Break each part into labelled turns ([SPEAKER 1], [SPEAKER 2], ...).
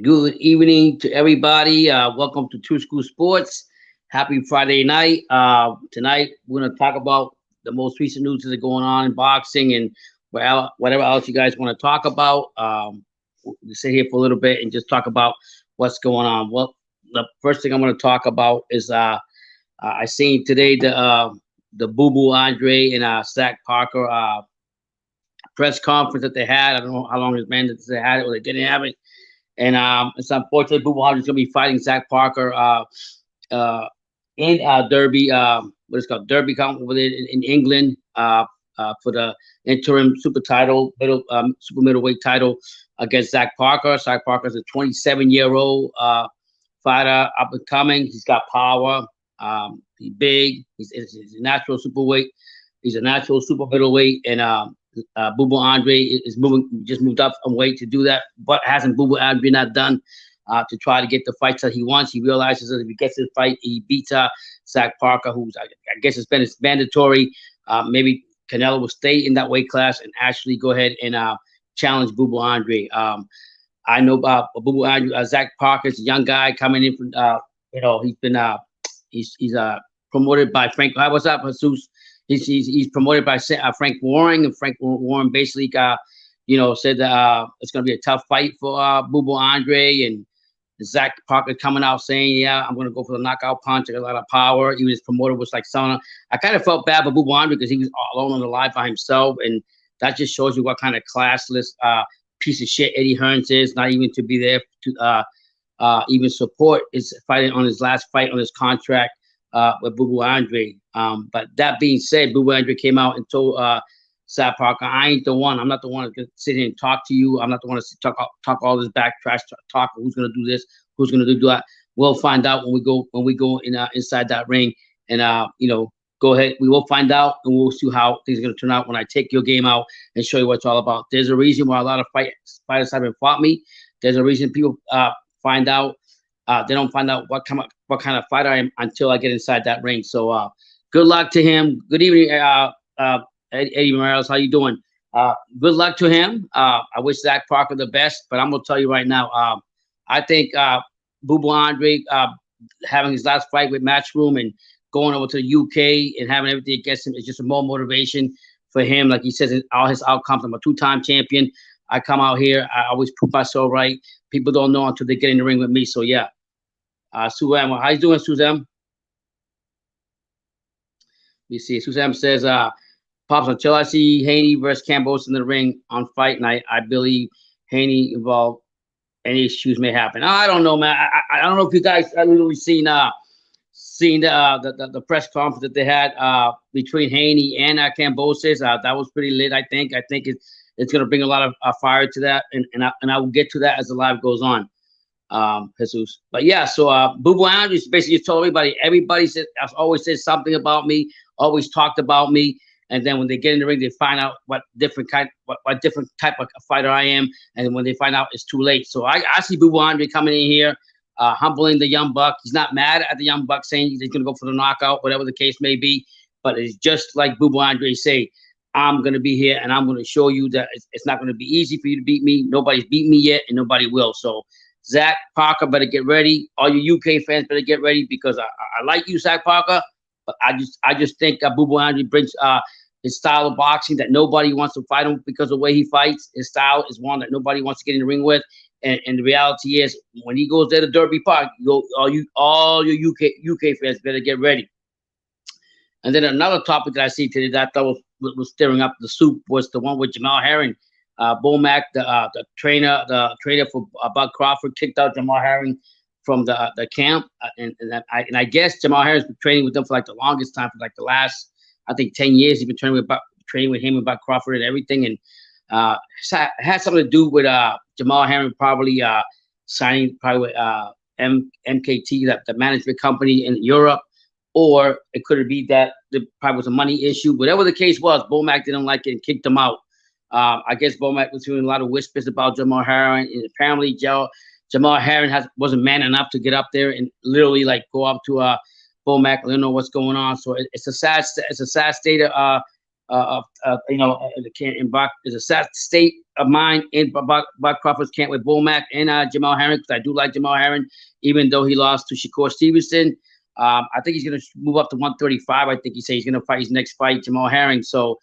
[SPEAKER 1] Good evening to everybody. Welcome to Two School Sports. Happy Friday night. Tonight we're going to talk about the most recent news that are going on in boxing and whatever else you guys want to talk about. We sit here for a little bit and just talk about what's going on. Well, the first thing I'm going to talk about is I seen today the Boo Boo Andre and Zach Parker press conference that they had. I don't know how long it's been that they had it or they didn't have it. And it's unfortunate Boo Hart is going to be fighting Zach Parker uh, in Derby, what is called Derby over there in England for the interim super title, super middleweight title against Zach Parker. Zach Parker is a 27-year-old fighter, up and coming. He's got power. He's big. He's a natural superweight. He's a natural super middleweight, and Boo Boo Andre is just moved up a weight to do that. But hasn't Boo Boo Andre not done to try to get the fights that he wants? He realizes that if he gets this fight, he beats Zach Parker, who's I guess it's mandatory. Maybe Canelo will stay in that weight class and actually go ahead and challenge Boo Boo Andre. I know about Boo Boo Andre. Zach Parker's a young guy coming in from he's been he's promoted by Frank. Hi, what's up, Jesus? He's promoted by Frank Warren, and Frank Warren basically said that it's going to be a tough fight for Boo Boo Andre, and Zach Parker coming out saying, yeah, I'm going to go for the knockout punch. I got a lot of power. Even his promoter was like selling. I kind of felt bad for Boo Boo Andre because he was alone on the line by himself, and that just shows you what kind of classless piece of shit Eddie Hearns is, not even to be there to even support his fighting on his last fight on his contract with Boo Boo Andre. But that being said, Boo Boo Andre came out and told Zach Parker, I ain't the one. I'm not the one to sit here and talk to you. I'm not the one to talk all this back trash talk. Who's gonna do this? Who's gonna do that? We'll find out when we go in inside that ring, and go ahead. We will find out, and we'll see how things are gonna turn out when I take your game out and show you what it's all about. There's a reason why a lot of fighters haven't fought me. There's a reason people find out. They don't find out what kind of fighter I am until I get inside that ring. So good luck to him. Good evening, Eddie Morales. How you doing? Good luck to him. I wish Zach Parker the best, but I'm gonna tell you right now. I think Boo Boo Andre having his last fight with Matchroom and going over to the UK and having everything against him is just more motivation for him. Like he says, all his outcomes. I'm a two-time champion. I come out here. I always prove myself right. People don't know until they get in the ring with me. So yeah. Suzanne, how you doing, Suzanne? Let me see. Suzanne says, Pops, until I see Haney versus Kambosis in the ring on fight night, I believe Haney involved. Any issues may happen. I don't know, man. I don't know if you guys have literally seen the press conference that they had between Haney and Kambosis. That was pretty lit. I think it's going to bring a lot of fire to that, and I will get to that as the live goes on. Jesus. But yeah, so Boo Boo Andre basically just told everybody said, I've always said something about me, always talked about me, and then when they get in the ring, they find out what different type of fighter I am, and when they find out, it's too late. So I see Boo Boo Andre coming in here, humbling the young buck. He's not mad at the young buck, saying he's going to go for the knockout, whatever the case may be. But it's just like Boo Boo Andre say, I'm going to be here, and I'm going to show you that it's not going to be easy for you to beat me. Nobody's beat me yet, and nobody will. So Zach Parker better get ready. All you UK fans better get ready, because I like you, Zach Parker, but I just think Boo Boo Andre brings his style of boxing that nobody wants to fight him because of the way he fights. His style is one that nobody wants to get in the ring with. And the reality is, when he goes there to Derby Park, all your UK fans better get ready. And then another topic that I see today that I thought was stirring up the soup was the one with Jamal Herring. Bomac, the trainer for Bud Crawford, kicked out Jamal Herring from the camp, and I guess Jamal Herring's been training with them for like the longest time, for like the last, I think, 10 years. He's been training with him and Bud Crawford and everything, and it had something to do with Jamal Herring probably signing with MKT, the management company in Europe, or it could be that there probably was a money issue. Whatever the case was, Bomac didn't like it and kicked him out. I guess Bomac was hearing a lot of whispers about Jamal Herring, and apparently Jamal Herring wasn't man enough to get up there and literally like go up to Bomac, let him know what's going on. So it's a sad state of in Buck is a sad state of mind in Buck Crawford's camp with Bomac and Jamal Herring, because I do like Jamal Herring, even though he lost to Shakur Stevenson. I think he's going to move up to 135. I think he said he's going to fight his next fight, Jamal Herring. So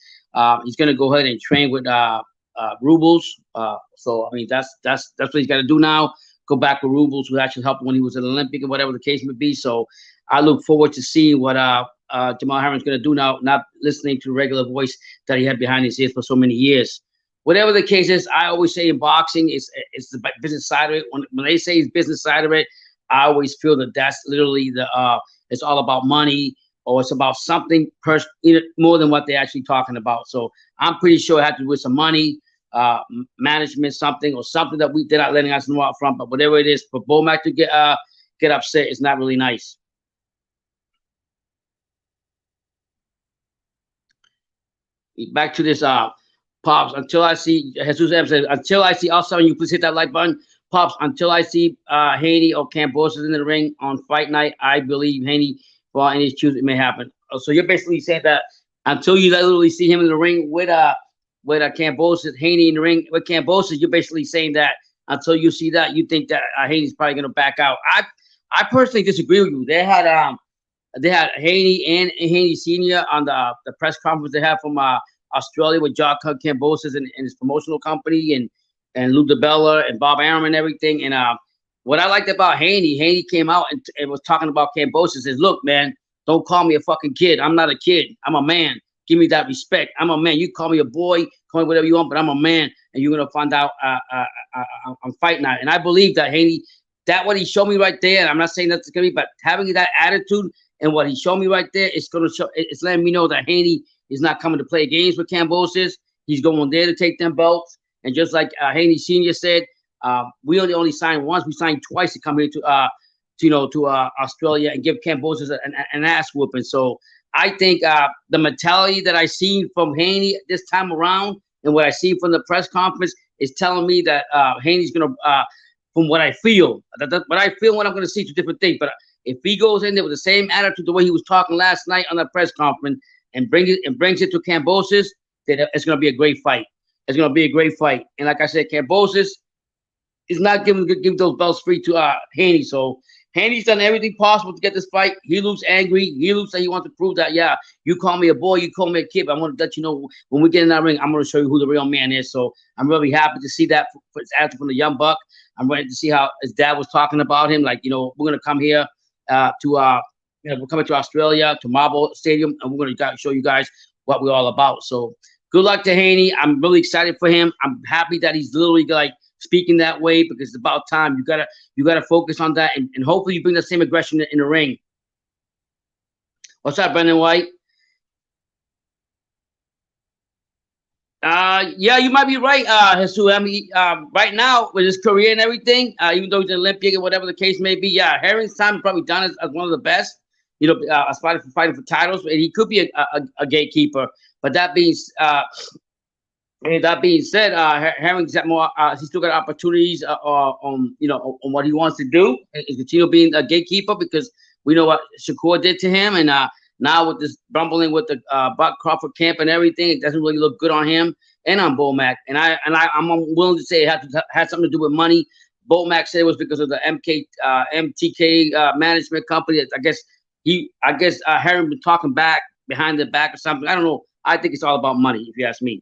[SPEAKER 1] he's going to go ahead and train with Rubles. So I mean that's what he's got to do now. Go back with Rubles, who actually helped when he was an Olympic or whatever the case may be. So I look forward to seeing what Jamal Herring's going to do now, not listening to the regular voice that he had behind his ears for so many years. Whatever the case is, I always say in boxing, it's the business side of it. When they say it's business side of it, I always feel that that's literally it's all about money, or it's about something more than what they're actually talking about. So I'm pretty sure it had to do with some money, management, something that they're not letting us know out front. But whatever it is, for Bomac to get upset is not really nice. Back to this, Pops. Until I see Jesus M says, until I see, also you please hit that like button. Pops, until I see Haney or Kambosis in the ring on fight night, I believe Haney, for any choose, it may happen. So you're basically saying that until you literally see him in the ring with Kambosis, Haney in the ring with Kambosis, you're basically saying that until you see that, you think that Haney's probably going to back out. I personally disagree with you. They had Haney and Haney Senior on the press conference they had from Australia with John Kambosis and his promotional company and Lou DiBella and Bob Arum and everything. And what I liked about Haney came out and was talking about Kambosis. Says, look, man, don't call me a fucking kid. I'm not a kid. I'm a man. Give me that respect. I'm a man. You call me a boy, call me whatever you want, but I'm a man, and you're gonna find out on fight night. And I believe that Haney, that what he showed me right there. And I'm not saying that's gonna be, but having that attitude and what he showed me right there, it's gonna show. It's letting me know that Haney is not coming to play games with Kambosis. He's going there to take them belts. And just like Haney Senior said, we only signed once. We signed twice to come here to Australia and give Kambosis an ass whooping. So I think the mentality that I seen from Haney this time around and what I see from the press conference is telling me that Haney's gonna, from what I feel, what I'm gonna see two different things. But if he goes in there with the same attitude the way he was talking last night on the press conference and brings it to Kambosis, then it's gonna be a great fight. It's gonna be a great fight. And like I said, Kambosis is not giving those belts free to Haney. So Haney's done everything possible to get this fight. He looks angry. He looks like he wants to prove that, yeah, you call me a boy, you call me a kid, but I want to let you know when we get in that ring, I'm going to show you who the real man is. So I'm really happy to see that for his attitude from the young buck. I'm ready to see how his dad was talking about him. Like, we're going to come here we're coming to Australia, to Marble Stadium, and we're going to show you guys what we're all about. So good luck to Haney. I'm really excited for him. I'm happy that he's literally like speaking that way, because it's about time. You gotta focus on that, and hopefully you bring the same aggression in the ring. What's up, Brendan White? Yeah, you might be right, Jesus. I mean, right now with his career and everything, even though he's an Olympic or whatever the case may be, yeah, Herring's time is probably done as one of the best. As fighting for titles, and he could be a gatekeeper. But that being said, Herring's got more. He's still got opportunities on what he wants to do and continue being a gatekeeper, because we know what Shakur did to him, and now with this rumbling with the Buck Crawford camp and everything, it doesn't really look good on him and on Bomac. And I'm willing to say it had something to do with money. Bomac said it was because of the MTK management company. I guess Herring been talking back behind the back or something. I don't know. I think it's all about money, if you ask me.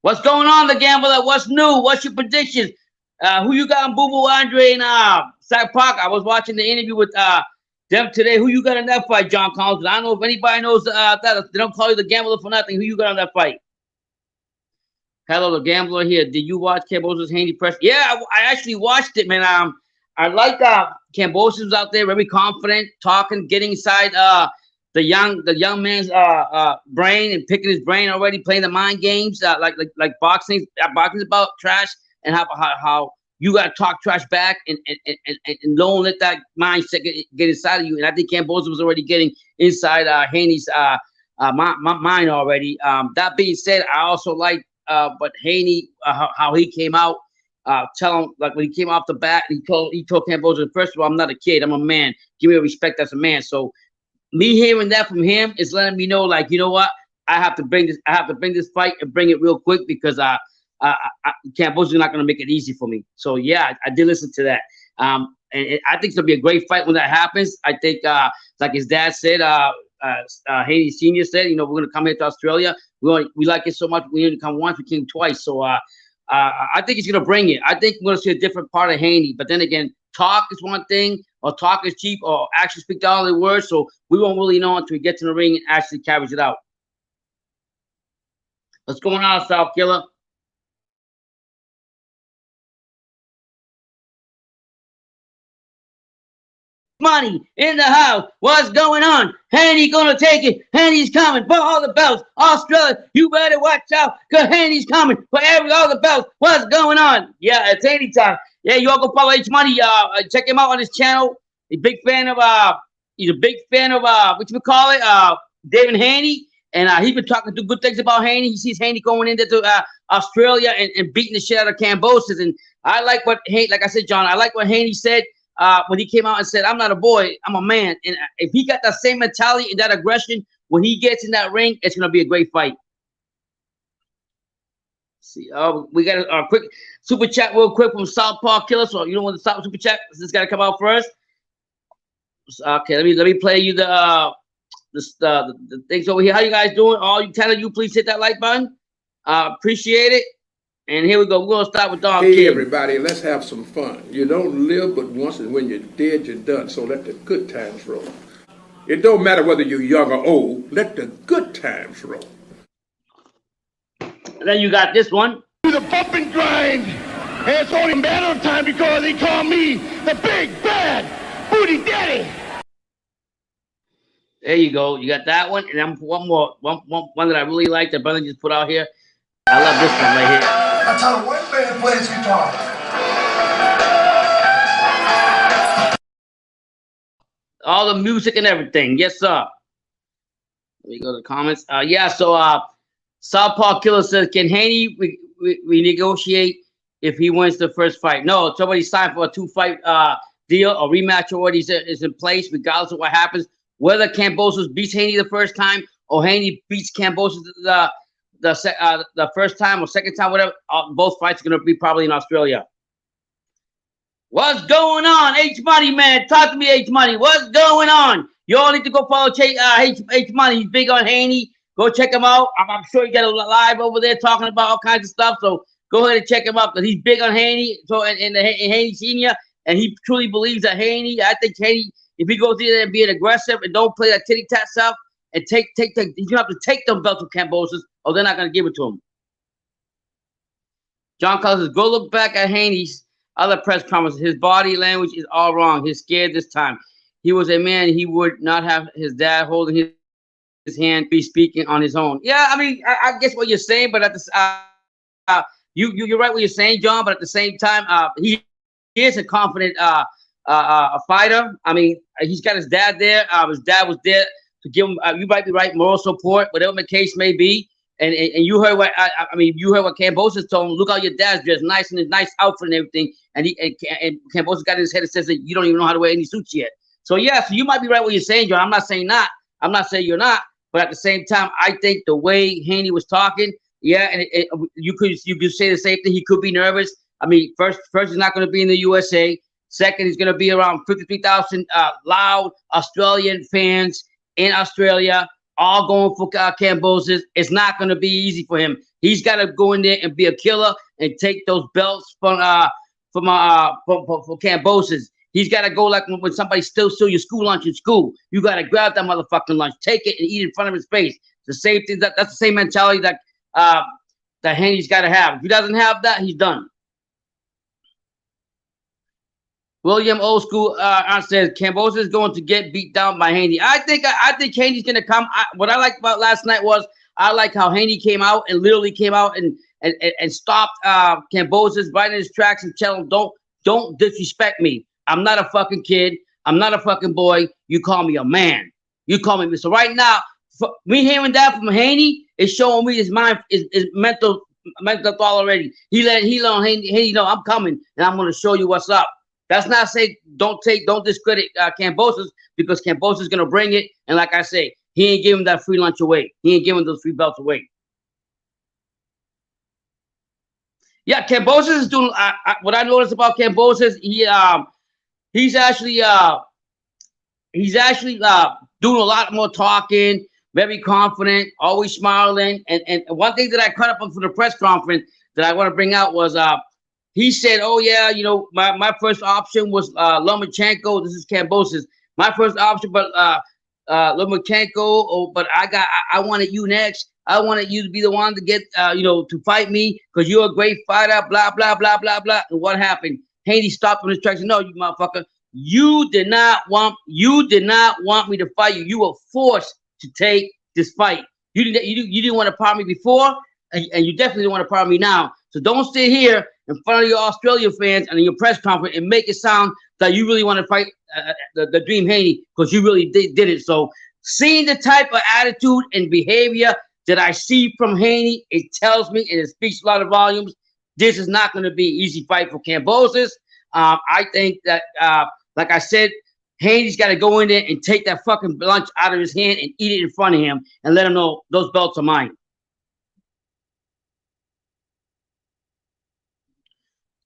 [SPEAKER 1] What's going on, the gambler? What's new? What's your predictions? Who you got on Boo Boo Andre and Sack Park? I was watching the interview with them today. Who you got in that fight, John Collins? I don't know if anybody knows that. They don't call you the gambler for nothing. Who you got on that fight? Hello, the gambler here. Did you watch Kambosis Haney press? Yeah, I actually watched it, man. I like Kambosis was out there, very confident, talking, getting inside the young man's brain and picking his brain already, playing the mind games, like boxing. Boxing's about trash, and how you got to talk trash back and don't let that mindset get inside of you. And I think Kambosis was already getting inside Haney's mind already. That being said, I also like but Haney, how he came out, when he came off the bat, he told Kambosis, first of all, I'm not a kid, I'm a man. Give me a respect as a man. So me hearing that from him is letting me know, like, you know what? I have to bring this. I have to bring this fight and bring it real quick because Kambosis is not going to make it easy for me. So yeah, I did listen to that. And I think it's gonna be a great fight when that happens. I think, like his dad said, Haney Senior said, we're gonna come here to Australia. We like it so much. We didn't come once, we came twice. So I think he's gonna bring it. I think we're gonna see a different part of Haney. But then again, talk is one thing, or talk is cheap, or actions speak louder than words. So we won't really know until we get to the ring and actually carries it out. What's going on, South Killer? Money in the house. What's going on? Haney gonna take it. Haney's coming for all the belts. Australia, you better watch out, because Haney's coming for all the belts. What's going on? Yeah, it's Haney time. Yeah, you all go follow H Money. Check him out on his channel. He's a big fan of what you call it, David Haney. And he's been talking to good things about Haney. He sees Haney going into Australia and beating the shit out of Kambosis. And I like what Haney, like I said, John, I like what Haney said. When he came out and said, "I'm not a boy, I'm a man," and if he got that same mentality and that aggression when he gets in that ring, it's gonna be a great fight. See, we got a quick super chat real quick from Southpaw Killer. So you don't want to stop super chat. This got to come out first. Okay, let me play you the things over here. How you guys doing? All you 10 of you, please hit that like button. Appreciate it. And here we go. We're gonna start with Dom.
[SPEAKER 2] Hey everybody, let's have some fun. You don't live but once, and when you're dead, you're done. So let the good times roll. It don't matter whether you're young or old. Let the good times roll.
[SPEAKER 1] And then you got this one.
[SPEAKER 3] Do the bump and grind. And it's only a matter of time because they call me the big bad booty daddy.
[SPEAKER 1] There you go. You got that one, and then one more. One that I really like that brother just put out here. I love this one right here.
[SPEAKER 4] That's how a white man plays guitar.
[SPEAKER 1] All the music and everything. Yes, sir. Let me go to the comments. Yeah, so Southpaw Killer says, can Haney renegotiate if he wins the first fight? No, somebody signed for a 2-fight deal. A rematch already is in place, regardless of what happens. Whether Kambosis beats Haney the first time or Haney beats Kambosis the first time or second time, whatever, both fights are going to be probably in Australia. What's going on, H Money, man? Talk to me, H Money. What's going on? You all need to go follow H Money. He's big on Haney. Go check him out. I'm sure you got a live over there talking about all kinds of stuff. So go ahead and check him out because he's big on Haney. So and Haney Senior, and he truly believes that Haney. I think Haney, if he goes in there and being aggressive and don't play that titty tat stuff and he's gonna have to take them belts with Kambosis, or they're not gonna give it to him. John Carlos says, go look back at Haney's other press conferences. His body language is all wrong. He's scared this time. He was a man. He would not have his dad holding his hand, be speaking on his own. Yeah, I mean, I guess what you're saying, but at the you're right what you're saying, John. But at the same time, he is a confident fighter. I mean, he's got his dad there. His dad was there to give him. You might be right, moral support, whatever the case may be. And you heard what you heard what Kambosis told him. Look how your dad's dressed nice in his nice outfit and everything. And Kambosis got in his head and says that you don't even know how to wear any suits yet. So yeah, so you might be right what you're saying, John. I'm not saying not. I'm not saying you're not. But at the same time, I think the way Haney was talking, yeah, and you could say the same thing. He could be nervous. I mean, first he's not going to be in the USA. Second, he's going to be around 53,000 loud Australian fans in Australia, all going for Kambosis. It's not going to be easy for him. He's got to go in there and be a killer and take those belts for Kambosis. He's got to go like when somebody steals your school lunch in school. You got to grab that motherfucking lunch, take it, and eat it in front of his face. The same thing. That's the same mentality that that Haney's got to have. If he doesn't have that, he's done. William Old School says Kambosis is going to get beat down by Haney. I think Haney's going to come. What I liked about last night was I like how Haney came out and literally came out and stopped Kambosis right in his tracks and tell him, don't disrespect me. I'm not a fucking kid. I'm not a fucking boy. You call me a man. You call me. So right now, me hearing that from Haney is showing me his mind is mental thought already. He let Haney know I'm coming and I'm going to show you what's up. That's not say don't discredit Kambosis, because Kambosis is going to bring it. And like I say, he ain't giving that free lunch away. He ain't giving those free belts away. Yeah, Kambosis is doing. What I noticed about Kambosis, he's actually doing a lot more talking, very confident, always smiling. And one thing that I cut up on for the press conference that I want to bring out was he said, "Oh yeah, you know, my first option was Lomachenko. This is Kambosis. My first option, but Lomachenko. Oh, but I wanted you next. I wanted you to be the one to get to fight me because you're a great fighter. Blah blah blah blah blah." And what happened? Haney stopped on his tracks. No, you motherfucker. You did not want me to fight you. You were forced to take this fight. You didn't want to part me before, and you definitely don't want to part me now. So don't sit here in front of your Australia fans and in your press conference and make it sound that you really want to fight the Dream Haney because you really did it. So seeing the type of attitude and behavior that I see from Haney, it tells me and it speaks a lot of volumes. This is not going to be an easy fight for Kambosis. I think that, like I said, Haney's got to go in there and take that fucking lunch out of his hand and eat it in front of him and let him know those belts are mine.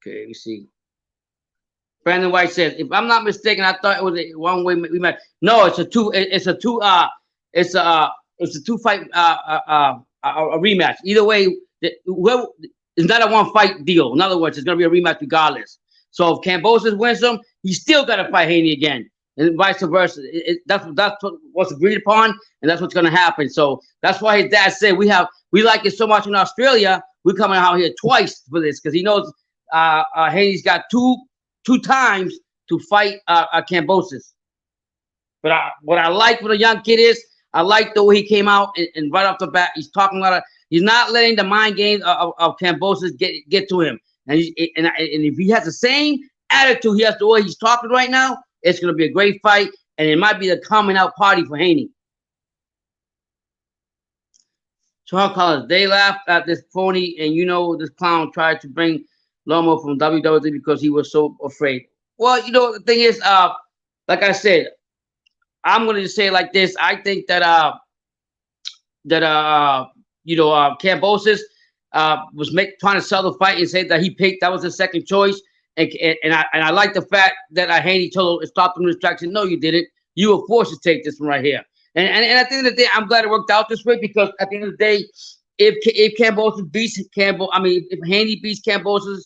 [SPEAKER 1] Okay, let me see. Brandon White says, if I'm not mistaken, I thought it was a one-way we met. No, it's a two fight a rematch. Either way, whoever, it's not a one fight deal. In other words, it's gonna be a rematch regardless. So if Kambosis wins them, he's still gotta fight Haney again, and vice versa. That's what's agreed upon, and that's what's gonna happen. So that's why his dad said we like it so much in Australia. We're coming out here twice for this because he knows Haney's got two times to fight Kambosis. But what I like for the young kid is I like the way he came out and right off the bat he's talking a lot of. He's not letting the mind games of Kambosis get to him. And if he has the same attitude he has the way he's talking right now, it's going to be a great fight, and it might be the coming out party for Haney. Sean Collins, they laughed at this phony, and this clown tried to bring Lomo from WWE because he was so afraid. Well, the thing is, like I said, I'm going to just say it like this. I think that Kambosis was trying to sell the fight and say that he picked that was his second choice, and I like the fact that Haney told him stopped him in his tracks. No, you didn't. You were forced to take this one right here. And at the end of the day, I'm glad it worked out this way because at the end of the day, if Kambosis beats if Haney beats Kambosis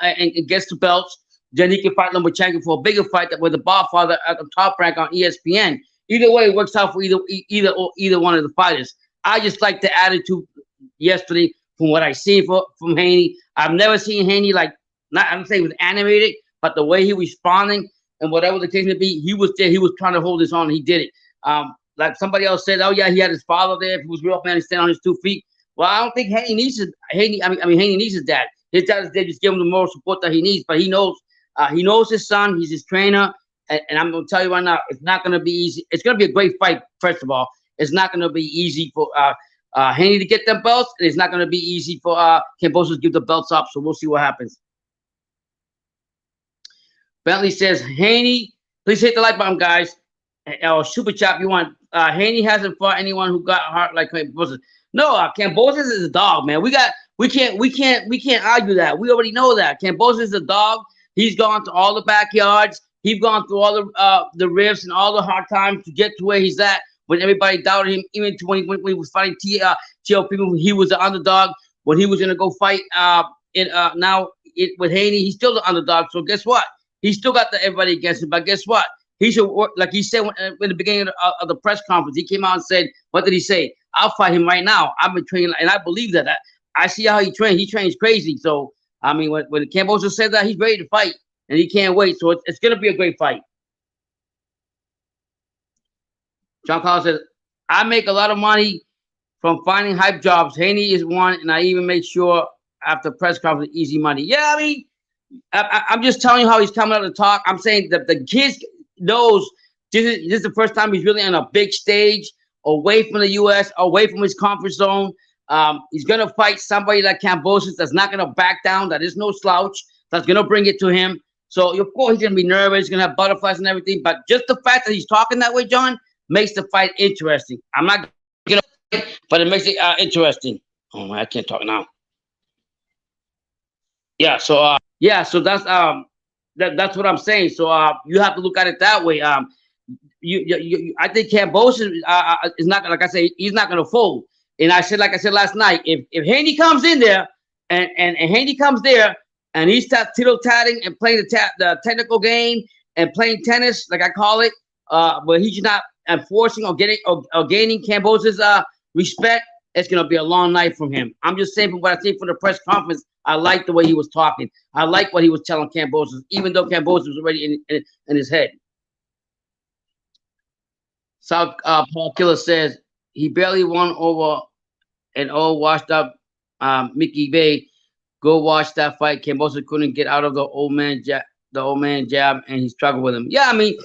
[SPEAKER 1] and gets the belts, then he can fight Lomachenko for a bigger fight with the Barfather at the top rank on ESPN. Either way, it works out for either one of the fighters. I just like the attitude yesterday from what I see from Haney. I've never seen Haney I don't say he was animated, but the way he was responding and whatever the case may be, he was there. He was trying to hold his own. And he did it. Like somebody else said, oh yeah, he had his father there. If he was real man, he stand on his 2 feet. Well, I don't think Haney needs Haney needs his dad. His dad is there just give him the moral support that he needs. But he knows his son. He's his trainer. And I'm going to tell you right now, it's not going to be easy. It's going to be a great fight, first of all. It's not going to be easy for Haney to get them belts. And it's not going to be easy for Kambosis to give the belts up. So we'll see what happens. Bentley says, Haney, please hit the like button, guys. Or super chat if you want. Haney hasn't fought anyone who got hurt like Kambosis. No, Kambosis is a dog, man. We can't argue that. We already know that. Kambosis is a dog. He's gone to all the backyards. He's gone through all the rifts and all the hard times to get to where he's at. When everybody doubted him, even when he was fighting TLP, he was the underdog. When he was gonna go fight with Haney, he's still the underdog. So guess what? He still got everybody against him. But guess what? He should work, like he said in the beginning of the press conference. He came out and said, "What did he say? I'll fight him right now. I've been training, and I believe that. I see how he trains. He trains crazy. So I mean, when Kambosis said that, he's ready to fight, and he can't wait. So it's gonna be a great fight." John Collins says, "I make a lot of money from finding hype jobs. Haney is one, and I even make sure after press conference, easy money." Yeah, I mean, I'm just telling you how he's coming out to talk. I'm saying that the kid knows this is the first time he's really on a big stage, away from the U.S., away from his comfort zone. He's gonna fight somebody like Kambosis that's not gonna back down. That is no slouch. That's gonna bring it to him. So of course he's gonna be nervous. He's gonna have butterflies and everything. But just the fact that he's talking that way, John, makes the fight interesting. I'm not gonna, but it makes it interesting. Oh man, I can't talk now. Yeah, so that's what I'm saying. So you have to look at it that way. I think Kambosis is not, like I say, he's not going to fold. And I said, like I said last night, if Haney comes in there and Haney comes there and he starts tittle-tatting and playing the technical game and playing tennis, like I call it, but he's not enforcing or gaining Kambosis' respect, it's going to be a long night from him. I'm just saying from what I think from the press conference, I like the way he was talking. I like what he was telling Kambosis, even though Kambosis was already in his head. South Paul Killer says he barely won over an old washed up Mickey Bay. Go watch that fight. Kambosis couldn't get out of the old man jab, and he struggled with him. Yeah, I mean,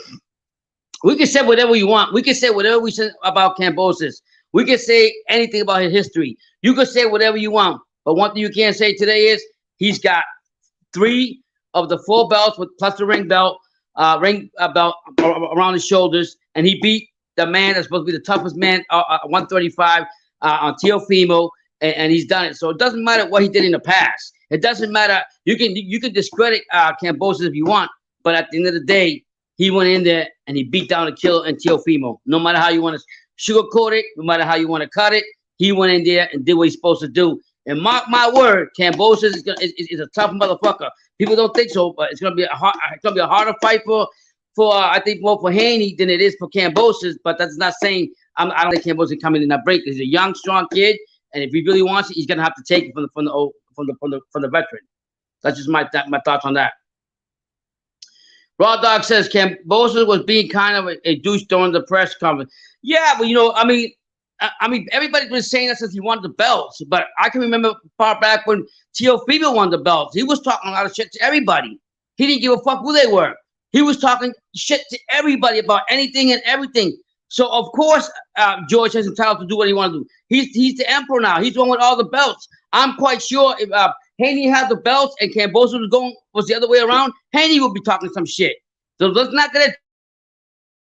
[SPEAKER 1] we can say whatever you want. We can say whatever we say about Kambosis. We can say anything about his history. You can say whatever you want. But one thing you can't say today is he's got 3 of the 4 belts with plus the ring belt around his shoulders, and he beat the man that's supposed to be the toughest man, 135 on Teofimo, and he's done it. So it doesn't matter what he did in the past. It doesn't matter. You can discredit Kambosis if you want, but at the end of the day, he went in there and he beat down the killer and Teofimo. No matter how you want to sugarcoat it, no matter how you want to cut it, he went in there and did what he's supposed to do. And mark my word, Kambosis is a tough motherfucker. People don't think so, but it's gonna be a harder fight for I think more for Haney than it is for Kambosis. But that's not saying I don't think Kambosis coming in that break. He's a young, strong kid, and if he really wants it, he's gonna have to take it from the veteran. That's just my thoughts on that. Raw Dog says Kambosis was being kind of a douche during the press conference. Yeah, but I mean, everybody's been saying that since he won the belts, but I can remember far back when Teofimo won the belts. He was talking a lot of shit to everybody. He didn't give a fuck who they were. He was talking shit to everybody about anything and everything. So, of course, George has entitled to do what he wants to do. He's the emperor now. He's the one with all the belts. I'm quite sure if Haney had the belts and Kambosis was the other way around, Haney would be talking some shit. So let's not get it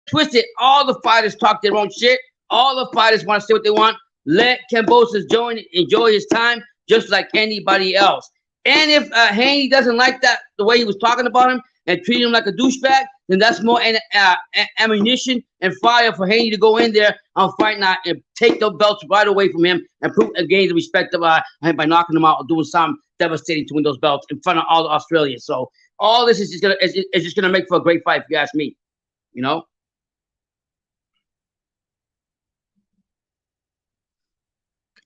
[SPEAKER 1] twisted. All the fighters talk their own shit. All the fighters want to say what they want. Let Kambosis enjoy his time just like anybody else. And if Haney doesn't like that, the way he was talking about him and treating him like a douchebag, then that's more ammunition and fire for Haney to go in there on Fight Night and take the belts right away from him and gain the respect of him by knocking him out or doing something devastating to win those belts in front of all the Australians. So all this is just gonna make for a great fight, if you ask me. You know.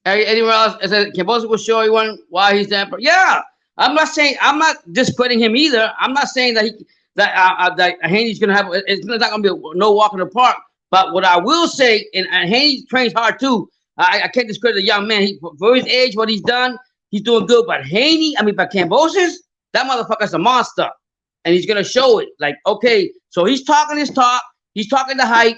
[SPEAKER 1] Anywhere else? I said Kambosis was sure he won. Why he's the emperor? Yeah, I'm not discrediting him either. I'm not saying that Haney's gonna have. It's not gonna be no walk in the park. But what I will say, and Haney trains hard too. I can't discredit the young man. For his age, what he's done, he's doing good. But but Kambosis, that motherfucker's a monster, and he's gonna show it. Like, okay, so he's talking his talk. He's talking the hype.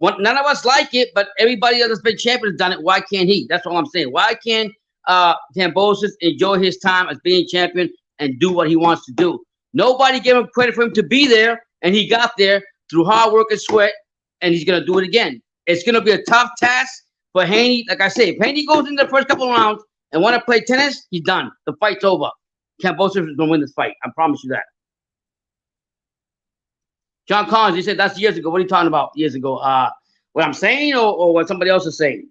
[SPEAKER 1] None of us like it, but everybody that's been champion has done it. Why can't he? That's all I'm saying. Why can't Kambosis enjoy his time as being champion and do what he wants to do? Nobody gave him credit for him to be there, and he got there through hard work and sweat, and he's going to do it again. It's going to be a tough task for Haney. Like I say, if Haney goes into the first couple of rounds and want to play tennis, he's done. The fight's over. Kambosis is going to win this fight. I promise you that. John Collins, he said that's years ago. What are you talking about years ago? What I'm saying or what somebody else is saying?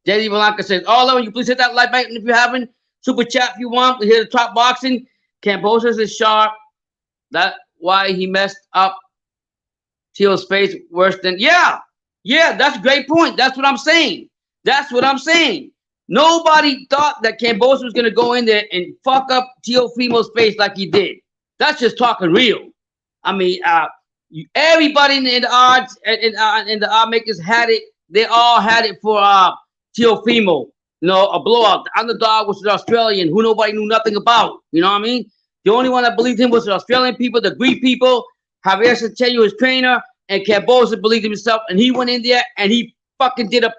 [SPEAKER 1] J.D. Blanca says, will you please hit that like button if you haven't? Super chat if you want. We hear the top boxing. Kambosis is sharp. That's why he messed up Teal's face worse than... Yeah, that's a great point. That's what I'm saying. Nobody thought that Kambosis was going to go in there and fuck up Teofimo's face like he did. That's just talking real. I mean, everybody in the odds and the odd makers had it. They all had it for Teofimo. You know, a blowout. The underdog was the Australian who nobody knew nothing about. You know what I mean? The only one that believed him was the Australian people, the Greek people. Javier Centeno, his trainer, and Kambosis believed in himself, and he went in there and he fucking did a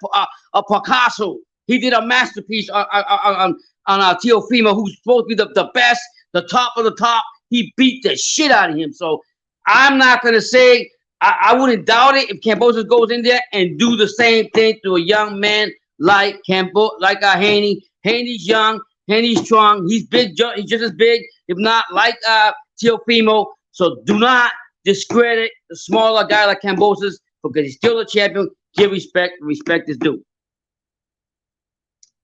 [SPEAKER 1] Picasso. He did a masterpiece on Teofimo, who's supposed to be the best, the top of the top. He beat the shit out of him. So I'm not going to say I wouldn't doubt it if Kambosis goes in there and do the same thing to a young man like Haney. Haney's young, Haney's strong, he's big, he's just as big, if not like Teofimo. So do not discredit the smaller guy like Kambosis because he's still a champion. Give respect, respect is due.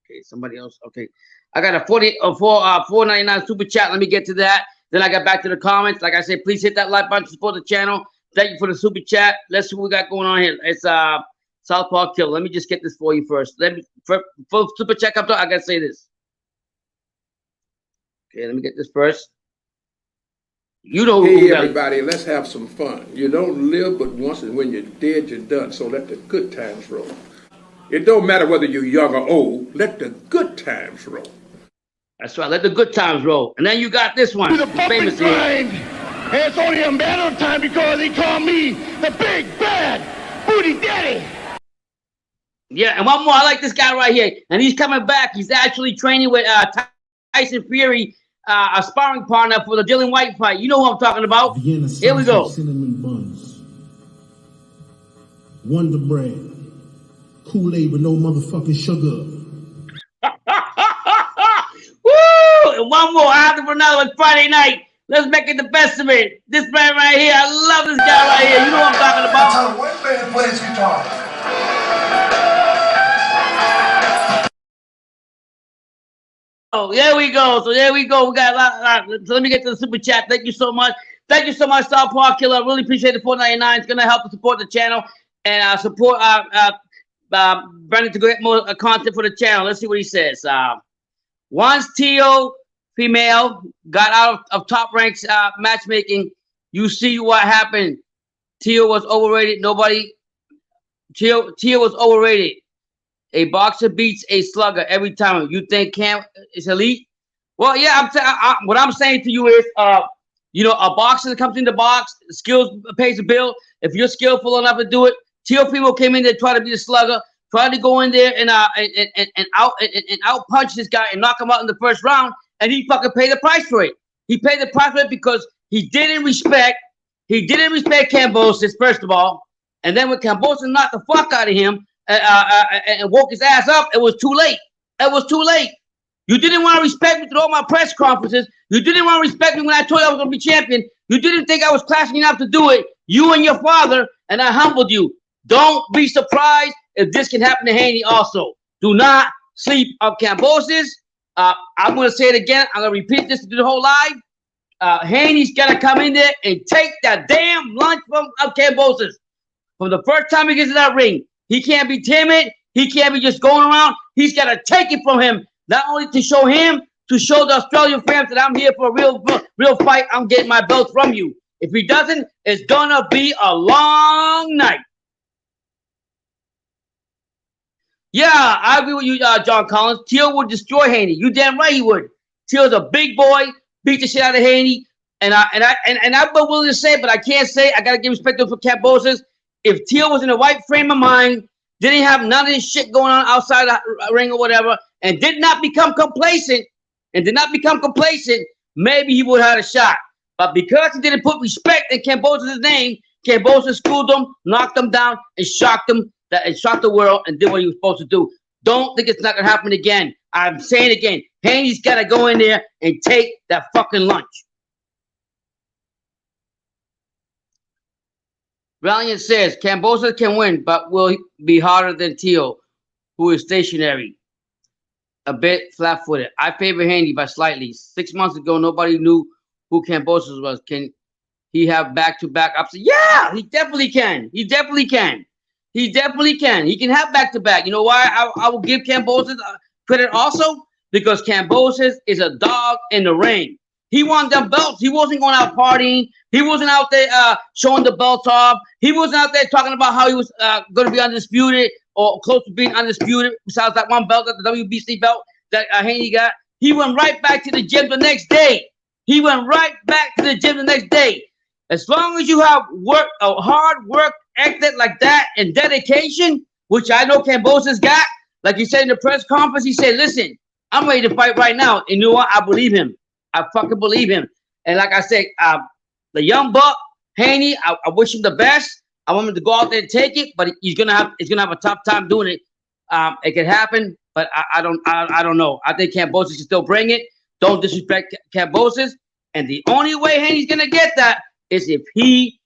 [SPEAKER 1] Okay, somebody else. Okay, I got a 4.99 super chat. Let me get to that. Then I got back to the comments. Like I said, please hit that like button to support the channel. Thank you for the super chat. Let's see what we got going on here. It's Southpaw Killer. Let me just get this for you first. For super chat comes out, I gotta say this. Okay, let me get this first. You know who
[SPEAKER 2] Hey everybody, let's have some fun. You don't live but once, and when you're dead, you're done. So let the good times roll. It don't matter whether you're young or old. Let the good times roll. That's right. Let the good times roll. And then you got this one.
[SPEAKER 3] The famous grind. And it's only a matter of time because they call me the big bad booty daddy.
[SPEAKER 1] Yeah, and one more. I like this guy right here. And he's coming back. He's actually training with Tyson Fury, a sparring partner for the Dylan White fight. You know who I'm talking about. Here we go.
[SPEAKER 5] Cinnamon buns, Wonder Bread, Kool-Aid with no motherfucking sugar.
[SPEAKER 1] Woo! And one more. I have to put another one Friday night. Let's make it the best of it. This man right here, I love this guy right here. You know what I'm talking about.
[SPEAKER 4] That's how a white man plays guitar.
[SPEAKER 1] Oh, there we go. So there we go. We got a lot. So let me get to the super chat. Thank you so much. Thank you so much, Southpaw Killer. I really appreciate the $4.99. It's gonna help to support the channel and support Brandon to get more content for the channel. Let's see what he says. Once Tio female got out of Top Ranks matchmaking, you see what happened. Tio was overrated. Tio was overrated. A boxer beats a slugger every time. You think Cam is elite? Well, yeah. What I'm saying to you is, you know, a boxer that comes in the box, skills pays the bill. If you're skillful enough to do it, Teofimo came in there, tried to be a slugger, tried to go in there and out punch this guy and knock him out in the first round, and he fucking paid the price for it. He paid the price for it because he didn't respect Kambosis, first of all, and then when Kambosis knocked the fuck out of him and woke his ass up, it was too late. It was too late. You didn't want to respect me through all my press conferences. You didn't want to respect me when I told you I was going to be champion. You didn't think I was classy enough to do it. You and your father, and I humbled you. Don't be surprised if this can happen to Haney also. Do not sleep on Kambosis. I'm going to say it again. I'm going to repeat this to the whole live. Haney's got to come in there and take that damn lunch from Kambosis. From the first time he gets in that ring, he can't be timid. He can't be just going around. He's got to take it from him. Not only to show him, to show the Australian fans that I'm here for a real fight. I'm getting my belt from you. If he doesn't, it's going to be a long night. Yeah, I agree with you, John Collins. Teal would destroy Haney. You damn right he would. Teal's a big boy, beat the shit out of Haney. And I'm willing to say, but I can't say. I gotta give respect to for Kambosis. If Teal was in the right frame of mind, didn't have none of this shit going on outside the ring or whatever, and did not become complacent, maybe he would have had a shot. But because he didn't put respect in Kambosis' name, Kambosis schooled him, knocked him down, and shocked him. And shocked the world and did what he was supposed to do. Don't think it's not gonna happen again. I'm saying it again. Haney's gotta go in there and take that fucking lunch. Valiant says Kambosis can win, but will be harder than Tio, who is stationary. A bit flat-footed. I favor Haney by slightly. 6 months ago, nobody knew who Kambosis was. Can he have back-to-back upsets? Yeah, he definitely can. He definitely can. He definitely can. He can have back-to-back. You know why I will give Kambosis credit also? Because Kambosis is a dog in the ring. He won them belts. He wasn't going out partying. He wasn't out there showing the belts off. He wasn't out there talking about how he was going to be undisputed or close to being undisputed. Besides that one belt, the WBC belt that Haney got. He went right back to the gym the next day. As long as you have hard work ethic like that and dedication, which I know Kambosis got, like he said in the press conference, he said, listen, I'm ready to fight right now. And you know what? I believe him. I fucking believe him. And like I said, the young buck, Haney, I wish him the best. I want him to go out there and take it, but he's gonna have a tough time doing it. It can happen, but I don't know. I think Kambosis can still bring it. Don't disrespect Kambosis. And the only way Haney's gonna get that is if he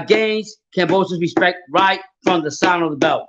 [SPEAKER 1] gains Kambosis' respect right from the sound of the bell.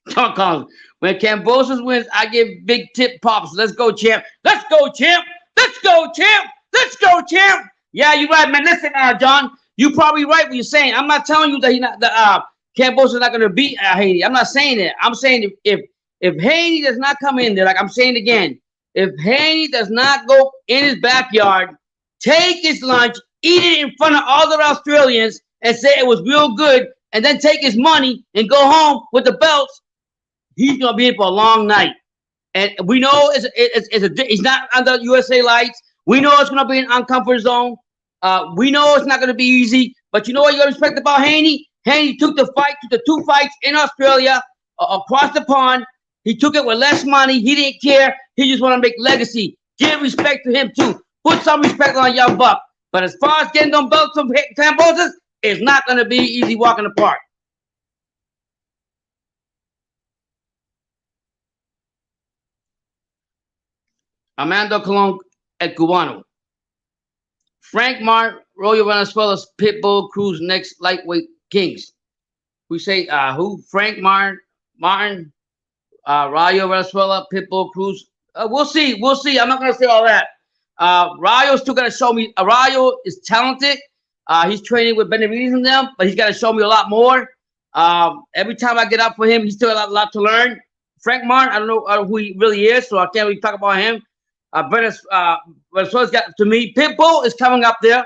[SPEAKER 1] Tom Collins. When Kambosis wins, I give big tip pops. Let's go, champ. Let's go, champ. Let's go, champ. Let's go, champ. Yeah, you're right, man. Listen, John, you're probably right what you're saying. I'm not telling you that Kambosis is not going to beat Haney. I'm not saying that. I'm saying if Haney does not come in there, like I'm saying again, if Haney does not go in his backyard, take his lunch, eat it in front of all the Australians, and say it was real good, and then take his money and go home with the belts, he's going to be in for a long night. And we know he's not under USA lights. We know it's going to be an uncomfort zone. We know it's not going to be easy. But you know what you got to respect about Haney? Haney took the 2 fights in Australia, across the pond. He took it with less money. He didn't care. He just want to make legacy. Give respect to him, too. Put some respect on Young Buck. But as far as getting them belts from Kambosis, it's not going to be easy walking apart. Amanda Colon at Cubano. Frank Martin, Royal Venezuela's Pitbull Cruz next lightweight kings. We say who? Frank Martin, Rayo Venezuela, Pitbull Cruz. We'll see. We'll see. I'm not going to say all that. Rayo's still got to show me. Rayo is talented. He's training with Benavides and them, but he's got to show me a lot more. Every time I get up for him, he's still got a lot to learn. Frank Martin, I don't know who he really is, so I can't really talk about him. Venezuela's got, to me, Pitbull is coming up there.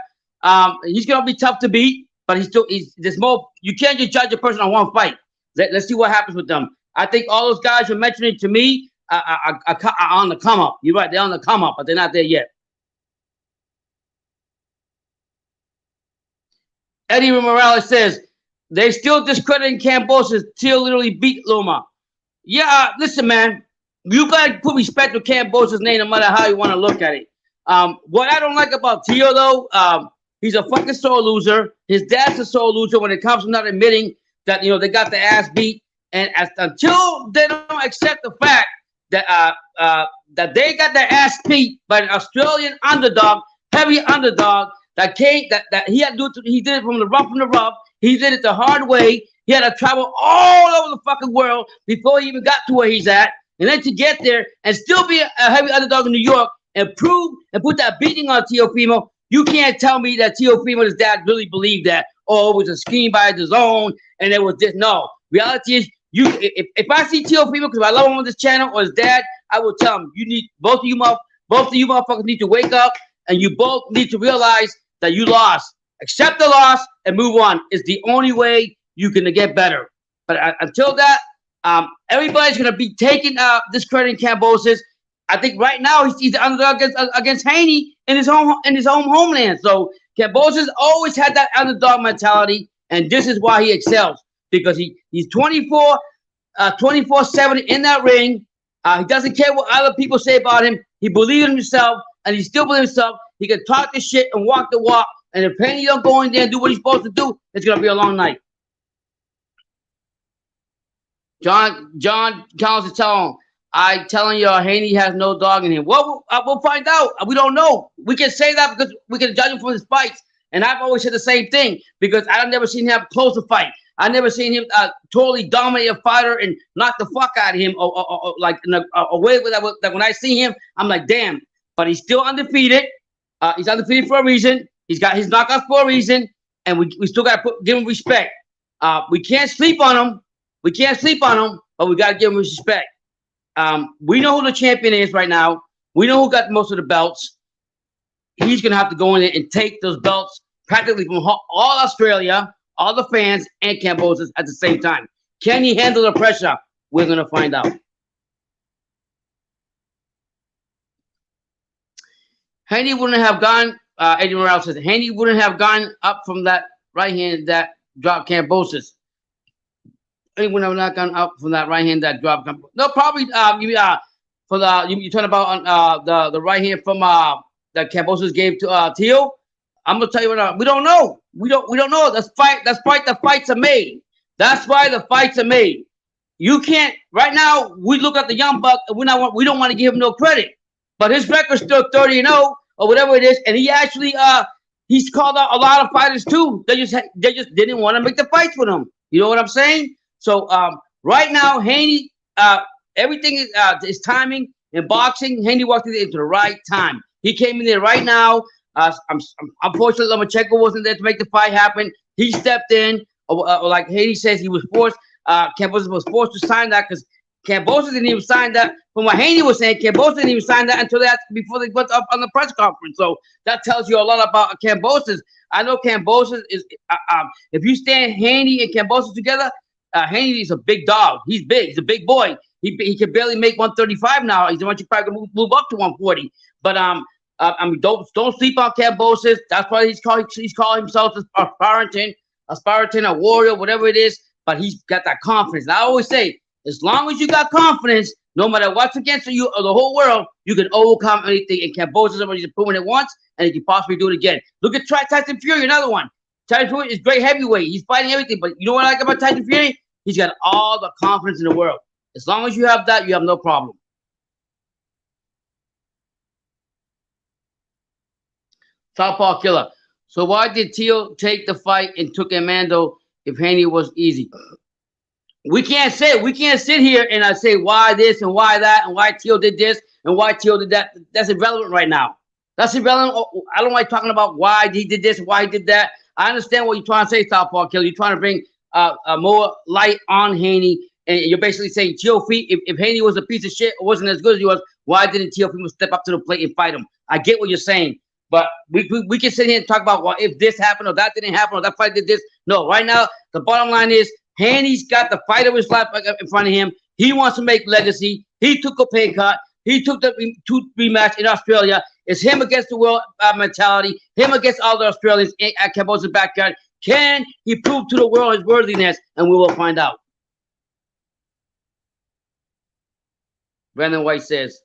[SPEAKER 1] He's going to be tough to beat, but there's more. You can't just judge a person on one fight. Let's see what happens with them. I think all those guys you're mentioning to me are on the come up. You're right, they're on the come up, but they're not there yet. Eddie Morales says, they still discrediting Kambosis till literally beat Loma. Yeah, listen, man. You got to put respect to Kambosis' name no matter how you want to look at it. What I don't like about Tio, though, he's a fucking sore loser. His dad's a sore loser when it comes to not admitting that, they got the ass beat. And until they don't accept the fact that that they got their ass beat by an Australian underdog, heavy underdog, that he had to do it, he did it from the rough. He did it the hard way. He had to travel all over the fucking world before he even got to where he's at. And then to get there and still be a heavy underdog in New York and put that beating on Teofimo, you can't tell me that Teofimo and his dad really believed that. Oh, it was a scheme by his own, and it was this. No, reality is, if I see Teofimo, because I love him on this channel, or his dad, I will tell him, both of you motherfuckers need to wake up, and you both need to realize that you lost. Accept the loss and move on. It's the only way you can get better. But until that, everybody's going to be discrediting Kambosis. I think right now he's the underdog against Haney in his homeland. So Kambosis always had that underdog mentality, and this is why he excels, because he's 24/7 in that ring. He doesn't care what other people say about him. He believes in himself, and he still believes in himself. He can talk the shit and walk the walk. And if Haney don't go in there and do what he's supposed to do, it's going to be a long night. John Collins is telling you Haney has no dog in him. Well, we'll find out. We don't know. We can say that because we can judge him from his fights. And I've always said the same thing, because I've never seen him close a fight. I've never seen him totally dominate a fighter and knock the fuck out of him, or like in a way that when I see him, I'm like, damn. But he's still undefeated. He's undefeated for a reason. He's got his knockouts for a reason, and we still got to give him respect. We can't sleep on him. We can't sleep on him, but we got to give him respect. We know who the champion is right now. We know who got most of the belts. He's going to have to go in there and take those belts practically from all Australia, all the fans, and Kambosis at the same time. Can he handle the pressure? We're going to find out. Haney wouldn't have gone, Eddie Morales says, Haney wouldn't have gone up from that right hand that dropped Kambosis. He would have not gone up from that right hand that dropped. No, probably you're talking about the right hand from that Kambosis gave to Tio. I'm gonna tell you right now. We don't know. We don't know. That's why the fights are made. That's why the fights are made. You can't right now. We look at the young buck, and we don't want to give him no credit. But his record's still 30-0 or whatever it is, and he actually he's called out a lot of fighters too. They just didn't want to make the fights with him. You know what I'm saying? So right now, Haney, everything is timing in boxing. Haney walked into the right time. He came in there right now. Unfortunately, Lomachenko wasn't there to make the fight happen. He stepped in, like Haney says, he was forced. Kambosis was forced to sign that because Kambosis didn't even sign that. From what Haney was saying, Kambosis didn't even sign that until before they went up on the press conference. So that tells you a lot about Kambosis. I know Kambosis is. If you stand Haney and Kambosis together, Haney is a big dog. He's big. He's a big boy. He can barely make 135 now. He's the one you probably move up to 140. But I mean, don't sleep on Kambosis. That's why he's calling himself a Spartan, a warrior, whatever it is. But he's got that confidence. And I always say, as long as you got confidence, no matter what's against you or the whole world, you can overcome anything. And Kambosis has proven it once, and he can possibly do it again. Look at Tyson Fury, another one. Tyson Fury is great heavyweight. He's fighting everything. But you know what I like about Tyson Fury? He's got all the confidence in the world. As long as you have that, you have no problem. Southpaw Killer. So why did Teal take the fight and took Amando if Haney was easy? We can't sit here and say why this and why that and why Teal did this and why Teal did that. That's irrelevant right now. That's irrelevant. I don't like talking about why he did this, why he did that. I understand what you're trying to say, Southpaw Killer. You're trying to bring more light on Haney, and you're basically saying Teofimo, if Haney was a piece of shit or wasn't as good as he was, why didn't Teofimo step up to the plate and fight him? I get what you're saying. But we can sit here and talk about, well, if this happened or that didn't happen or that fight did this. No, right now, the bottom line is Haney's got the fight of his life in front of him. He wants to make legacy. He took a pay cut. He took the rematch in Australia. It's him against the world mentality, him against all the Australians at Kambosis' backyard. Can he prove to the world his worthiness? And we will find out. Brandon White says,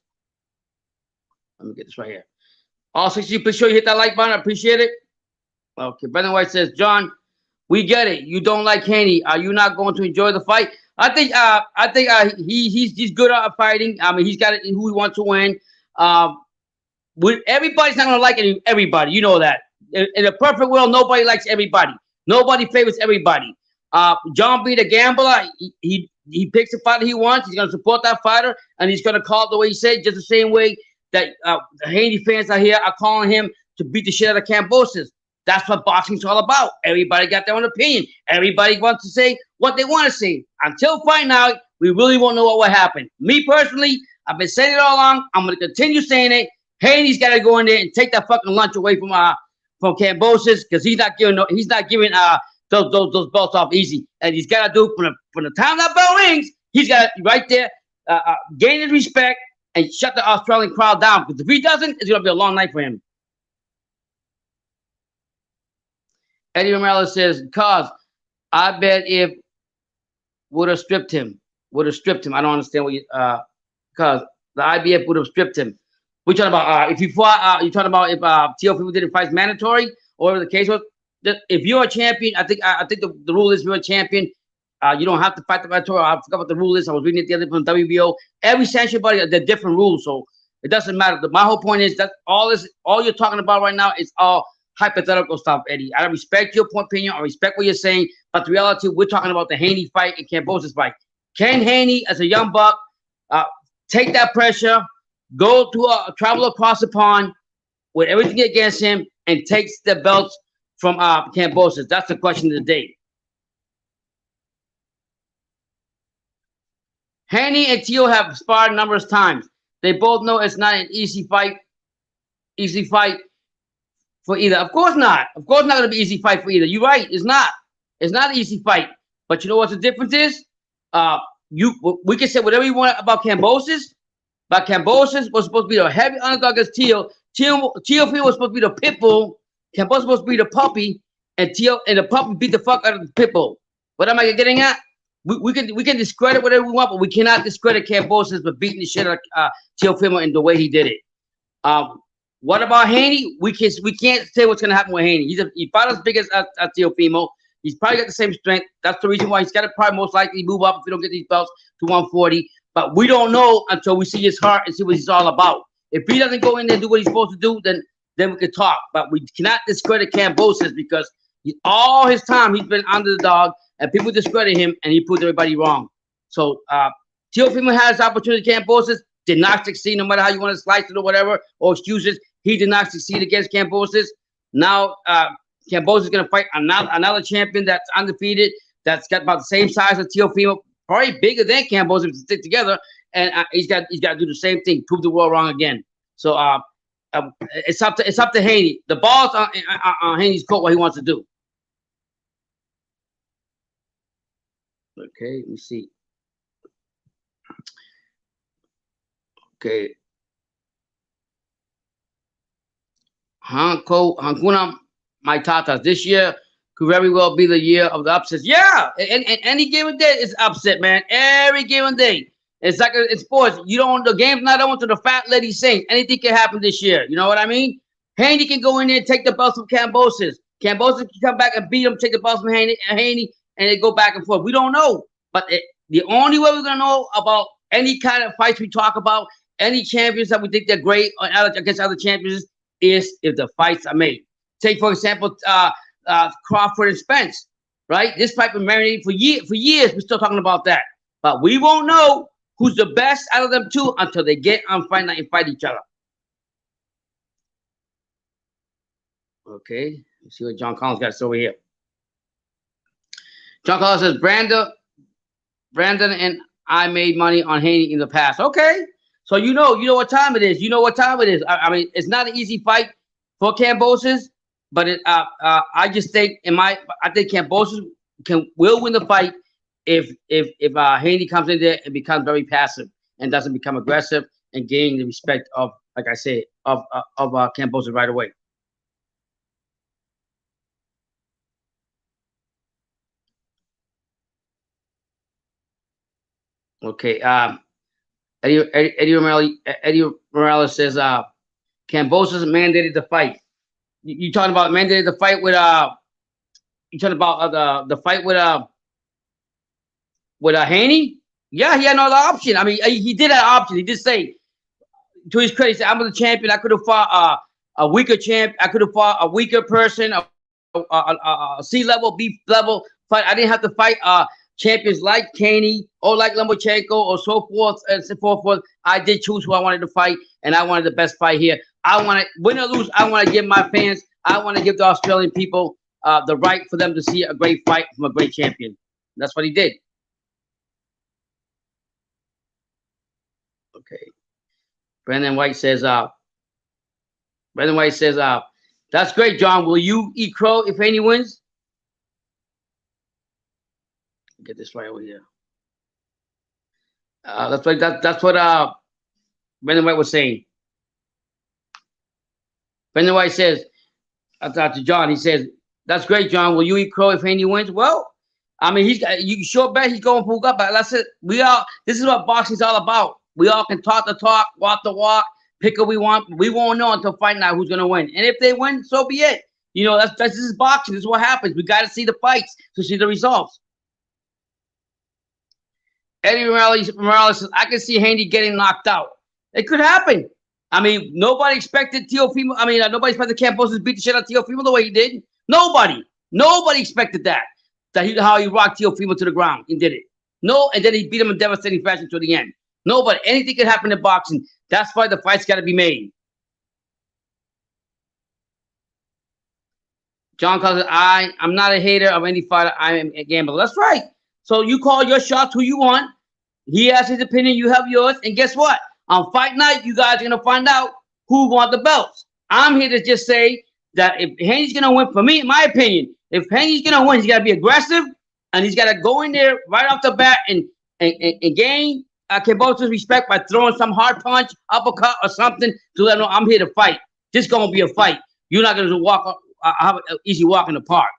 [SPEAKER 1] let me get this right here. All 60, please sure you hit that like button. I appreciate it. Okay, Brandon White says, John, we get it. You don't like Haney. Are you not going to enjoy the fight? I think he's good at fighting. I mean, he's got it who he wants to win. Everybody's not going to like everybody. You know that. In a perfect world, nobody likes everybody. Nobody favors everybody. John being a gambler, he picks the fighter he wants. He's going to support that fighter, and he's going to call it the way he said, just the same way that the Haney fans out here are calling him to beat the shit out of Kambosis. That's what boxing's all about. Everybody got their own opinion. Everybody wants to say what they want to say. Until fight night, we really won't know what will happen. Me personally, I've been saying it all along. I'm going to continue saying it. Haney's got to go in there and take that fucking lunch away from Kambosis because he's not giving those belts off easy. And he's got to do it from the time that bell rings. He's got to right there gain his respect and shut the Australian crowd down. Because if he doesn't, it's going to be a long night for him. Eddie Morales says, cause I bet if would have stripped him. I don't understand what you cause the IBF would have stripped him. We're talking about if you fought, you're talking about if Teofimo didn't fight mandatory or whatever the case was. If you're a champion, I think the rule is if you're a champion, you don't have to fight the mandatory. I forgot what the rule is. I was reading it the other day from WBO. Every sanctioned body, they're different rules, so it doesn't matter. My whole point is that all you're talking about right now is all hypothetical stuff, Eddie. I respect your opinion. I respect what you're saying, but the reality, we're talking about the Haney fight and Kambosis fight. Can Haney, as a young buck, take that pressure, go to travel across the pond with everything against him, and takes the belts from Kambosis? That's the question of the day. Haney and Teal have sparred numerous times. They both know it's not an easy fight. For either. Of course not. Of course not going to be easy fight for either. You're right. It's not. It's not an easy fight. But you know what the difference is? We can say whatever you want about Kambosis, but Kambosis was supposed to be the heavy underdog against Teal. Teofimo was supposed to be the pit bull. Kambosis was supposed to be the puppy, and the puppy beat the fuck out of the pit bull. What am I getting at? We can discredit whatever we want, but we cannot discredit Kambosis for beating the shit out of Teofimo in the way he did it. What about Haney? We can't say what's gonna happen with Haney. He's about as big as Teofimo. He's probably got the same strength. That's the reason why he's got to probably most likely move up if we don't get these belts to 140. But we don't know until we see his heart and see what he's all about. If he doesn't go in there and do what he's supposed to do, then we could talk. But we cannot discredit Kambosis because all his time he's been underdog and people discredit him and he proved everybody wrong. So Teofimo has opportunity. Kambosis did not succeed, no matter how you want to slice it or whatever, or excuses. He did not succeed against Kambosis. Now Kambosis is going to fight another champion that's undefeated, that's got about the same size as Teofimo, probably bigger than Kambosis to stick together, and he's got to do the same thing, prove the world wrong again. So it's up to Haney. The ball's on Haney's court, what he wants to do. Okay, let me see. Okay. Hankuna Maitatas. This year could very well be the year of the upsets. Yeah, and any given day is upset, man. Every given day. It's like in sports. The game's not on to the fat lady sings. Anything can happen this year. You know what I mean? Haney can go in there and take the belts from Kambosis. Kambosis can come back and beat him, take the belts from Haney, and they go back and forth. We don't know. But the only way we're going to know about any kind of fights we talk about, any champions that we think they're great against other champions, is if the fights are made. Take, for example, Crawford and Spence, right? This fight been marinating for years. We're still talking about that. But we won't know who's the best out of them two until they get on fight night and fight each other. Okay, let's see what John Collins got over here. John Collins says, Brandon and I made money on Haney in the past. Okay, so you know what time it is. You know what time it is. I mean, it's not an easy fight for Kambosis, but I just think I think Kambosis will win the fight if Haney comes in there and becomes very passive and doesn't become aggressive and gain the respect of, like I say, of Kambosis right away. Okay. Eddie Morales says Kambosis mandated the fight. You talking about mandated the fight with you talking about the fight with Haney? Yeah, he had no other option. I mean, he did have an option. He did say, to his credit, he said, I'm the champion. I could have fought a weaker champ. I could have fought a weaker person, a C level, B level fight. I didn't have to fight champions like Haney or like Lomachenko or so forth and so forth. I did choose who I wanted to fight, and I wanted the best fight here. I want to win or lose. I want to give my fans, I want to give the Australian people the right for them to see a great fight from a great champion. That's what he did. Okay. Brandon White says, that's great, John. Will you eat crow if Haney wins? Get this right over here. That's what Brandon White was saying. Brandon White says, to John, he says, that's great, John. Will you eat crow if Haney wins? Well, I mean, you sure bet he's going for up, but that's it. This is what boxing's all about. We all can talk the talk, walk the walk, pick who we want. We won't know until fight night who's gonna win. And if they win, so be it. You know, this is boxing. This is what happens. We got to see the fights to see the results. Eddie Morales says, I can see Haney getting knocked out. It could happen. I mean, nobody expected Teofimo. I mean, nobody expected Kambosis to beat the shit out of Teofimo the way he did. Nobody expected that. How he rocked Teofimo to the ground and did it. No, and then he beat him in devastating fashion to the end. Nobody. Anything can happen in boxing. That's why the fight's got to be made. John calls it, I'm not a hater of any fighter. I am a gambler. That's right. So you call your shots who you want. He has his opinion. You have yours. And guess what? On fight night, you guys are going to find out who won the belts. I'm here to just say that if Haney's going to win, for me, in my opinion, if Haney's going to win, he's got to be aggressive. And he's got to go in there right off the bat and gain Kambosis' respect by throwing some hard punch, uppercut, or something to let him know I'm here to fight. This is going to be a fight. You're not going to have an easy walk in the park.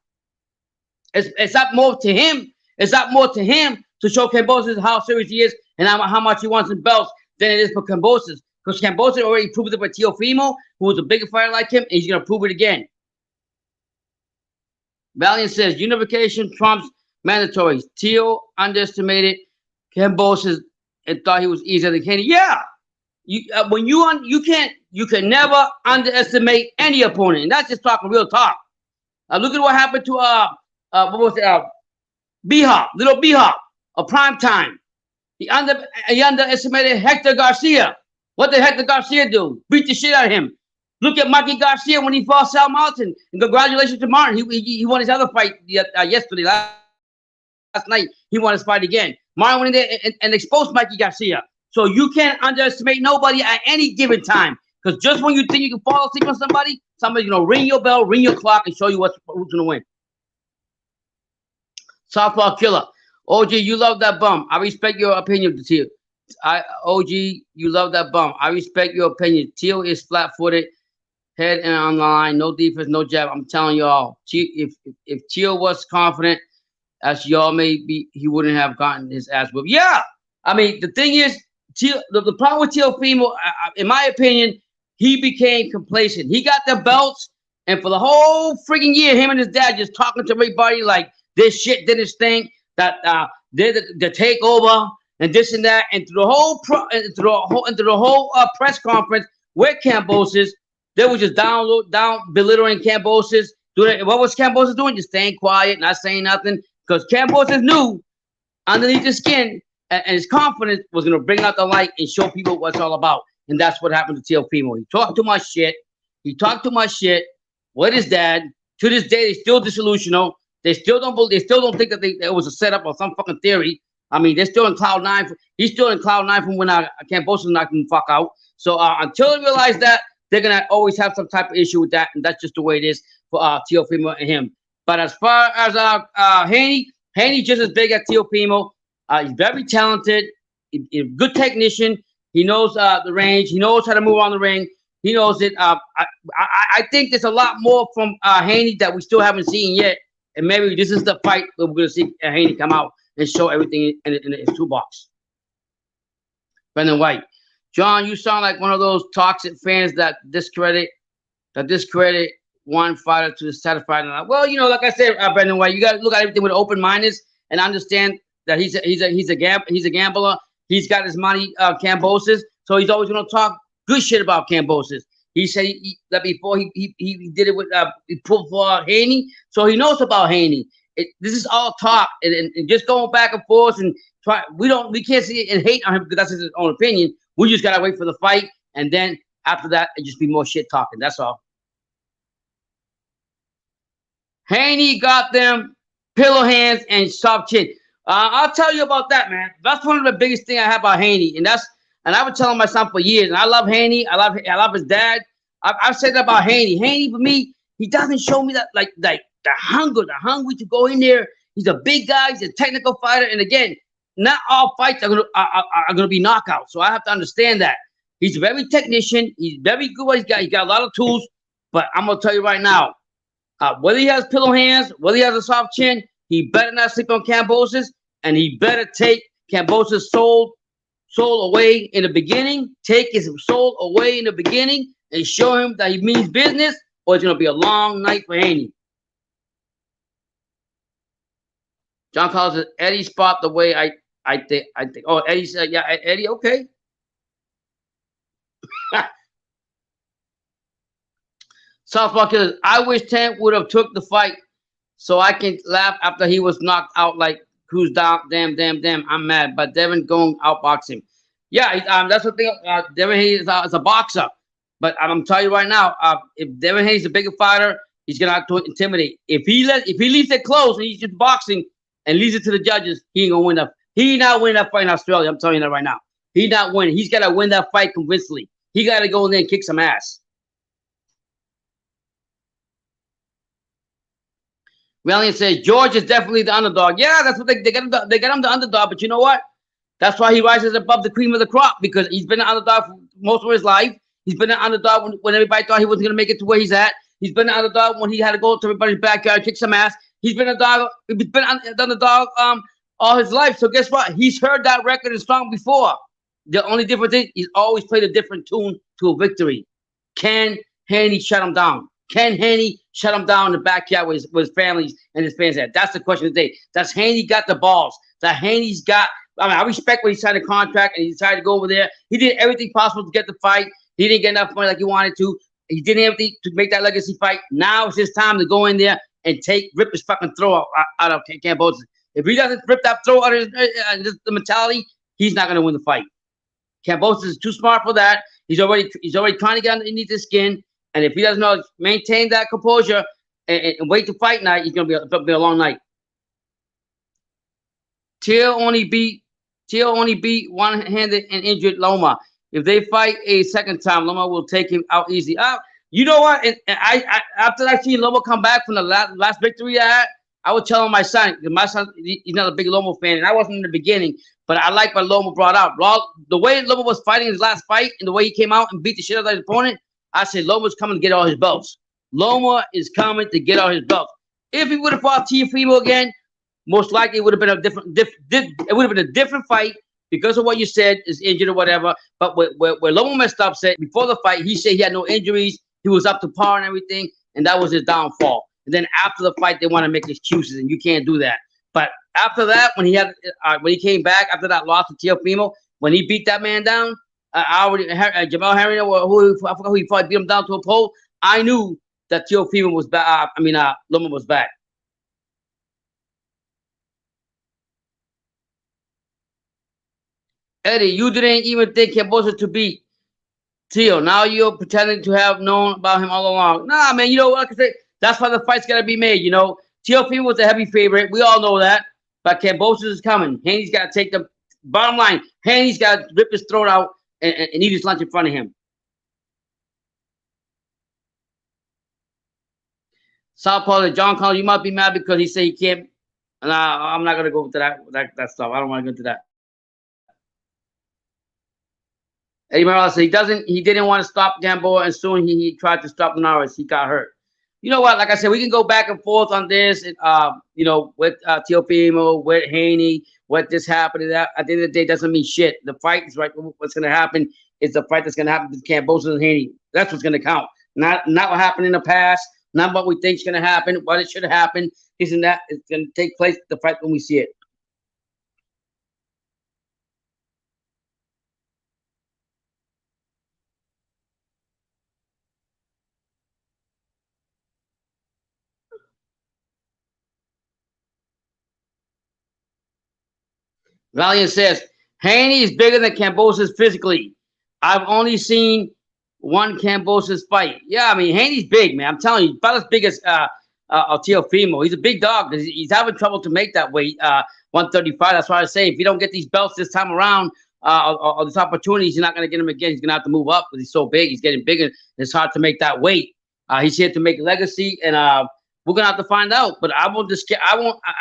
[SPEAKER 1] It's not more to him. It's not more to him to show Kambosis how serious he is and how much he wants in belts than it is for Kambosis. Because Kambosis already proved it with Teofimo, who was a bigger fighter like him, and he's going to prove it again. Valiant says, unification trumps mandatory. Teo underestimated Kambosis and thought he was easier than Haney. Yeah, you can never underestimate any opponent, and that's just talking real talk. Look at what happened to what was it? B-Hop, little B-Hop, a prime time. He underestimated Hector Garcia. What did Hector Garcia do? Beat the shit out of him. Look at Mikey Garcia when he fought Sal Martin. And congratulations to Martin. He won his other fight yesterday, last night. He won his fight again. Martin went in there and exposed Mikey Garcia. So you can't underestimate nobody at any given time. Because just when you think you can fall asleep on somebody's going to ring your bell, ring your clock, and show you who's going to win. Southpaw Killer. OG, you love that bum. I respect your opinion, Teal. OG, you love that bum. I respect your opinion. Teal is flat-footed, head and on the line, no defense, no jab. I'm telling y'all, if Teal was confident, as y'all may be, he wouldn't have gotten his ass whipped. Yeah, I mean, the thing is, the problem with Teofimo, in my opinion, he became complacent. He got the belts, and for the whole freaking year, him and his dad just talking to everybody like this shit did his thing, that did the takeover and this and that, and through the whole press conference with Kambosis, they were just down belittling Kambosis. What was Kambosis doing? Just staying quiet, not saying nothing, because Kambosis knew underneath his skin and his confidence was going to bring out the light and show people what it's all about. And that's what happened to Teofimo. He talked too much shit. With his dad. To this day, they're still disillusional. They still don't think that it was a setup or some fucking theory. I mean, they're still in cloud nine. He's still in cloud nine from when Kambosis knocked him the fuck out. So until they realize that, they're gonna always have some type of issue with that, and that's just the way it is for Teofimo and him. But as far as Haney just as big as Teofimo. He's very talented, good technician. He knows the range. He knows how to move on the ring. He knows it. I think there's a lot more from Haney that we still haven't seen yet. And maybe this is the fight where we're going to see Haney come out and show everything in his toolbox. Brendan White. John, you sound like one of those toxic fans that discredit one fighter to satisfy another. Well, like I said, Brendan White, you got to look at everything with open mindedness and understand that he's a gambler. He's got his money, Kambosis, so he's always going to talk good shit about Kambosis. He said that before he did it with he pulled for Haney, so he knows about Haney. This is all talk and just going back and forth and try. We can't see it and hate on him because that's his own opinion. We just gotta wait for the fight, and then after that, it just be more shit talking. That's all. Haney got them pillow hands and soft chin. I'll tell you about that, man. That's one of the biggest things I have about Haney, and I've been telling my son for years. And I love Haney. I love his dad. I've said that about Haney. Haney, for me, he doesn't show me that like the hungry to go in there. He's a big guy. He's a technical fighter. And again, not all fights are gonna be knockouts. So I have to understand that. He's a very technician. He's very good. What he's got a lot of tools. But I'm gonna tell you right now, whether he has pillow hands, whether he has a soft chin, he better not sleep on Kambosis, and he better take Kambosis' soul away in the beginning. Take his soul away in the beginning and show him that he means business, or it's gonna be a long night for Haney. John calls it Eddie spot the way I think. Oh, Eddie said, yeah, Eddie, okay. Southpaw Killers, I wish Tank would have took the fight so I can laugh after he was knocked out like who's down, damn, I'm mad. But Devin going outbox him. Yeah, that's the thing. Devin Haney is a boxer. But I'm telling you right now, if Devin Haney's a bigger fighter, he's gonna have to intimidate. If he leaves it close and he's just boxing and leaves it to the judges, he ain't gonna win that. He not winning that fight in Australia. I'm telling you that right now. He not winning. He's gotta win that fight convincingly. He gotta go in there and kick some ass. Valiant says George is definitely the underdog. Yeah, that's what they got him. They got him the underdog. But you know what? That's why he rises above the cream of the crop, because he's been an underdog for most of his life. He's been an underdog when everybody thought he wasn't gonna make it to where he's at. He's been an underdog when he had to go to everybody's backyard, kick some ass. He's been an underdog all his life. So guess what? He's heard that record and song before. The only difference is he's always played a different tune to a victory. Can Haney shut him down? Can Haney shut him down in the backyard with his families and his fans at? That's the question of the day. Does Haney got the balls? That Haney's got. I mean, I respect when he signed a contract and he decided to go over there. He did everything possible to get the fight. He didn't get enough money like he wanted to. He did everything to make that legacy fight. Now it's his time to go in there and rip his fucking throat out of Kambosis. If he doesn't rip that throat out of the mentality, he's not going to win the fight. Kambosis is too smart for that. He's already trying to get underneath his skin. And if he doesn't know maintain that composure and wait to fight night, it's going to be a long night. Teal only beat one-handed and injured Loma. If they fight a second time, Loma will take him out easy. You know what? And I after I seen Loma come back from the last victory I had, I was telling my son, because my son, he's not a big Loma fan, and I wasn't in the beginning, but I like what Loma brought out. The way Loma was fighting his last fight and the way he came out and beat the shit out of his opponent, I said Loma's coming to get all his belts. Loma is coming to get all his belts. If he would have fought Teofimo again, most likely it would have been a different fight because of what you said, is injured or whatever. But where Loma messed up, said before the fight, he said he had no injuries, he was up to par and everything, and that was his downfall. And then after the fight, they want to make excuses, and you can't do that. But after that, when he came back after that loss to Teofimo, when he beat that man down, Jamal Herring, I forgot who he fought, beat him down to a pole. I knew that Teofimo was back. Loma was back. Eddie, you didn't even think Kambosis to beat Teo. Now you're pretending to have known about him all along. Nah, man, you know what I can say? That's why the fight's got to be made, you know. Teofimo was a heavy favorite. We all know that. But Kambosis is coming. Haney's got to take the bottom line. Haney's got to rip his throat out and eat his lunch in front of him. Southpaw, John Collins, you might be mad because he said he can't. Nah, I'm not going to go into that stuff. I don't want to go into that. Eddie Morales said he didn't want to stop Gamboa, and soon he tried to stop Linares. He got hurt. You know what? Like I said, we can go back and forth on this, and, with Teofimo, with Haney, what this happened. That at the end of the day doesn't mean shit. The fight is right. What's going to happen is the fight that's going to happen with Kambosis and Haney. That's what's going to count. Not what happened in the past. Not what we think is going to happen. What it should have happened. Isn't that? It's going to take place. The fight when we see it. Valiant says, Haney is bigger than Kambosis physically. I've only seen one Kambosis fight. Yeah, I mean, Haney's big, man. I'm telling you, about as big as Teofimo. He's a big dog. He's having trouble to make that weight, 135. That's why I say, if you don't get these belts this time around, or these opportunities, you're not going to get him again. He's going to have to move up because he's so big. He's getting bigger. It's hard to make that weight. He's here to make legacy, and we're gonna have to find out. But I won't just.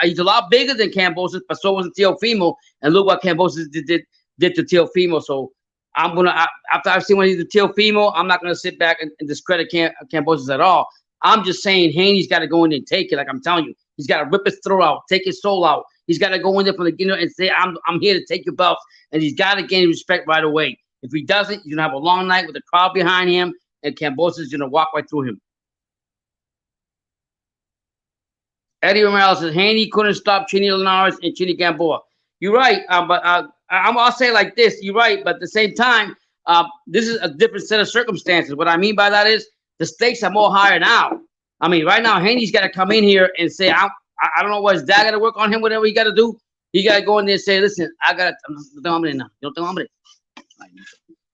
[SPEAKER 1] He's a lot bigger than Kambosis, but so was Teofimo. And look what Kambosis did to Teofimo. So I'm gonna after I've seen what he did to Teofimo, I'm not gonna sit back and discredit Kambosis at all. I'm just saying Haney's got to go in there and take it. Like I'm telling you, he's got to rip his throat out, take his soul out. He's got to go in there from the beginning and say, I'm here to take your belts. And he's got to gain respect right away. If he doesn't, he's gonna have a long night with the crowd behind him, and Kambosis is gonna walk right through him. Eddie Romero says Haney couldn't stop Chini Linares and Chini Gamboa. You're right, but I'll say like this. You're right, but at the same time, this is a different set of circumstances. What I mean by that is the stakes are more higher now. I mean, right now, Haney's got to come in here and say, I don't know what his dad got to work on him, whatever he got to do. He got to go in there and say, listen, I got to.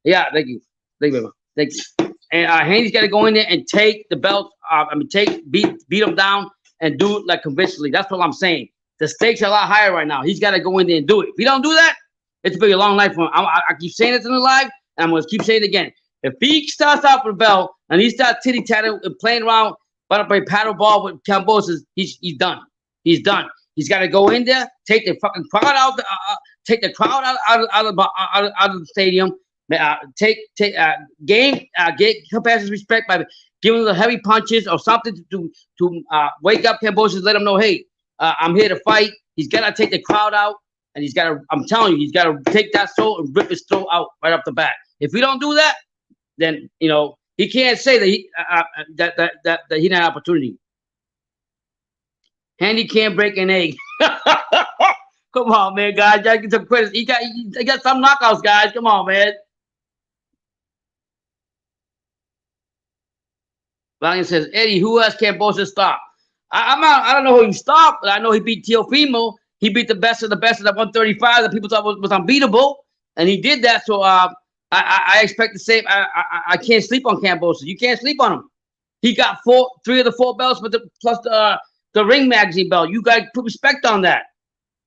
[SPEAKER 1] Yeah, thank you. Thank you. Thank you. And Haney's got to go in there and take the belt. Beat him down and do it like conventionally. That's what I'm saying. The stakes are a lot higher right now. He's got to go in there and do it. If he don't do that, it's going to be a long night for him. I keep saying it in the live, and I'm going to keep saying it again. If he starts out with a belt and he starts titty-tatting and playing around, but up a paddle ball with Kambosis, he's done. He's done. He's got to go in there, take the fucking crowd out, take the crowd out of the stadium, gain Kambosis respect by giving him the heavy punches or something to wake up Kambosis, let him know, hey, I'm here to fight. He's got to take the crowd out and he's got to. I'm telling you, he's got to take that soul and rip his throat out right off the bat. If we don't do that, then he can't say that he that he didn't have opportunity. Haney can't break an egg. Come on, man, guys. Gotta get some credit. He got some knockouts, guys. Come on, man. Valiant says, Eddie, who else can Kambosis stop? I don't know who he stopped, but I know he beat Teofimo. He beat the best of the 135 that people thought was unbeatable, and he did that. So I expect the same. I can't sleep on Kambosis. You can't sleep on him. He got 3 of the 4 belts, but plus the Ring Magazine belt. You got to put respect on that.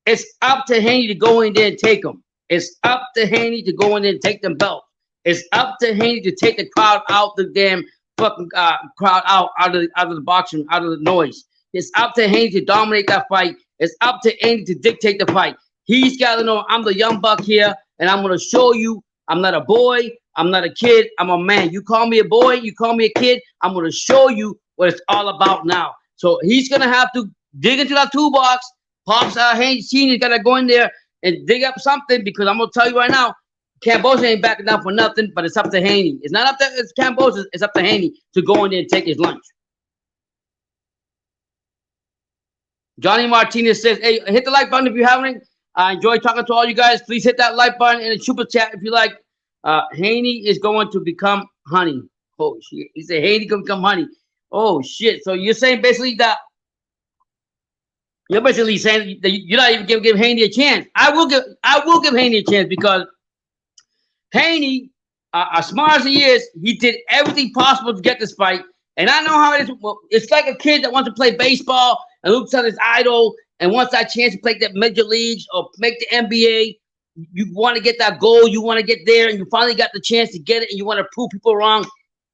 [SPEAKER 1] It's up to Haney to go in there and take them. It's up to Haney to go in there and take them belts. It's up to Haney to take the crowd out the damn fucking crowd out of the boxing, out of the noise. It's up to Haney to dominate that fight. It's up to Haney to dictate the fight. He's got to know I'm the young buck here, and I'm going to show you I'm not a boy. I'm not a kid. I'm a man. You call me a boy. You call me a kid. I'm going to show you what it's all about now. So he's going to have to dig into that toolbox. Pops Haney Sr. got to go in there and dig up something, because I'm going to tell you right now, Kambosis ain't backing down for nothing, but it's up to Haney. It's not up to Kambosis. It's up to Haney to go in there and take his lunch. Johnny Martinez says, hey, hit the like button if you haven't. I enjoy talking to all you guys. Please hit that like button and a super chat if you like. Haney is going to become honey. Oh, shit. He said Haney can become honey. Oh, shit. So you're saying basically that you're basically saying that you're not even give Haney a chance. I will give Haney a chance, because Haney, as smart as he is, he did everything possible to get this fight. And I know how it is. Well, it's like a kid that wants to play baseball and looks at his idol and wants that chance to play that major leagues or make the NBA. You want to get that goal. You want to get there, and you finally got the chance to get it, and you want to prove people wrong.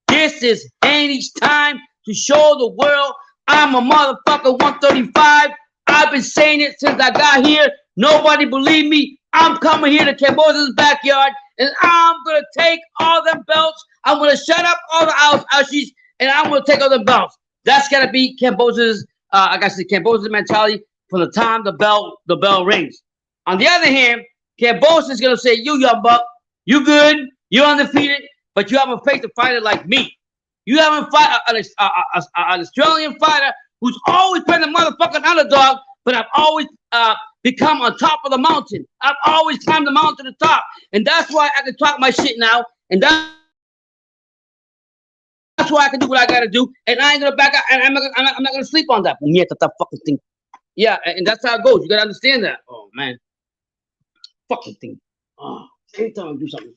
[SPEAKER 1] This is Haney's time to show the world I'm a motherfucker 135. I've been saying it since I got here. Nobody believed me. I'm coming here to Kambosis' backyard, and I'm going to take all them belts. I'm going to shut up all the Aussies, and I'm going to take all the belts. That's got to be Kambosis' like I said, Kambosis' mentality from the time the bell rings. On the other hand, Kambosis is going to say, you young buck, you good, you're undefeated, but you haven't faced a fighter like me. You haven't fought an Australian fighter who's always been a motherfucking underdog, but I've always become on top of the mountain. I've always climbed the mountain to the top. And that's why I can talk my shit now. And that's why I can do what I got to do. And I ain't going to back out. And I'm not going to sleep on that. That fucking thing. Yeah, and that's how it goes. You got to understand that. Oh, man. Fucking thing. Oh, anytime I do something.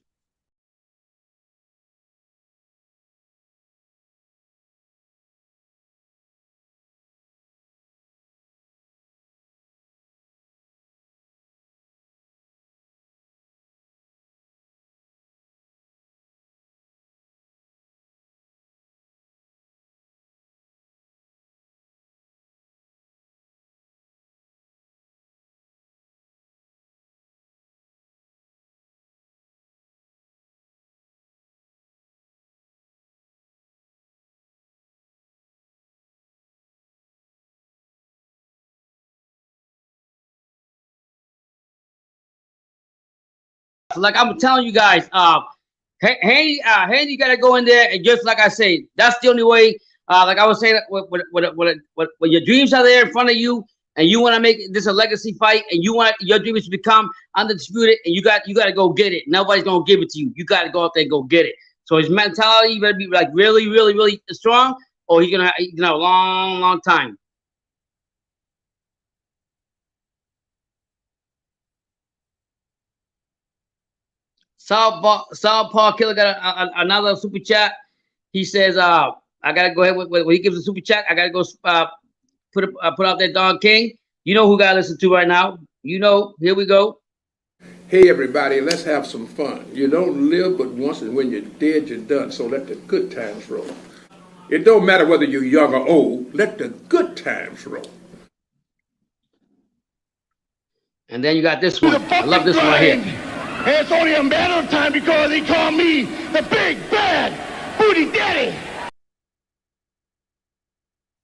[SPEAKER 1] Like I'm telling you guys, Haney got to go in there, and just like I say, that's the only way. Like I was saying, when your dreams are there in front of you, and you want to make this a legacy fight, and you want your dreams to become undisputed, and you got to go get it. Nobody's gonna give it to you. You got to go out there and go get it. So his mentality better be like really, really, really strong, or he's gonna have a long, long time. Paul Killer got another super chat. He says, I gotta go ahead with when he gives a super chat. I gotta go put out that Don King. You know who gotta listen to right now. You know, here we go.
[SPEAKER 2] Hey everybody, let's have some fun. You don't live but once, and when you're dead, you're done. So let the good times roll. It don't matter whether you're young or old. Let the good times roll.
[SPEAKER 1] And then you got this one. I love this one right here.
[SPEAKER 3] And it's only a matter of time because he called me the big bad booty daddy.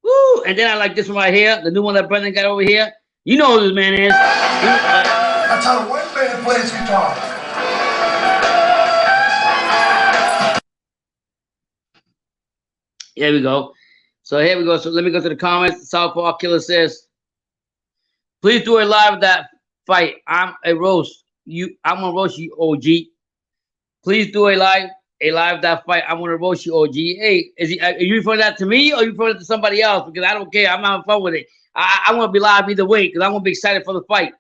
[SPEAKER 1] Woo! And then I like this one right here, the new one that Brendan got over here. You know who this man is.
[SPEAKER 4] I taught a white man to play his guitar.
[SPEAKER 1] Here we go. So here we go. So let me go to the comments. Southpaw Killer says, please do a live of that fight. I'm gonna roast you, OG. Please do a live of that fight. I'm gonna roast you, OG. Hey, are you referring that to me or are you referring that to somebody else? Because I don't care. I'm having fun with it. I want to be live either way because I want to be excited for the fight.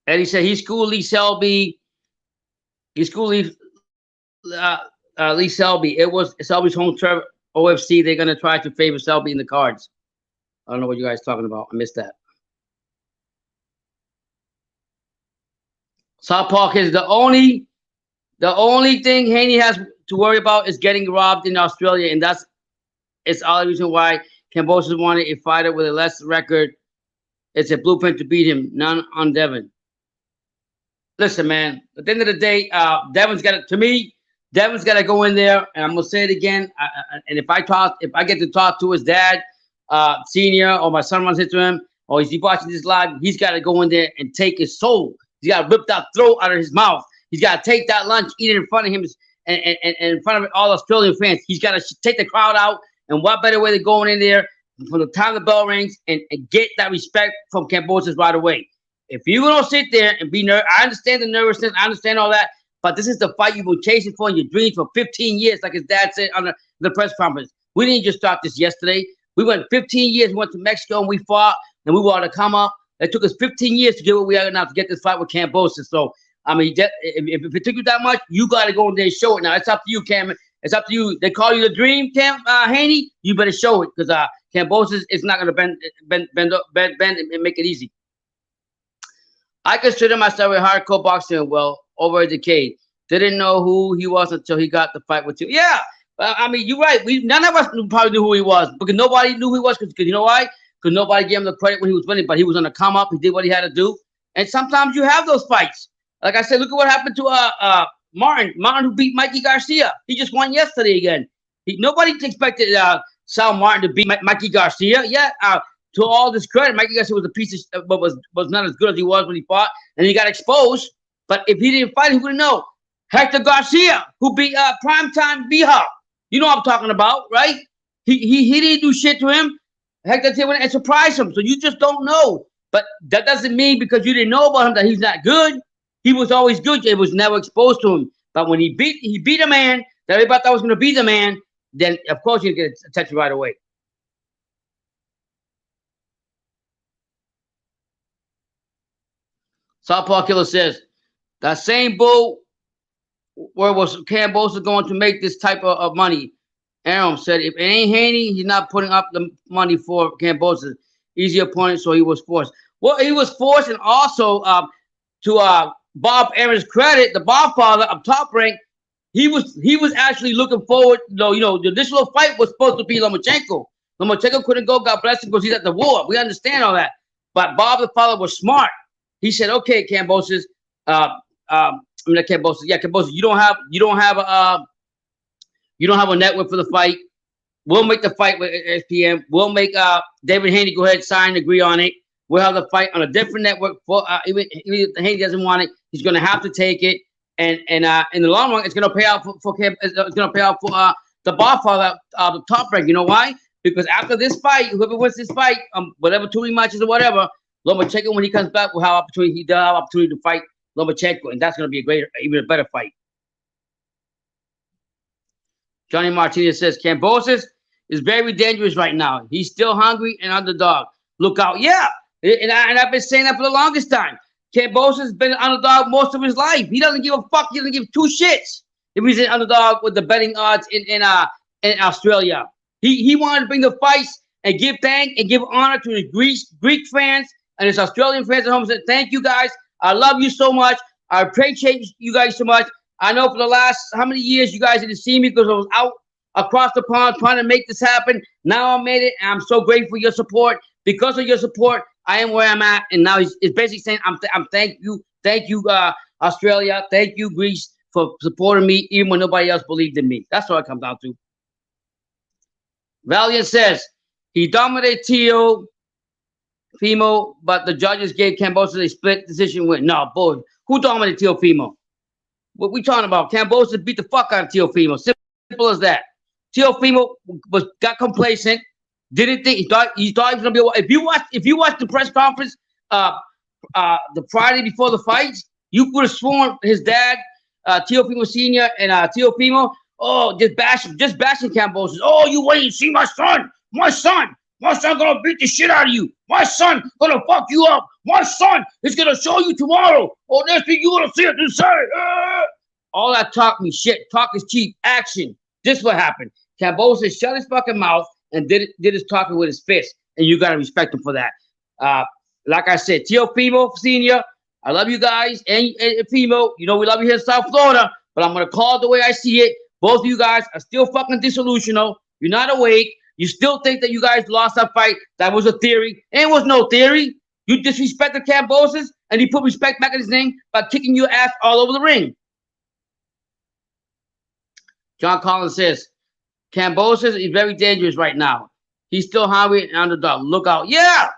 [SPEAKER 1] Eddie said he schooled Lee Selby. He schooled Lee Selby. It was Selby's home turf OFC. They're gonna try to favor Selby in the cards. I don't know what you guys are talking about. I missed that. South Park is the only thing Haney has to worry about is getting robbed in Australia, and it's all the reason why Kambosis wanted a fighter with a less record. It's a blueprint to beat him, none on Devin. Listen, man, at the end of the day, Devin's got to go in there, and I'm gonna say it again. And if I get to talk to his dad, senior, or my son runs into him, or he's watching this live, he's got to go in there and take his soul. He's got to rip that throat out of his mouth. He's got to take that lunch, eat it in front of him, and in front of all Australian fans. He's got to take the crowd out, and what better way than going in there from the time the bell rings and get that respect from Kambosis right away. If you're going to sit there and be nervous, I understand the nervousness, I understand all that, but this is the fight you've been chasing for in your dreams for 15 years, like his dad said on the press conference. We didn't just start this yesterday. We went 15 years, we went to Mexico, and we fought, and we wanted to come up. It took us 15 years to get what we are now to get this fight with Kambosis. So, I mean, if it took you that much, you got to go in there and show it. Now, it's up to you, Cam. It's up to you. They call you the dream, Cam Haney. You better show it because Kambosis is not going to bend and make it easy. I consider myself a hardcore boxer, well, over a decade. Didn't know who he was until he got the fight with you. Yeah, I mean, you're right. None of us probably knew who he was because nobody knew who he was because you know why? Because nobody gave him the credit when he was winning, but he was on the come up. He did what he had to do. And sometimes you have those fights. Like I said, look at what happened to Martin. Martin who beat Mikey Garcia. He just won yesterday again. Nobody expected Sal Martin to beat Mikey Garcia. Yeah, to all this credit, Mikey Garcia was a piece of, but was not as good as he was when he fought, and he got exposed. But if he didn't fight, he wouldn't know. Hector Garcia, who beat Primetime B-Hop. You know what I'm talking about, right? He didn't do shit to him. Hector did and surprised him. So you just don't know. But that doesn't mean because you didn't know about him that he's not good. He was always good. It was never exposed to him. But when he beat a man that everybody thought was going to be the man, then of course you get attention right away. Southpaw Killer says, that same bull where was Kambosis going to make this type of money? Aaron said, if it ain't Haney, he's not putting up the money for Kambosis. Easy opponent, so he was forced. Well, he was forced, and also to Bob Aaron's credit, the Bob father of Top Rank, he was actually looking forward. This little fight was supposed to be Lomachenko. Lomachenko couldn't go, God bless him, because he's at the war. We understand all that. But Bob the father was smart. He said, "Okay, Kambosis, Kambosis, you don't have a network for the fight. We'll make the fight with SPM. We'll make David Haney go ahead, sign, agree on it. We'll have the fight on a different network. For even if Haney doesn't want it, he's going to have to take it. And in the long run, it's going to pay out for the Barfather the Top Rank. You know why? Because after this fight, whoever wins this fight, whatever 2 matches or whatever, Lomachenko, when he comes back, will have opportunity. He'll have opportunity to fight Lomachenko, and that's going to be even a better fight." Johnny Martinez says, Kambosis is very dangerous right now. He's still hungry and underdog. Look out. Yeah, and I've been saying that for the longest time. Kambosis has been an underdog most of his life. He doesn't give a fuck. He doesn't give two shits if he's an underdog with the betting odds in Australia. He wanted to bring the fights and give thanks and give honor to his Greek fans and his Australian fans at home. Said, thank you guys. I love you so much. I appreciate you guys so much. I know for the last how many years you guys didn't see me because I was out across the pond trying to make this happen. Now I made it, and I'm so grateful for your support. Because of your support, I am where I'm at, and now it's basically saying I'm thank you, Australia, thank you, Greece, for supporting me, even when nobody else believed in me. That's what it comes down to. Valiant says he dominated Teofimo, but the judges gave Kambosis a split decision win. No, boy, who dominated Teofimo? What we talking about? Kambosis beat the fuck out of Teofimo. Simple as that. Teofimo got complacent. Didn't think he thought he was gonna be. If you watch the press conference, the Friday before the fight, you would have sworn his dad, Teofimo Senior, and Teofimo, just bashing Kambosis. Oh, you wait and see my son gonna beat the shit out of you. My son gonna fuck you up. My son is gonna show you tomorrow. Oh, next week you gonna see it this Saturday. All that talk me shit. Talk is cheap. Action. This what happened. Kambosis shut his fucking mouth and did his talking with his fist, and you gotta respect him for that. Like I said, Teofimo Senior, I love you guys, and Fimo, you know we love you here in South Florida, but I'm gonna call it the way I see it. Both of you guys are still fucking disillusional. You're not awake. You still think that you guys lost that fight. That was a theory. It was no theory. You disrespected Kambosis, and he put respect back in his name by kicking your ass all over the ring. John Collins says, Kambosis is very dangerous right now. He's still hungry and underdog. Look out. Yeah,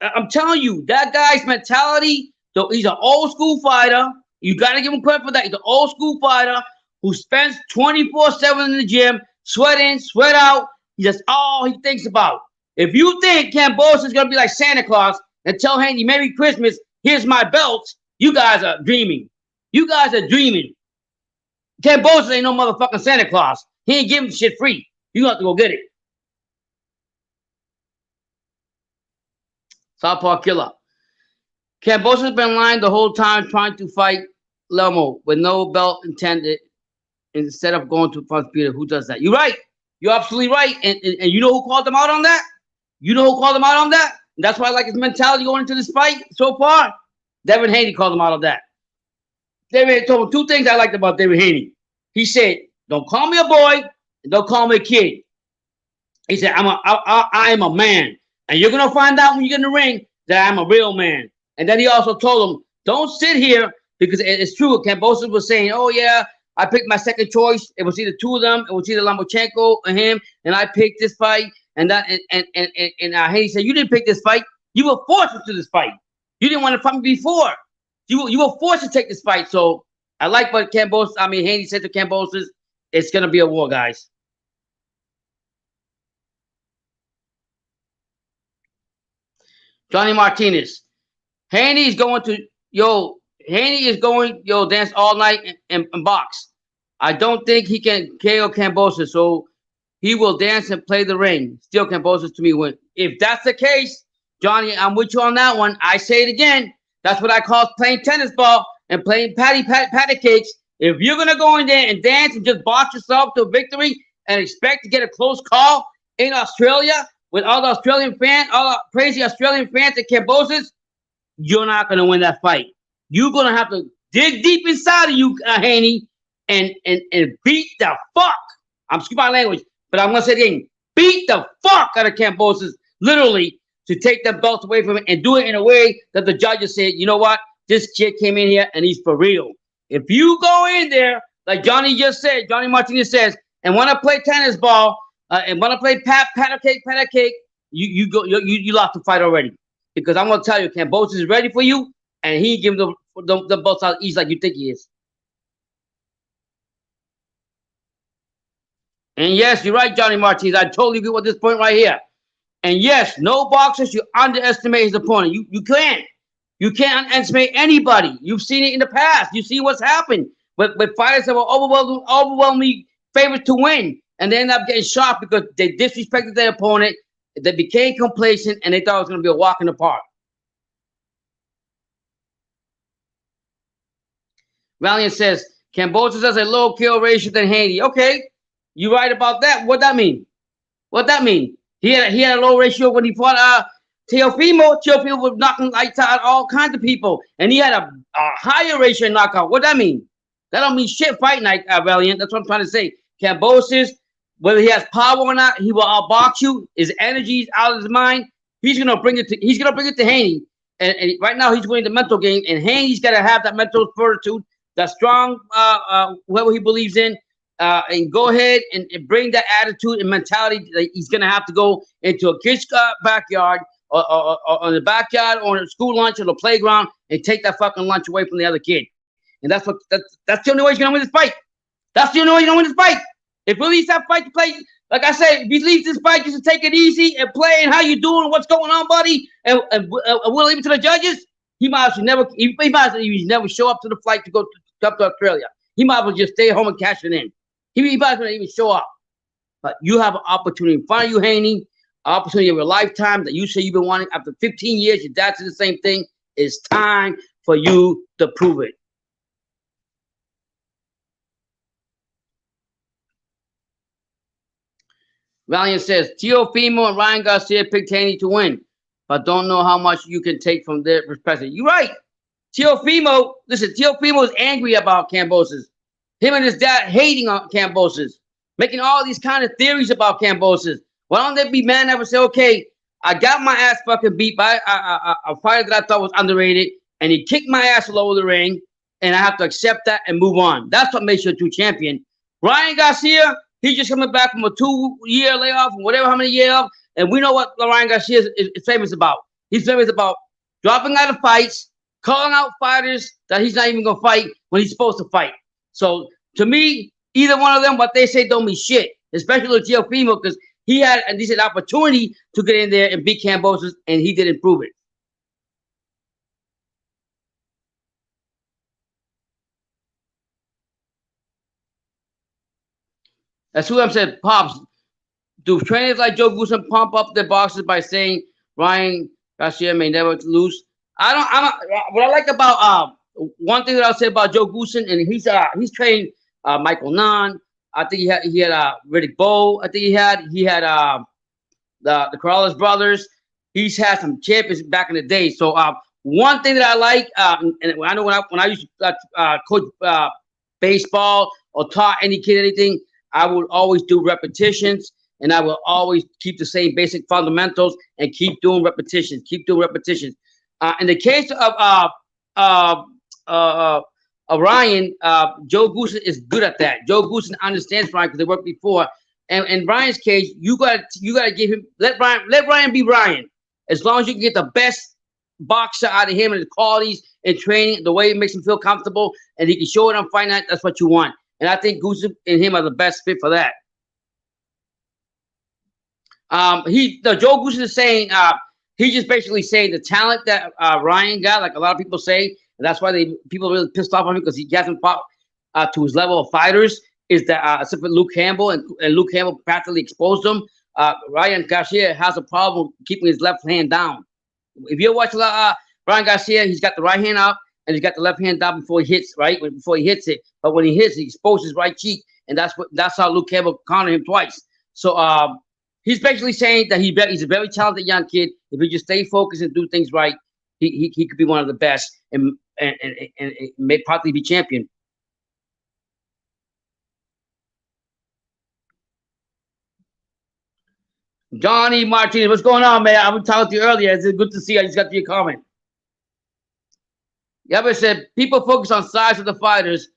[SPEAKER 1] I'm telling you, that guy's mentality, though, he's an old school fighter. You got to give him credit for that. He's an old school fighter who spends 24/7 in the gym, sweat in, sweat out. That's all he thinks about. If you think Kambosis is going to be like Santa Claus and tell Haney, Merry Christmas, here's my belt, you guys are dreaming. You guys are dreaming. Kambosis ain't no motherfucking Santa Claus. He ain't giving shit free. You have to go get it. Southpaw Killer. Kambosis has been lying the whole time trying to fight Lemo with no belt intended instead of going to front Peter. Who does that? You're right. You're absolutely right. And you know who called him out on that? You know who called him out on that? And that's why I like his mentality going into this fight so far. Devin Haney called him out on that. David told him two things I liked about David Haney. He said, don't call me a boy and don't call me a kid. He said, I am a man. And you're going to find out when you get in the ring that I'm a real man. And then he also told him, don't sit here, because it's true. Kambosis was saying, oh, yeah, I picked my second choice. It was either two of them. It was either Lomachenko or him. And I picked this fight. And Haney said, you didn't pick this fight. You were forced into this fight. You didn't want to fight me before. You were forced to take this fight. So I like what Haney said to Kambosis. It's going to be a war, guys. Johnny Martinez. Haney is going dance all night and box. I don't think he can KO Kambosis, so he will dance and play the ring. Still, Kambosis to me win. If that's the case, Johnny, I'm with you on that one. I say it again. That's what I call playing tennis ball and playing patty cakes. If you're going to go in there and dance and just box yourself to a victory and expect to get a close call in Australia with all the Australian fans, all the crazy Australian fans at Kambosis, you're not going to win that fight. You're going to have to dig deep inside of you, Haney, and beat the fuck. I'm skipping my language, but I'm going to say it again. Beat the fuck out of Kambosis, literally, to take the belt away from him and do it in a way that the judges said, you know what? This kid came in here and he's for real. If you go in there, like Johnny Martinez says, and want to play tennis ball and want to play pat cake, you lost the fight already. Because I'm going to tell you, Kambosis is ready for you, and he ain't giving the belts out easy like you think he is. And yes, you're right, Johnny Martinez. I totally agree with this point right here. And yes, no boxer should underestimate his opponent. You can't. You can't underestimate anybody. You've seen it in the past. You see what's happened with fighters that were overwhelmingly favored to win, and they end up getting shot because they disrespected their opponent. They became complacent, and they thought it was going to be a walk in the park. Valiant says, Kambosis has a low kill ratio than Haney. Okay, you're right about that. What that mean? What that mean? He had a low ratio when he fought Teofimo. Teofimo was knocking lights out all kinds of people, and he had a higher ratio knockout. What that mean? That don't mean shit fight night, Valiant. That's what I'm trying to say. Kambosis, whether he has power or not, he will outbox you. His energy is out of his mind. he's gonna bring it to Haney. And right now he's winning the mental game, and Haney's got to have that mental fortitude, that strong, whoever he believes in, and go ahead and bring that attitude and mentality that he's going to have to go into a kid's backyard or on the backyard or on a school lunch or the playground and take that fucking lunch away from the other kid. And that's the only way he's going to win this fight. That's the only way he's going to win this fight. If he leaves that fight to play, like I said, if he leaves this fight just to take it easy and play and how you doing, what's going on, buddy, and we'll leave it to the judges, he might as well never show up to the flight to go up to Australia. He might as well just stay home and cash it in. He might as well even show up. But you have an opportunity in front of you, Haney, an opportunity of your lifetime that you say you've been wanting. After 15 years, your dad said the same thing. It's time for you to prove it. Valiant says, Teofimo and Ryan Garcia picked Haney to win, but don't know how much you can take from their perspective. You're right. Teofimo is angry about Kambosis. Him and his dad hating on Kambosis, making all these kind of theories about Kambosis. Why don't they be man enough and say, okay, I got my ass fucking beat by a fighter that I thought was underrated, and he kicked my ass all over the ring, and I have to accept that and move on. That's what makes you a true champion. Ryan Garcia, he's just coming back from a 2-year layoff, or whatever, how many years off, and we know what Ryan Garcia is famous about. He's famous about dropping out of fights, calling out fighters that he's not even going to fight when he's supposed to fight. So, to me, either one of them, what they say don't mean shit, especially with Teofimo, because he had a decent opportunity to get in there and beat Kambosis, and he didn't prove it. That's who I'm saying, Pops. Do trainers like Joe Goosen pump up their boxers by saying Ryan Garcia may never lose? What I like about one thing that I'll say about Joe Goosen, and he's trained Michael Nunn. I think he had Riddick Bowe. I think he had the Corrales brothers. He's had some champions back in the day. So one thing that I like, and I know when I used to coach baseball or taught any kid anything, I would always do repetitions, and I will always keep the same basic fundamentals and keep doing repetitions. In the case of Ryan, Joe Goosen is good at that. Joe Goosen understands Ryan because they worked before. And in Ryan's case, you gotta give him let Ryan be Ryan. As long as you can get the best boxer out of him and his qualities and training, the way it makes him feel comfortable, and he can show it on fight night, that's what you want. And I think Goosen and him are the best fit for that. Joe Goosen is saying he's just basically saying the talent that Ryan got, like a lot of people say, and that's why people are really pissed off on him because he hasn't fought to his level of fighters. Is that except for Luke Campbell, and Luke Campbell practically exposed him. Ryan Garcia has a problem keeping his left hand down. If you watch Ryan Garcia, he's got the right hand up and he's got the left hand down before he hits it. But when he hits, he exposes his right cheek, and that's how Luke Campbell countered him twice. So he's basically saying that he's a very talented young kid. If he just stay focused and do things right, he could be one of the best and may probably be champion. Johnny Martinez, what's going on, man? I was talking to you earlier. It's good to see you. I just got to your comment. Yabba said, people focus on size of the fighters,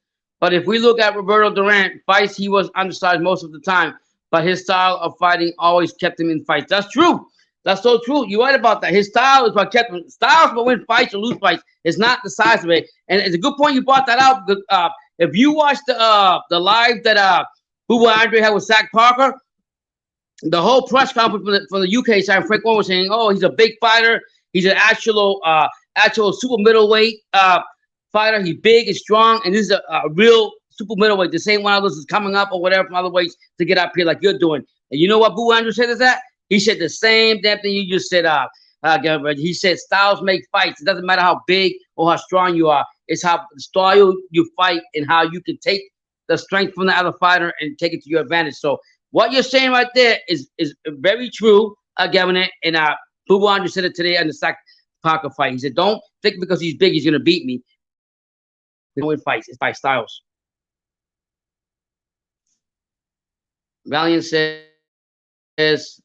[SPEAKER 1] but if we look at Roberto Duran, fights, he was undersized most of the time, but his style of fighting always kept him in fights. That's true. That's so true. You're right about that. His style is what kept him. Styles will win fights or lose fights. It's not the size of it. And it's a good point you brought that out. If you watch the live that Bubba Andre had with Zach Parker, the whole press conference from the UK side, Frank Warren was saying, "Oh, he's a big fighter. He's an actual super middleweight fighter. He's big and strong, and this is a real super middleweight. The same one of those is coming up or whatever from other weights to get up here like you're doing." And you know what Boo Andrew said is that? He said the same damn thing you just said. He said styles make fights. It doesn't matter how big or how strong you are. It's how the style you fight and how you can take the strength from the other fighter and take it to your advantage. So what you're saying right there is very true, Gavin. And Boo Andrew said it today on the Zach Parker fight. He said, "Don't think because he's big he's gonna beat me. We don't win fights. It's by styles." Valiant says,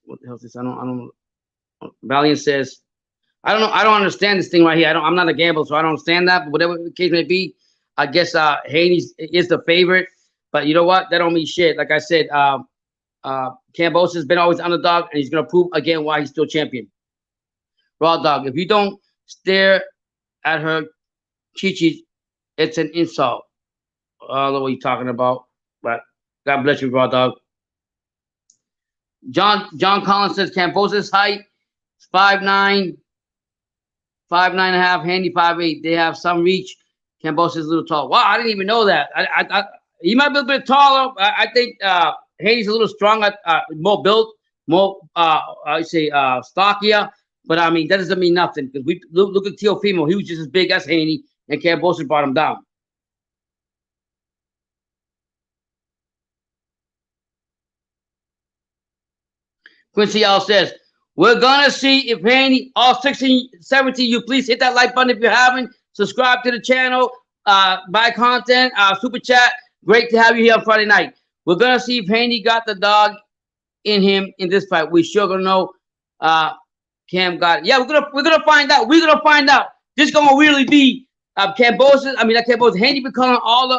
[SPEAKER 1] "What the hell is this? I don't know. Valiant says, I don't know. I don't understand this thing right here. I'm not a gambler, so I don't understand that. But whatever the case may be, I guess Haney is the favorite. But you know what? That don't mean shit. Like I said, Kambosis has been always underdog, and he's gonna prove again why he's still champion. Raw dog. If you don't stare at her chichis, it's an insult. I don't know what you're talking about, but God bless you, raw dog. John Collins says Kambosis height is 5'9", 5'9.5", Handy 5'8". They have some reach. Kambosis is a little tall. Wow, I didn't even know that. He might be a bit taller. I think Haney's a little stronger, more built, more stockier. But I mean, that doesn't mean nothing because we look at Teofimo. He was just as big as Haney, and Kambosis brought him down. Quincy L says, we're going to see if Haney, all 16, 17, you please hit that like button if you haven't. Subscribe to the channel, buy content, super chat. Great to have you here on Friday night. We're going to see if Haney got the dog in him in this fight. We sure going to know Cam got it. Yeah, we're gonna find out. We're going to find out. This is going to really be Kambosis. I mean, not Kambosis. Haney been calling all the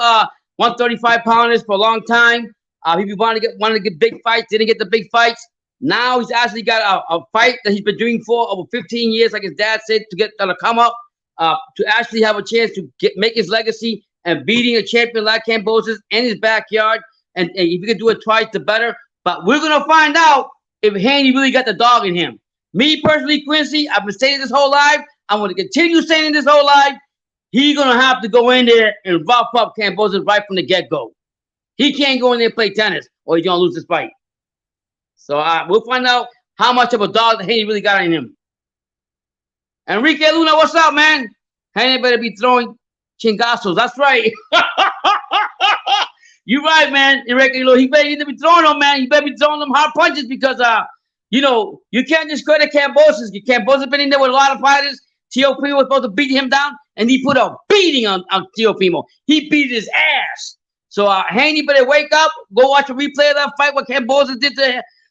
[SPEAKER 1] 135 pounders for a long time. He wanted to get big fights, didn't get the big fights. Now he's actually got a fight that he's been doing for over 15 years, like his dad said, to get to come up, to actually have a chance to make his legacy and beating a champion like Kambosis in his backyard. And if you can do it twice, the better. But we're gonna find out if Haney really got the dog in him. Me personally, Quincy, I've been saying this whole life. I'm gonna continue saying this whole life. He's gonna have to go in there and rough up Kambosis right from the get-go. He can't go in there and play tennis, or he's gonna lose this fight. So we'll find out how much of a dog that Haney really got in him. Enrique Luna, what's up, man? Haney better be throwing chingazos. That's right. You're right, man. Enrique Luna, he better either be throwing them, man. He better be throwing them hard punches because, you can't discredit Kambosis. Kambosis been in there with a lot of fighters. Teofimo was supposed to beat him down, and he put a beating on Teofimo. He beat his ass. So Haney better wake up, go watch a replay of that fight, what Kambosis did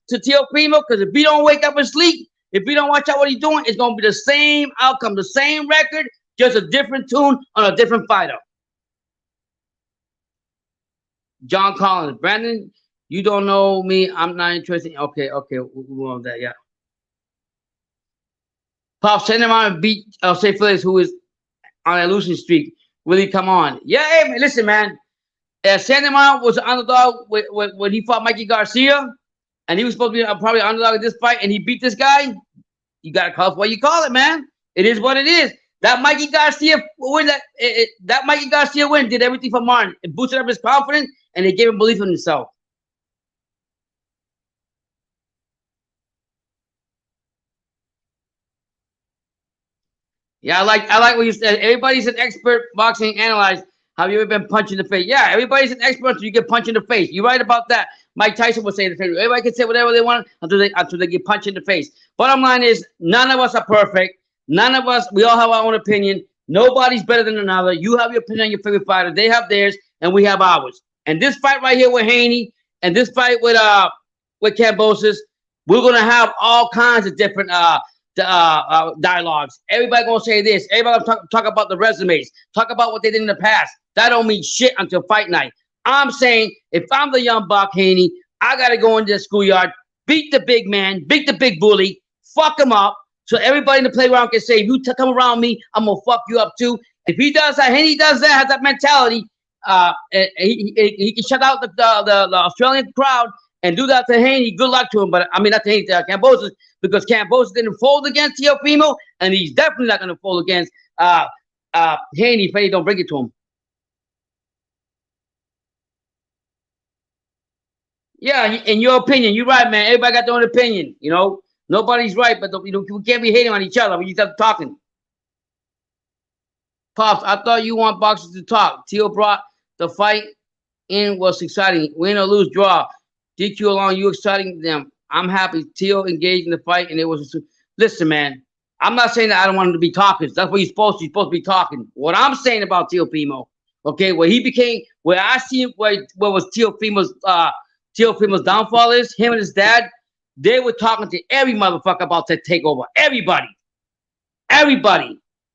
[SPEAKER 1] to Teofimo, because if he don't wake up and sleep, if he don't watch out what he's doing, it's going to be the same outcome, the same record, just a different tune on a different fighter. John Collins. Brandon, you don't know me. I'm not interested. Okay. We'll move on that, yeah. Pop, send him on and beat Say Felix, who is on a losing streak. Really, come on. Yeah, hey, man, listen, man. Sandeman was an underdog when he fought Mikey Garcia. And he was supposed to be probably an underdog in this fight, and he beat this guy. You got to call it what you call it, man. It is what it is. That Mikey Garcia win, that Mikey Garcia win did everything for Martin. It boosted up his confidence, and it gave him belief in himself. Yeah, I like what you said. Everybody's an expert boxing analyze. Have you ever been punched in the face? Yeah, everybody's an expert until you get punched in the face. You're right about that. Mike Tyson was saying the same. Everybody can say whatever they want until they get punched in the face. Bottom line is, none of us are perfect. None of us, we all have our own opinion. Nobody's better than another. You have your opinion on your favorite fighter. They have theirs, and we have ours. And this fight right here with Haney, and this fight with Kambosis, we're gonna have all kinds of different dialogues. Everybody gonna say this. Everybody gonna talk about the resumes. Talk about what they did in the past. That don't mean shit until fight night. I'm saying, if I'm the young buck Haney, I got to go into the schoolyard, beat the big man, beat the big bully, fuck him up, so everybody in the playground can say, if you come around me, I'm going to fuck you up too. If he does that, Haney does that, has that mentality, he can shut out the Australian crowd and do that to Haney. Good luck to him. But, I mean, not to Haney, to Kambosis, because Kambosis didn't fold against Teofimo, and he's definitely not going to fold against Haney if Haney don't bring it to him. Yeah, in your opinion, you're right, man. Everybody got their own opinion, Nobody's right, but we can't be hating on each other. We just have talking. Pops, I thought you want boxers to talk. Teo brought the fight in, was exciting. Win or lose, draw. DQ along, you exciting them. I'm happy. Teo engaged in the fight, and it was. Listen, man. I'm not saying that I don't want him to be talking. That's what he's supposed to. He's supposed to be talking. What I'm saying about Teofimo, okay, where I see where was Teofimo's downfall is, him and his dad, they were talking to every motherfucker about that takeover. Everybody.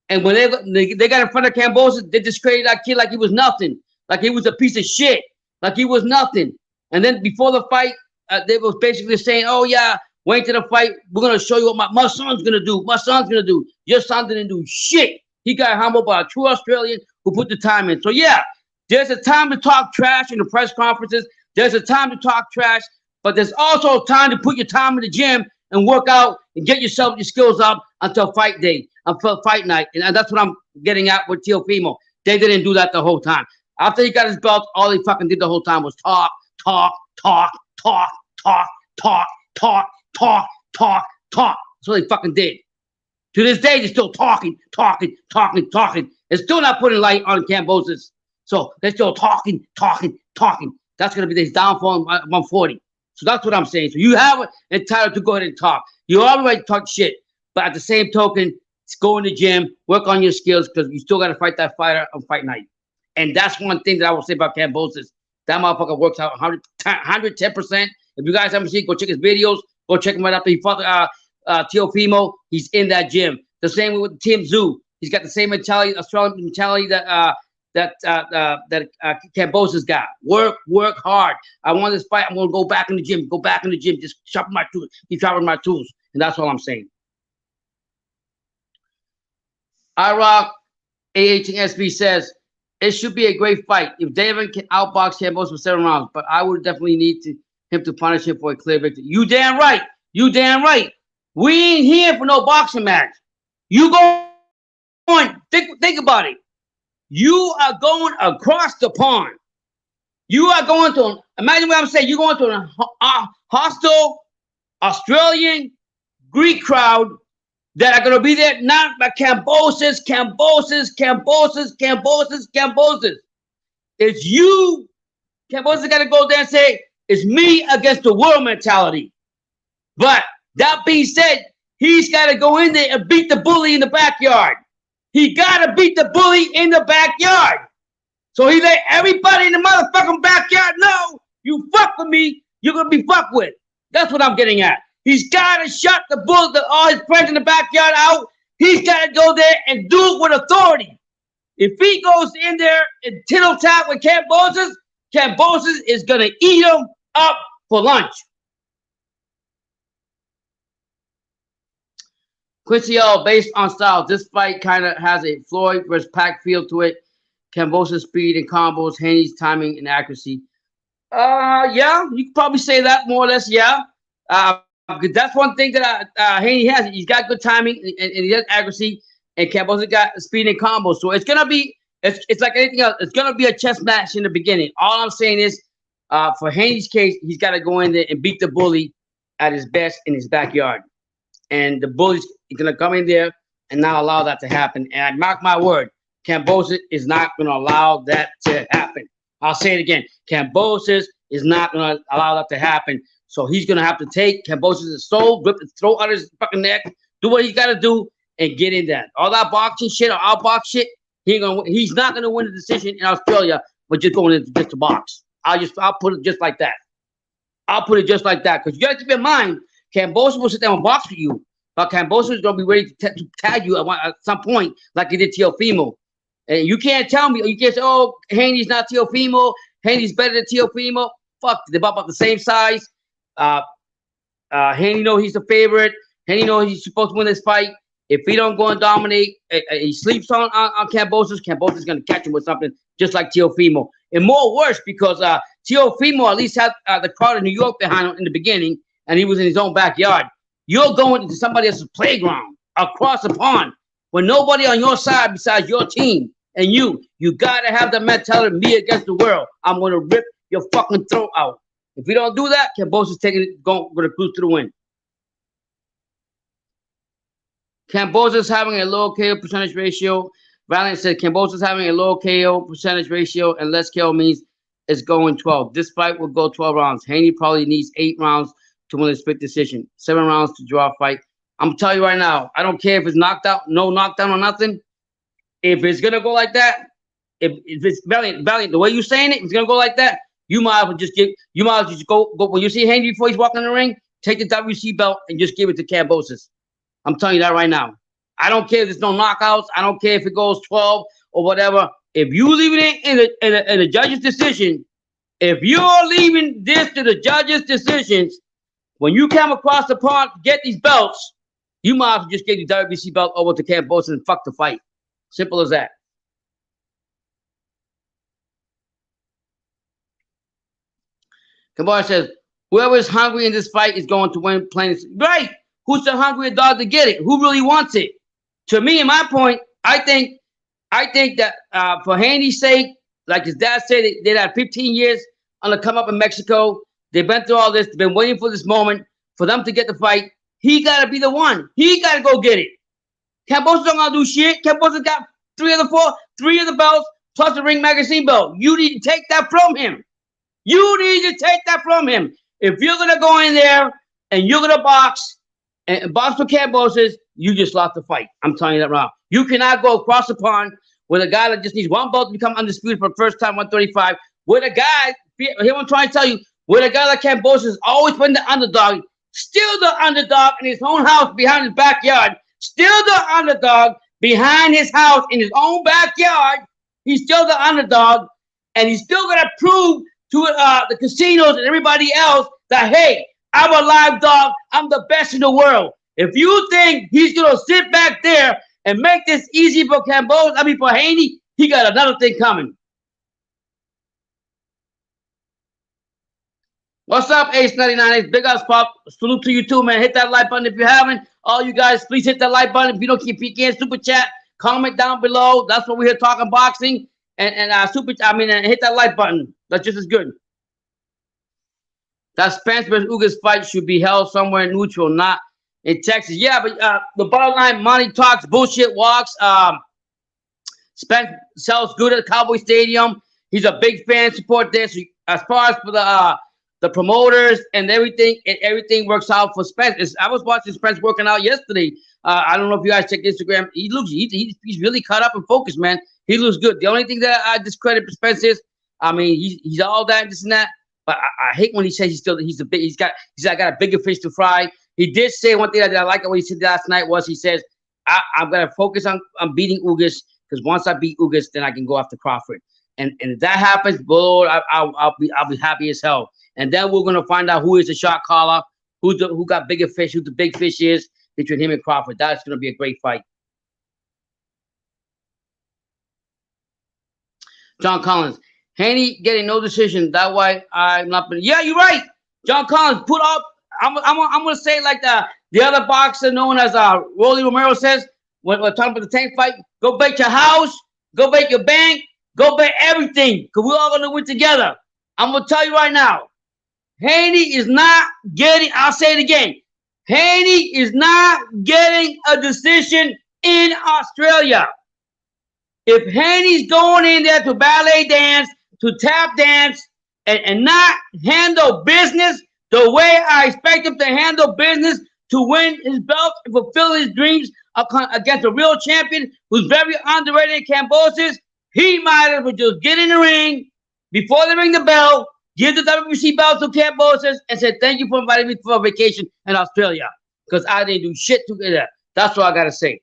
[SPEAKER 1] And when they got in front of Kambosis, they discredited that kid like he was nothing, like he was a piece of shit, like he was nothing. And then before the fight, they was basically saying, "Oh yeah, wait till the fight. We're gonna show you what my son's gonna do. My son's gonna do. Your son didn't do shit. He got humbled by a true Australian who put the time in." So yeah, there's a time to talk trash in the press conferences. There's a time to talk trash, but there's also time to put your time in the gym and work out and get your skills up until fight day, until fight night. And that's what I'm getting at with Teofimo. They didn't do that the whole time. After he got his belt, all he fucking did the whole time was talk. That's what they fucking did. To this day, they're still talking. They're still not putting light on Kambosis. So they're still talking. That's going to be his downfall at 140. So that's what I'm saying. So you have it entitled to go ahead and talk. You all right to talk shit. But at the same token, go in the gym, work on your skills, because you still got to fight that fighter on fight night. And that's one thing that I will say about Kambosis. That motherfucker works out 110%. If you guys haven't seen, go check his videos. Go check him right after he fought Teofimo. He's in that gym. The same way with Tim Tszyu. He's got the same mentality, Australian mentality that Kambosis got. Work hard. I want this fight. I'm gonna go back in the gym. Just sharpen my tools. Keep sharpening my tools, and that's all I'm saying. IROC A18SB says it should be a great fight if David can outbox Kambosis for 7 rounds, but I would definitely need him to punish him for a clear victory. You damn right. We ain't here for no boxing match. You go on. Think about it. You are going across the pond. You are going to, imagine what I'm saying. You're going to a hostile Australian Greek crowd that are going to be there, not by Kambosis. It's you. Kambosis got to go there and say, it's me against the world mentality. But that being said, he's got to go in there and beat the bully in the backyard. He got to beat the bully in the backyard. So he let everybody in the motherfucking backyard know, you fuck with me, you're going to be fucked with. That's what I'm getting at. He's got to shut the bull, all his friends in the backyard out. He's got to go there and do it with authority. If he goes in there and tittle-tat with Kambosis is going to eat him up for lunch. Quincy L, based on style, this fight kind of has a Floyd versus Pac feel to it. Kambosis' speed and combos, Haney's timing and accuracy. Yeah, you could probably say that more or less, yeah. That's one thing that Haney has. He's got good timing and he has accuracy, and Kambosis got speed and combos. So it's gonna be, it's like anything else. It's gonna be a chess match in the beginning. All I'm saying is, for Haney's case, he's got to go in there and beat the bully at his best in his backyard, and the bully's gonna come in there and not allow that to happen. And I mark my word, Kambosis is not gonna allow that to happen. I'll say it again. Kambosis is not gonna allow that to happen. So he's gonna have to take Kambosis' soul, rip his throat out of his fucking neck, do what he's gotta do, and get in that. All that boxing shit or outbox shit, he's not gonna win the decision in Australia, but just going into just a box. I'll put it just like that. Because you gotta keep in mind, Kambosis will sit down and box with you, but Kambosis is gonna be ready to tag you at some point, like he did Teofimo. And you can't tell me, you can't say, oh, Haney's not Teofimo, Haney's better than Teofimo. Fuck, they're about the same size. Haney know he's the favorite. Haney know he's supposed to win this fight. If he don't go and dominate, he sleeps on Kambosis, Kambosis is going to catch him with something just like Teofimo. And more worse because Teofimo at least had the crowd in New York behind him in the beginning, and he was in his own backyard. You're going into somebody else's playground across the pond with nobody on your side besides your team. And you got to have the mentality of me against the world. I'm going to rip your fucking throat out. If we don't do that, Kambosis is going to cruise to the win. Kambosis having a low KO percentage ratio. Valiant said Kambosis having a low KO percentage ratio and less KO means it's going 12. This fight will go 12 rounds. Haney probably needs 8 rounds to win a split decision. 7 rounds to draw a fight. I'm telling you right now, I don't care if it's knocked out, no knockdown or nothing. If it's gonna go like that, if it's Valiant, the way you're saying it, it's gonna go like that. You might as well just go when you see Haney before he's walking in the ring, take the WC belt and just give it to Kambosis. I'm telling you that right now. I don't care if there's no knockouts. I don't care if it goes 12 or whatever. If you leave it in a judge's decision, if you're leaving this to the judge's decisions, when you come across the pond to get these belts, you might have to just give the WBC belt over to Kambosis and fuck the fight. Simple as that. Kambosis says, whoever is hungry in this fight is going to win plain. Right. Who's the hungrier dog to get it? Who really wants it? To me, in my point, I think that for Haney's sake, like his dad said, they had 15 years on the come up in Mexico. They've been through all this. They've been waiting for this moment for them to get the fight. He got to be the one. He got to go get it. Kambosis don't gonna do shit. Kambosis got three of the belts, plus the Ring Magazine belt. You need to take that from him. You need to take that from him. If you're gonna go in there and you're gonna box and box with Kambosis, you just lost the fight. I'm telling you that wrong. You cannot go across the pond with a guy that just needs one belt to become undisputed for the first time, 135. With a guy, here I'm trying to tell you, with a guy like Kambosis has always been the underdog, still the underdog in his own house behind his backyard, still the underdog behind his house in his own backyard. He's still the underdog, and he's still gonna prove to the casinos and everybody else that, hey, I'm a live dog. I'm the best in the world. If you think he's going to sit back there and make this easy for for Haney, he got another thing coming. What's up, Ace99? Big ups, Pop. Salute to you too, man. Hit that like button if you haven't. All you guys, please hit that like button. If you can't super chat, comment down below. That's what we're here talking boxing. And hit that like button. That's just as good. That Spence versus Ugas fight should be held somewhere neutral, not in Texas. Yeah, but the bottom line, money talks, bullshit walks. Spence sells good at the Cowboy Stadium. He's a big fan, support there. So as far as for the promoters and everything works out for Spence. I was watching Spence working out yesterday. I don't know if you guys check Instagram. He's really caught up and focused, man. He looks good. The only thing that I discredit for Spence is, I mean, he's all that, this and that. But I hate when he says he's got a bigger fish to fry. He did say one thing that I like what he said last night was he says, I'm gonna focus on beating Ugas, because once I beat Ugas, then I can go after Crawford. And if that happens, Lord, I'll be happy as hell. And then we're gonna find out who is the shot caller, who got bigger fish, who the big fish is between him and Crawford. That's gonna be a great fight. John Collins, Haney getting no decision. That why I'm not. Yeah, you're right. John Collins, put up. I'm gonna say like the other boxer known as Rolly Romero says when we're talking about the tank fight. Go bet your house. Go bet your bank. Go bet everything. Cause we're all gonna win together. I'm gonna tell you right now. Haney is not getting. I'll say it again. Haney is not getting a decision in Australia. If Haney's going in there to ballet dance, to tap dance, and not handle business the way I expect him to handle business to win his belt and fulfill his dreams against a real champion who's very underrated, Kambosis, he might as well just get in the ring before they ring the bell, give the WBC belt to Kambosis, and say, thank you for inviting me for a vacation in Australia, because I didn't do shit to get that. That's all I got to say.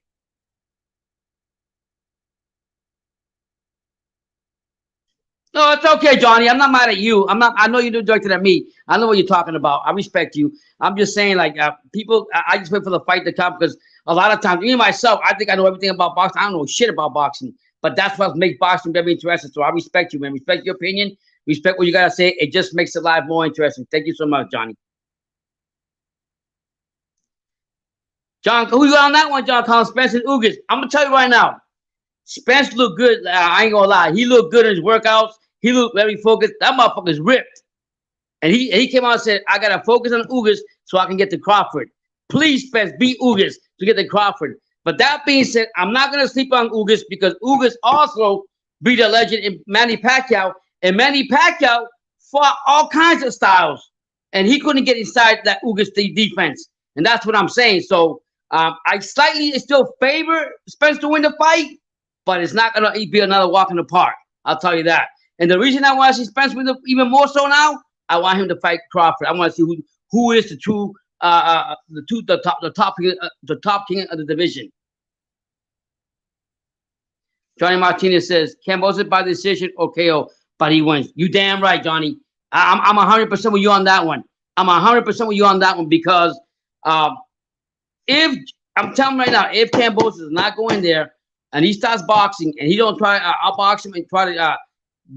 [SPEAKER 1] No, it's okay, Johnny. I'm not mad at you. I know you're directed at me. I know what you're talking about. I respect you. I'm just saying, like, people, I just wait for the fight to come, because a lot of times, me myself, I think I know everything about boxing. I don't know shit about boxing, but that's what makes boxing very interesting. So I respect you, man. Respect your opinion. Respect what you got to say. It just makes it live more interesting. Thank you so much, Johnny. John, who you got on that one, John Collins? Spence and Ugas. I'm going to tell you right now. Spence looked good. I ain't going to lie. He looked good in his workouts. He looked very focused. That motherfucker's ripped. And he came out and said, I got to focus on Ugas so I can get to Crawford. Please, Spence, beat Ugas to get to Crawford. But that being said, I'm not going to sleep on Ugas, because Ugas also beat a legend in Manny Pacquiao. And Manny Pacquiao fought all kinds of styles. And he couldn't get inside that Ugas defense. And that's what I'm saying. So I slightly still favor Spence to win the fight, but it's not going to be another walk in the park. I'll tell you that. And the reason I want to see Spence win even more so now, I want him to fight Crawford. I want to see who is the true the top king of the division. Johnny Martinez says Kambosis by decision or KO, but he wins. You damn right, Johnny. I'm 100% with you on that one. I'm 100% with you on that one because if I'm telling you right now, if Kambosis does not go in there and he starts boxing and he don't try outbox him and try to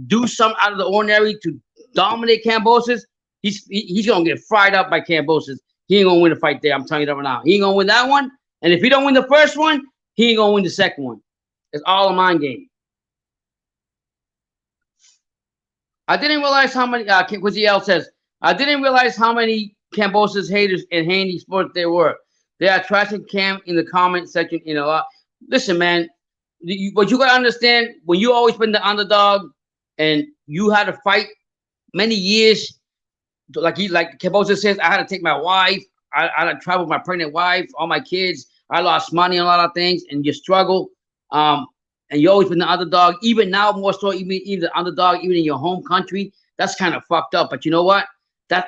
[SPEAKER 1] do something out of the ordinary to dominate Kambosis, he's gonna get fried up by Kambosis. He ain't gonna win the fight there. I'm telling you that right now. He ain't gonna win that one. And if he don't win the first one, he ain't gonna win the second one. It's all a mind game. I didn't realize how many. Quincy L says I didn't realize how many Kambosis haters in Haney Sports there were. They are trashing Cam in the comment section. Listen, man. What you gotta understand when you always been the underdog and you had to fight many years. Like Kambosis says, I had to take my wife. I had to travel with my pregnant wife, all my kids. I lost money on a lot of things, and you struggle. And you always been the underdog. Even now, more so, even the underdog, even in your home country. That's kind of fucked up. But you know what?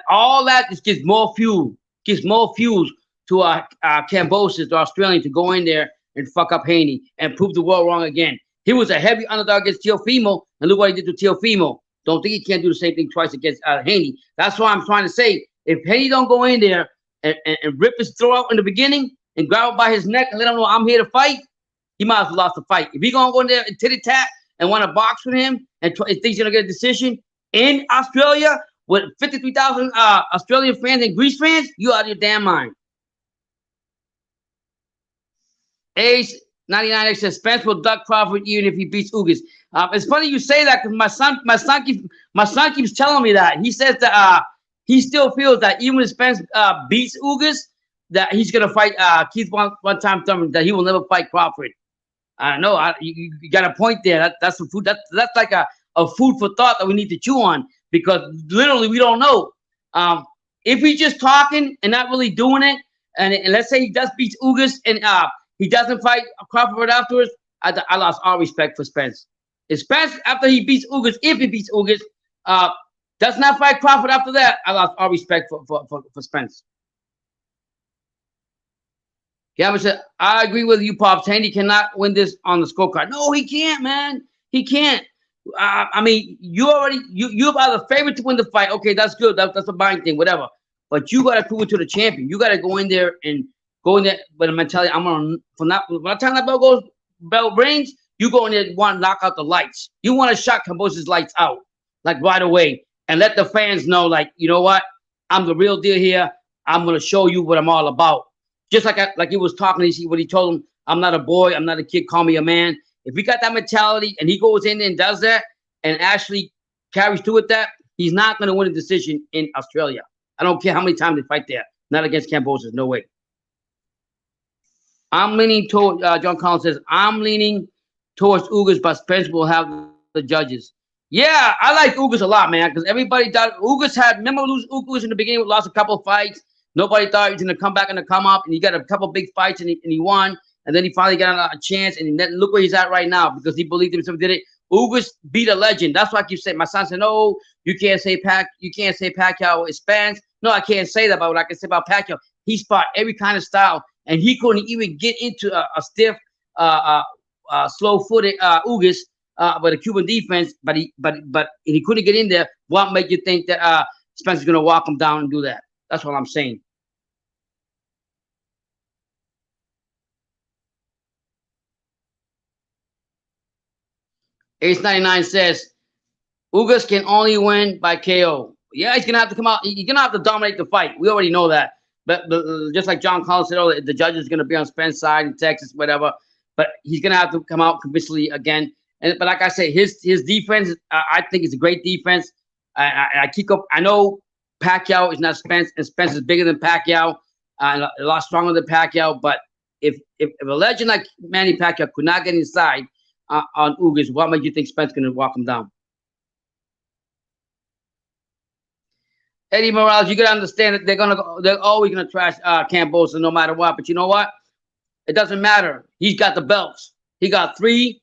[SPEAKER 1] All that just gives more fuel. Gives more fuel to Kambosis, the Australian, to go in there and fuck up Haney and prove the world wrong again. He was a heavy underdog against Teofimo, and look what he did to Teofimo. Don't think he can't do the same thing twice against Haney. That's why I'm trying to say, if Haney don't go in there and rip his throat out in the beginning and grab him by his neck and let him know I'm here to fight, he might have lost the fight. If he gonna go in there and titty-tat and want to box with him and thinks he's gonna get a decision in Australia with 53,000 Australian fans and Greece fans, you out of your damn mind. Ace 99X says Spence will duck Crawford even if he beats Ugas. It's funny you say that because my son keeps telling me that. He says that he still feels that even if Spence beats Ugas, that he's gonna fight Keith one time Thurman, that he will never fight Crawford. I know you got a point there. That's the food. That's like a food for thought that we need to chew on because literally we don't know. If he's just talking and not really doing it, and let's say he does beat Ugas and he doesn't fight Crawford afterwards, I lost all respect for Spence. If Spence after he beats Ugas, if he beats Ugas, does not fight Crawford after that, I lost all respect for Spence. Yeah, but I agree with you, Pops. Haney cannot win this on the scorecard. No, he can't, man. He can't. I mean, you are the favorite to win the fight. Okay, that's good. That's a buying thing, whatever. But you got to prove it to the champion. You got to go in there with a mentality. When the time that bell rings, you go in there and want to knock out the lights. You want to shut Kambosis' lights out, like right away, and let the fans know, like, you know what? I'm the real deal here. I'm going to show you what I'm all about. Just like he was talking, when he told him, I'm not a boy, I'm not a kid, call me a man. If he got that mentality and he goes in there and does that and actually carries through with that, he's not going to win a decision in Australia. I don't care how many times they fight there. Not against Kambosis, no way. I'm leaning toward, John Collins says, I'm leaning towards Ugas, but Spence will have the judges. Yeah, I like Ugas a lot, man, because everybody thought remember Ugas in the beginning, lost a couple of fights. Nobody thought he was going to come back and to come up, and he got a couple big fights, and he won, and then he finally got a chance, and then look where he's at right now because he believed himself, did it. Ugas beat a legend. That's why I keep saying. My son said, "No, you can't say Pacquiao is Spence." No, I can't say that. But what I can say about Pacquiao, he fought every kind of style, and he couldn't even get into a stiff, slow-footed Ugas with a Cuban defense. But he couldn't get in there. What made you think that Spence is going to walk him down and do that? That's what I'm saying. Ace 99 says, Ugas can only win by KO. Yeah, he's going to have to come out. He's going to have to dominate the fight. We already know that. But just like John Collins said, the judge is going to be on Spence's side in Texas, whatever. But he's going to have to come out convincingly again. But like I say, his defense, I think it's a great defense. I know Pacquiao is not Spence, and Spence is bigger than Pacquiao, a lot stronger than Pacquiao. But if a legend like Manny Pacquiao could not get inside on Ugas, what made you think Spence going to walk him down? Eddie Morales, you got to understand that they're always gonna trash Kambosis no matter what. But you know what? It doesn't matter. He's got the belts. He got three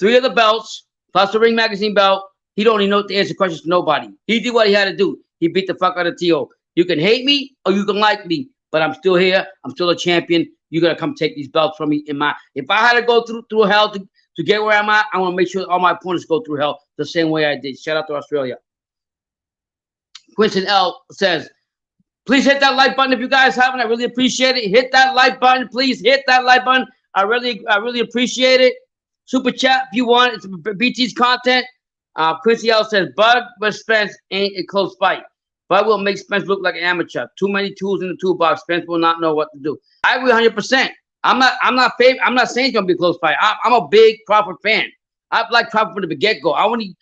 [SPEAKER 1] of the belts plus the Ring Magazine belt. He don't even know to answer questions to nobody. He did what he had to do. He beat the fuck out of Tio. You can hate me or you can like me, but I'm still here. I'm still a champion. You gotta come take these belts from me. If I had to go through hell to get where I'm at, I want to make sure all my opponents go through hell the same way I did. Shout out to Australia. Quinton L says, please hit that like button if you guys haven't. I really appreciate it. Hit that like button. Please hit that like button. I really appreciate it. Super chat if you want. It's BT's content. Quincy L says, Bud vs. Spence ain't a close fight. Bud will make Spence look like an amateur. Too many tools in the toolbox. Spence will not know what to do. I agree 100%. I'm not saying it's gonna be a close fight. I'm a big Crawford fan. I've liked Crawford from the get-go. I only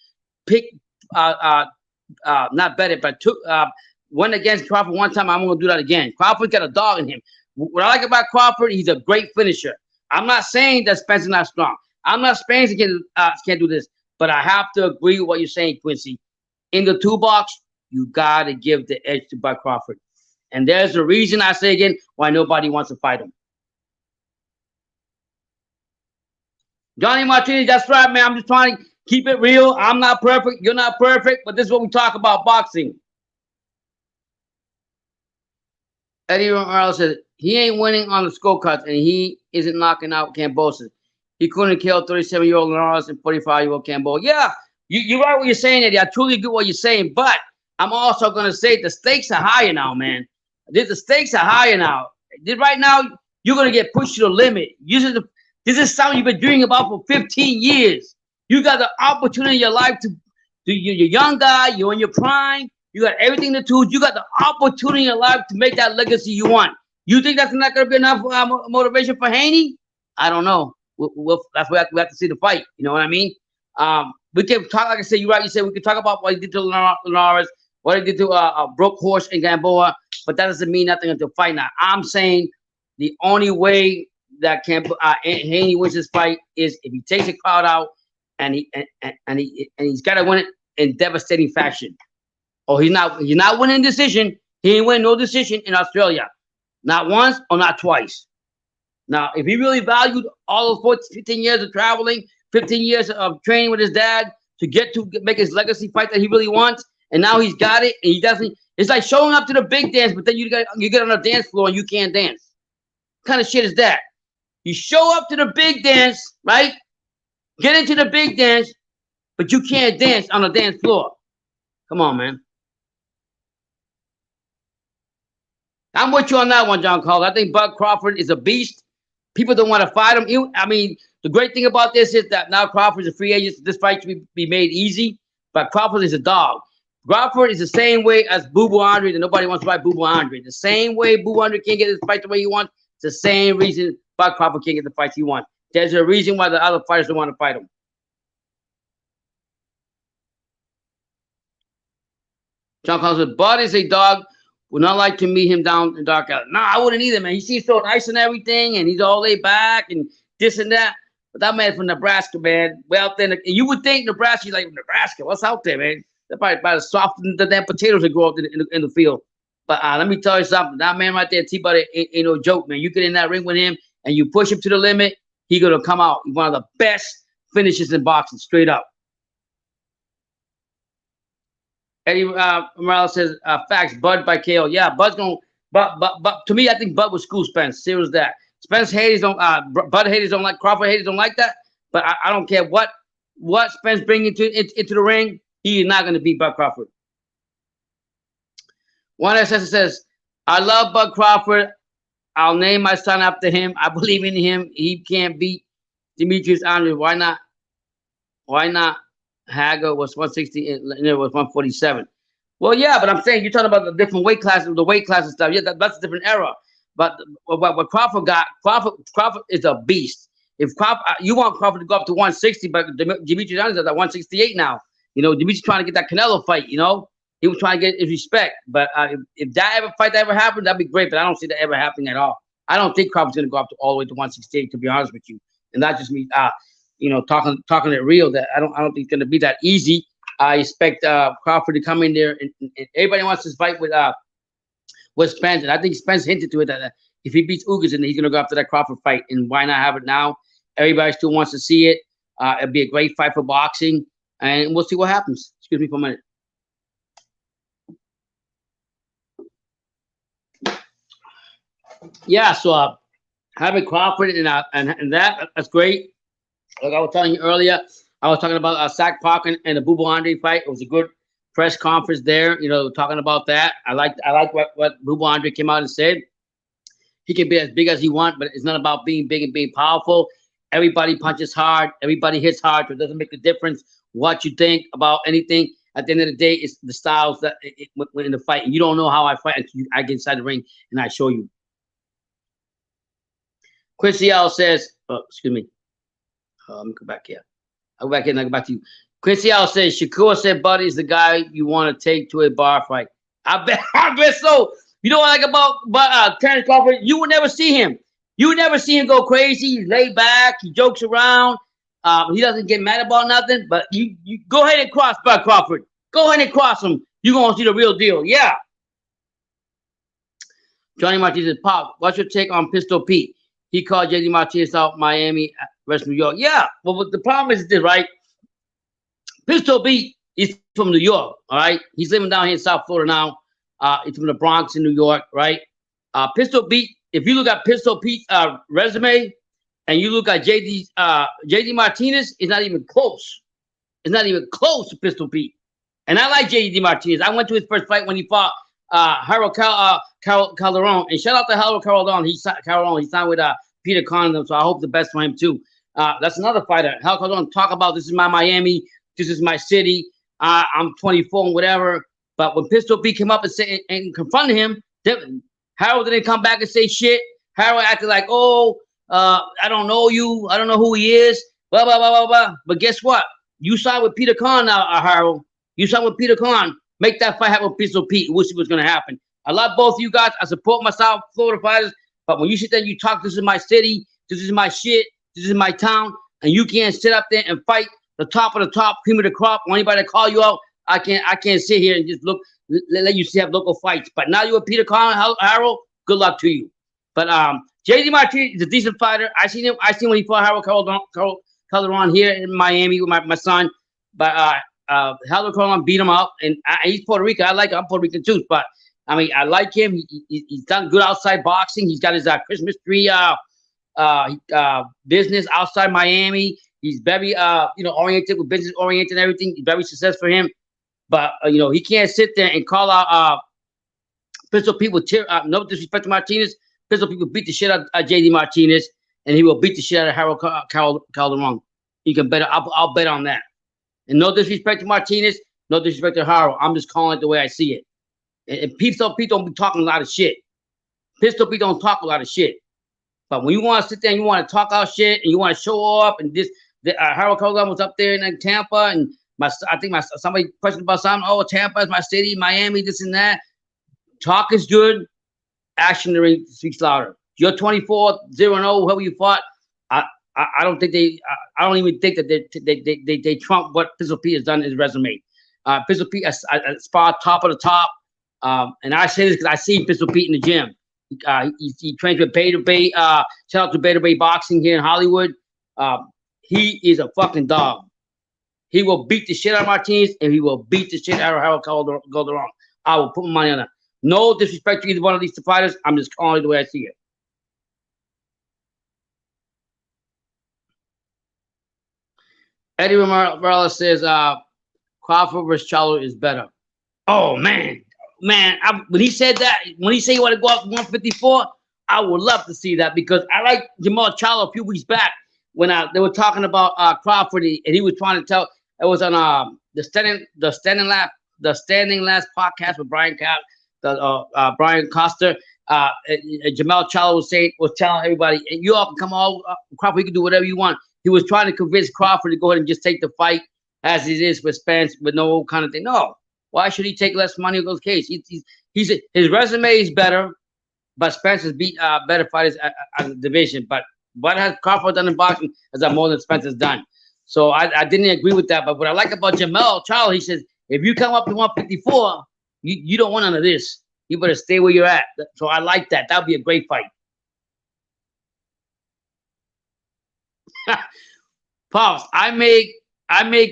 [SPEAKER 1] pick not bet it, but went against Crawford one time. I'm gonna do that again. Crawford's got a dog in him. What I like about Crawford, he's a great finisher. I'm not saying that Spence is not strong. I'm not saying he can't do this, but I have to agree with what you're saying, Quincy. In the toolbox, you gotta give the edge to Bud Crawford, and there's a reason I say again why nobody wants to fight him. Johnny Martinez, that's right, man. I'm just trying to keep it real. I'm not perfect. You're not perfect, but this is what we talk about boxing. Eddie Morales says he ain't winning on the scorecards, and he isn't knocking out Kambosis. He couldn't kill 37-year-old Morales and 45-year-old Kambosis. Yeah, you're right what you're saying, Eddie. I truly agree what you're saying, but I'm also going to say the stakes are higher now, man. The stakes are higher now. Right now, you're going to get pushed to the limit. This is something you've been dreaming about for 15 years. You got the opportunity in your life you're a young guy, you're in your prime, you got everything to do. You got the opportunity in your life to make that legacy you want. You think that's not going to be enough motivation for Haney? I don't know. That's why we have to see the fight. You know what I mean? We can talk, like I said, you're right. You said we can talk about what he did to Linares, what he did to Broke Horse and Gamboa, but that doesn't mean nothing until fight now. I'm saying the only way that Haney wins this fight is if he takes the crowd out and he's got to win it in devastating fashion. Oh, he's not winning decision. He ain't winning no decision in Australia, not once or not twice. Now, if he really valued all those 15 years of traveling, 15 years of training with his dad to get to make his legacy fight that he really wants, and now he's got it, and he doesn't. It's like showing up to the big dance, but then you get on a dance floor and you can't dance. What kind of shit is that? You show up to the big dance, right? Get into the big dance, but you can't dance on the dance floor. Come on, man. I'm with you on that one, John Carlos. I think Bud Crawford is a beast. People don't want to fight him. I mean, the great thing about this is that now Crawford is a free agent. So this fight should be made easy, but Crawford is a dog. Crawford is the same way as Boo Boo Andre, that nobody wants to fight Boo Boo Andre. The same way Boo Andre can't get this fight the way he wants, it's the same reason Bud Crawford can't get the fights he wants. There's a reason why the other fighters don't want to fight him. John Carlos says, Bud is a dog. Would not like to meet him down in dark alley. No, I wouldn't either, man. He seems so nice and everything, and he's all laid back and this and that. But that man from Nebraska, man, way out there. And you would think Nebraska, like Nebraska, what's out there, man? They're probably about as soft as the damn potatoes that grow up in the field. But let me tell you something. That man right there, T-Buddy, ain't no joke, man. You get in that ring with him and you push him to the limit, he's going to come out. He's one of the best finishers in boxing, straight up. Eddie Morales says, facts, Bud by KO. Yeah, Bud's going to, but to me, I think Bud would school Spence. Serious as that. Spence haters don't, Bud haters don't like, Crawford haters don't like that. But I don't care what Spence brings into the ring, he is not going to beat Bud Crawford. One assessor says, I love Bud Crawford. I'll name my son after him. I believe in him. He can't beat Demetrius Andre. Why not? Why not? Hager was 160 and it was 147. Well, yeah, but I'm saying you're talking about the different weight classes, the weight class and stuff. Yeah, that's a different era. But what Crawford got, Crawford is a beast. If Crawford, you want Crawford to go up to 160, but Demetrius Andre is at 168 now. You know, Demetrius trying to get that Canelo fight. You know, he was trying to get his respect. But if that ever happened, that'd be great. But I don't see that ever happening at all. I don't think Crawford's going to go up to all the way to 168. To be honest with you, and that just means you know, talking it real, that I don't think it's going to be that easy. I expect Crawford to come in there, and everybody wants to fight with Spence, and I think Spence hinted to it that if he beats Ugas, then he's going to go after that Crawford fight, and why not have it now? Everybody still wants to see it. It'd be a great fight for boxing, and we'll see what happens. Excuse me for a minute. Yeah, so having Crawford and that's great. Like I was telling you earlier, I was talking about Sack Park and the Bubu Andre fight. It was a good press conference there. You know, talking about that. I like what Bubu Andre came out and said. He can be as big as he wants, but it's not about being big and being powerful. Everybody punches hard. Everybody hits hard. So it doesn't make a difference what you think about anything. At the end of the day, it's the styles that went in the fight. And you don't know how I fight until I get inside the ring and I show you. Quincy L says, excuse me. Let me go back here. I'll go back here and I'll go back to you. Quincy L says, Shakur said Buddy is the guy you want to take to a bar fight. I bet so. You know what I like about Terrence Crawford? You would never see him. You would never see him go crazy. He's laid back. He jokes around. He doesn't get mad about nothing. But you go ahead and cross Bud Crawford. Go ahead and cross him. You're going to see the real deal. Yeah. Johnny Martinez says, Pop, what's your take on Pistol Pete? He called J.D. Martinez out Miami, West New York. Yeah. Well, the problem is this, right? Pistol Pete is from New York, all right? He's living down here in South Florida now. He's from the Bronx in New York, right? Pistol Pete, if you look at Pistol Pete's resume and you look at J.D. Martinez, it's not even close. It's not even close to Pistol Pete. And I like J.D. Martinez. I went to his first fight when he fought Harold Calderon. And shout out to Harold Calderon. He signed with Peter Condon, so I hope the best for him too. That's another fighter. Harold Calderon talk about this is my Miami. This is my city. I'm 24 and whatever. But when Pistol Pete came up and confronted him, Harold didn't come back and say shit. Harold acted like, I don't know you. I don't know who he is. Blah, blah, blah, blah, blah. But guess what? You signed with Peter Khan now, Harold. You signed with Peter Khan. Make that fight happen with Pistol Pete. We'll see what's going to happen. I love both of you guys. I support my South Florida fighters. But when you sit there and you talk, this is my city. This is my shit. This is my town. And you can't sit up there and fight the top of the top, cream of the crop. Or anybody to call you out, I can't sit here and just let you have local fights. But now you're with Peter Khan, Harold. Good luck to you. But J.D. Martinez is a decent fighter. I seen when he fought Harold Calderon here in Miami with my son. But Harold Calderon beat him up, and he's Puerto Rican. I like him. I'm Puerto Rican too. But I mean, I like him. He's done good outside boxing. He's got his Christmas tree business outside Miami. He's very oriented with business oriented and everything. He's very successful for him. But he can't sit there and call out Pistol Pete with no disrespect to Martinez. Pistol Pete will beat the shit out of J.D. Martinez, and he will beat the shit out of Harold Calderon. You can bet. I'll bet on that. And no disrespect to Martinez, no disrespect to Harold. I'm just calling it the way I see it. And Pistol Pete don't be talking a lot of shit. Pistol Pete don't talk a lot of shit. But when you want to sit there and you want to talk out shit and you want to show off, and Harold Calderon was up there in Tampa, and somebody questioned about something. Oh, Tampa is my city, Miami, this and that. Talk is good. Action in the ring speaks louder. You're 24-0-0, whoever you fought. I don't think I don't even think that they trump what Pistol Pete has done in his resume. Pistol Pete sparred top of the top. And I say this because I see Pistol Pete in the gym. He trains with Bay to Bay. Shout out to Bay to Bay Boxing here in Hollywood. He is a fucking dog. He will beat the shit out of Martinez, and he will beat the shit out of Harold Calderon. I will put my money on that. No disrespect to either one of these two fighters. I'm just calling it the way I see it. Eddie Morales says Crawford versus Charlo is better. Oh, man. When he said that, when he said he want to go up to 154, I would love to see that because I like Jamal Charlo a few weeks back when they were talking about Crawford, and he was trying to tell. It was on the Standing Last podcast with Brian Coster. Jamal Charlo was telling everybody, you all can come all Crawford, you can do whatever you want. He was trying to convince Crawford to go ahead and just take the fight as it is with Spence with no kind of thing. No, why should he take less money in those cases? His resume is better, but Spence has beat better fighters at the division. But what has Crawford done in boxing has done more than Spence has done. So I didn't agree with that. But what I like about Jamal Charlo, he says, if you come up to 154, you don't want none of this. You better stay where you're at. So I like that. That would be a great fight. Pops, I make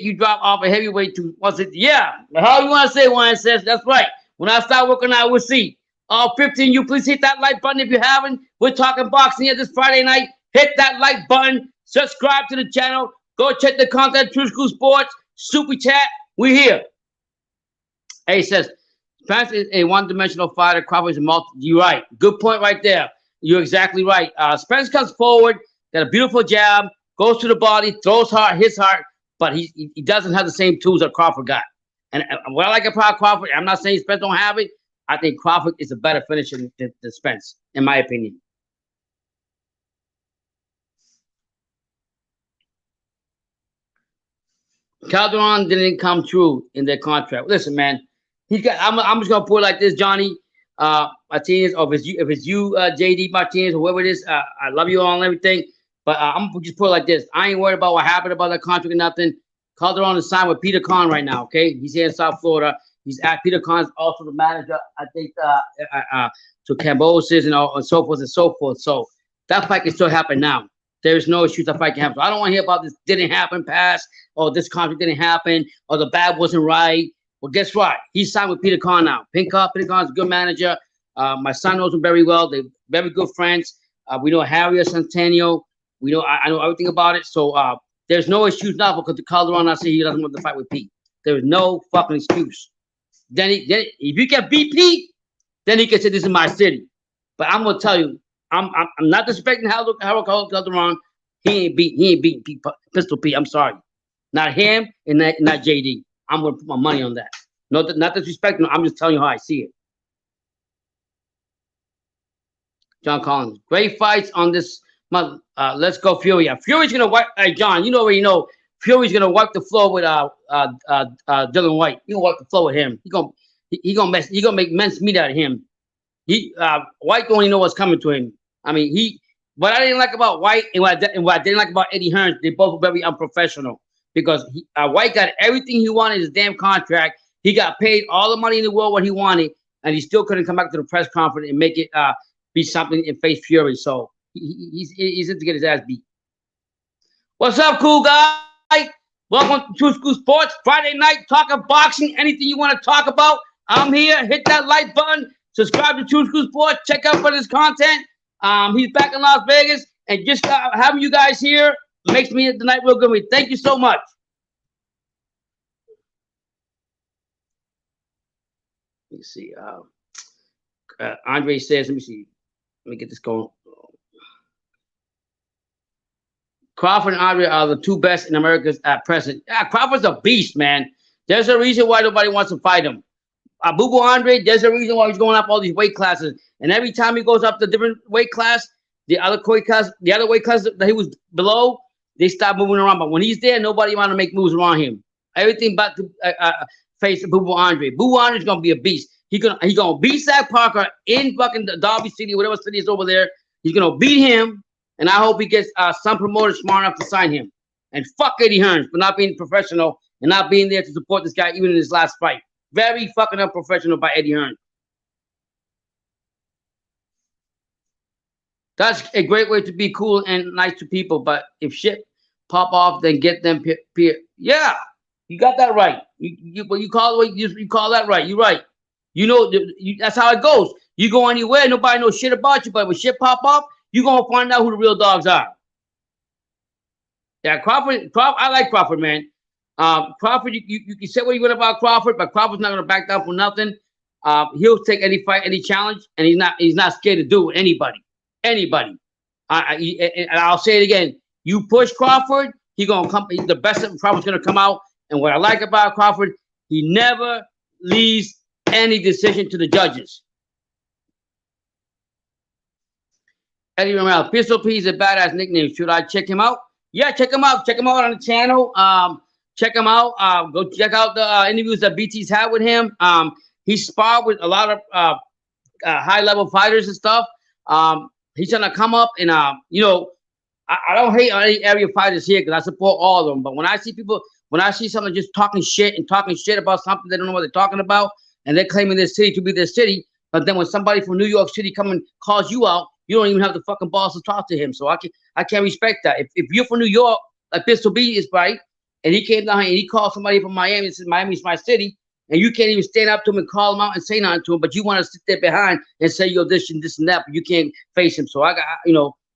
[SPEAKER 1] you drop off a heavyweight to what's it? Yeah. How you want to say one says that's right. When I start working out, we'll see. All 15 you, please hit that like button if you haven't. We're talking boxing here this Friday night. Hit that like button. Subscribe to the channel. Go check the content. True School Sports. Super chat. We're here. Hey, says, Spence is a one-dimensional fighter. Crawford is a multi. You're right. Good point right there. You're exactly right. Spence comes forward, got a beautiful jab, goes to the body, throws hard, hits hard, but he doesn't have the same tools that Crawford got. And what I like about Crawford, I'm not saying Spence don't have it. I think Crawford is a better finisher than Spence, in my opinion. Calderon didn't come true in their contract. Listen, man, he's got. I'm just gonna put it like this, Johnny Martinez, or if it's you, JD Martinez, or whoever it is. I love you all and everything, but I'm gonna just put it like this. I ain't worried about what happened about that contract or nothing. Calderon is signed with Peter Kahn right now. Okay, he's here in South Florida. He's at Peter Kahn's also the manager, I think, to Kambosis and so forth and so forth. So that fight can still happen now. There's no excuse that fight can happen. So I don't want to hear about this didn't happen past, or this contract didn't happen, or the bad wasn't right. Well, guess what? He's signed with Peter Kahn now. Peter Kahn's a good manager. My son knows him very well. They're very good friends. We know Harry Centennial. We know I know everything about it. So there's no excuse now because the Calderon I say he doesn't want to fight with Pete. There is no fucking excuse. Then if you can beat Pete, then he can say this is my city. But I'm gonna tell you, I'm not disrespecting Harold Calderon. He ain't beating Pistol Pete. I'm sorry, not him and not JD. I'm gonna put my money on that. Not disrespecting. I'm just telling you how I see it. John Collins, great fights on this month. Let's go Fury. Yeah, Fury's gonna wipe. Hey John, you already know Fury's gonna wipe the floor with Dylan White. He gonna wipe the floor with him. He gonna make men's meat out of him. White don't even know what's coming to him. I mean, what I didn't like about White and what I didn't like about Eddie Hearn, they both were very unprofessional because White got everything he wanted in his damn contract. He got paid all the money in the world what he wanted, and he still couldn't come back to the press conference and make it be something and face Fury. So he's in to get his ass beat. What's up, cool guy? Welcome to True School Sports. Friday night, talking boxing. Anything you want to talk about, I'm here. Hit that like button. Subscribe to True School Sports. Check out for his content. He's back in Las Vegas. And just having you guys here makes me the night real good. Thank you so much. Let me see. Andre says, let me see. Let me get this going. Crawford and Andre are the two best in America at present. Yeah, Crawford's a beast, man. There's a reason why nobody wants to fight him. Boo Andre, there's a reason why he's going up all these weight classes. And every time he goes up to different weight class, the other weight class that he was below, they stop moving around. But when he's there, nobody want to make moves around him. Everything but to face Boo Andre. Boo Andre's gonna be a beast. He's gonna beat Zach Parker in fucking Derby City, whatever city is over there. He's gonna beat him. And I hope he gets some promoter smart enough to sign him. And fuck Eddie Hearn for not being professional and not being there to support this guy even in his last fight. Very fucking unprofessional by Eddie Hearn. That's a great way to be cool and nice to people. But if shit pop off, then get them yeah, you got that right. You call that right. You're right. You know that's how it goes. You go anywhere, nobody knows shit about you. But when shit pop off, you're going to find out who the real dogs are. Yeah, Crawford, I like Crawford, man. Crawford, you can say what you want about Crawford, but Crawford's not going to back down for nothing. He'll take any fight, any challenge, and he's not scared to do it with anybody. And I'll say it again. You push Crawford, he's the best of Crawford's going to come out. And what I like about Crawford, he never leaves any decision to the judges. Eddie Romero, Pistol P is a badass nickname. Should I check him out? Yeah, check him out. Check him out on the channel. Check him out. Go check out the interviews that BT's had with him. He sparred with a lot of high-level fighters and stuff. He's gonna come up and I don't hate any area fighters here because I support all of them. But when I see someone just talking shit about something they don't know what they're talking about, and they're claiming their city to be their city, but then when somebody from New York City come and calls you out, you don't even have the fucking balls to talk to him. So I can't respect that. If you're from New York, like Pistol B is right, and he came down here and he called somebody from Miami and said Miami's my city, and you can't even stand up to him and call him out and say nothing to him, but you want to sit there behind and say, yo, this and this and that, but you can't face him. So I got,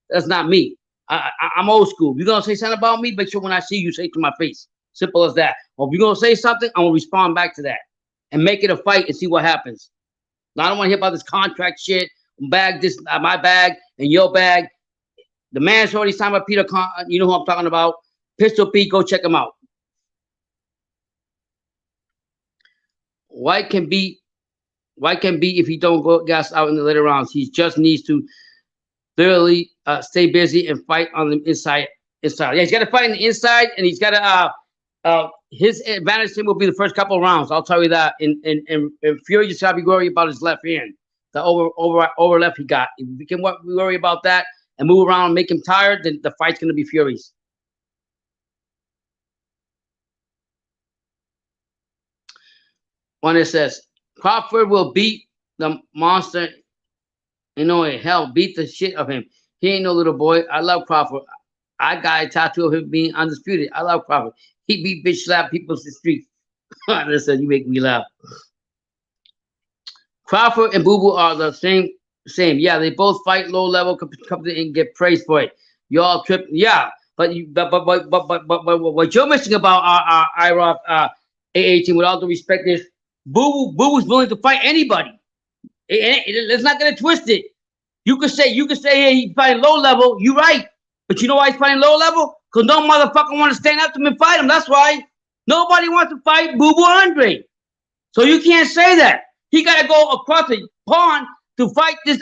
[SPEAKER 1] that's not me. I'm old school. If you're going to say something about me, make sure when I see you, say it to my face. Simple as that. Or if you're going to say something, I'm going to respond back to that and make it a fight and see what happens. Now, I don't want to hear about this contract shit, bag this, my bag and your bag. The man's already signed by Peter you know who I'm talking about. Pistol Pete, go check him out. White can be if he don't go gas out in the later rounds. He just needs to thoroughly stay busy and fight on the inside. Yeah, he's got to fight on the inside, and he's got to his advantage will be the first couple of rounds. I'll tell you that. And Fury just got to be worried about his left hand, the over left he got. If we can worry about that and move around and make him tired, then the fight's going to be Fury's. When it says Crawford will beat the monster, hell, beat the shit of him. He ain't no little boy. I love Crawford. I got a tattoo of him being undisputed. I love Crawford. He beat bitch slap people in the street. Listen, you make me laugh. Crawford and Boo Boo are the same. Yeah, they both fight low level company and get praised for it. Y'all trip. Yeah, but what you're missing about our IROC A18, with all due respect, is Boo Boo's willing to fight anybody. Let's not get it twisted. You could say, hey, he's fighting low level. You're right. But you know why he's fighting low level? Because no motherfucker want to stand up to him and fight him. That's why. Nobody wants to fight Boo Boo Andre. So you can't say that. He got to go across the pond to fight this,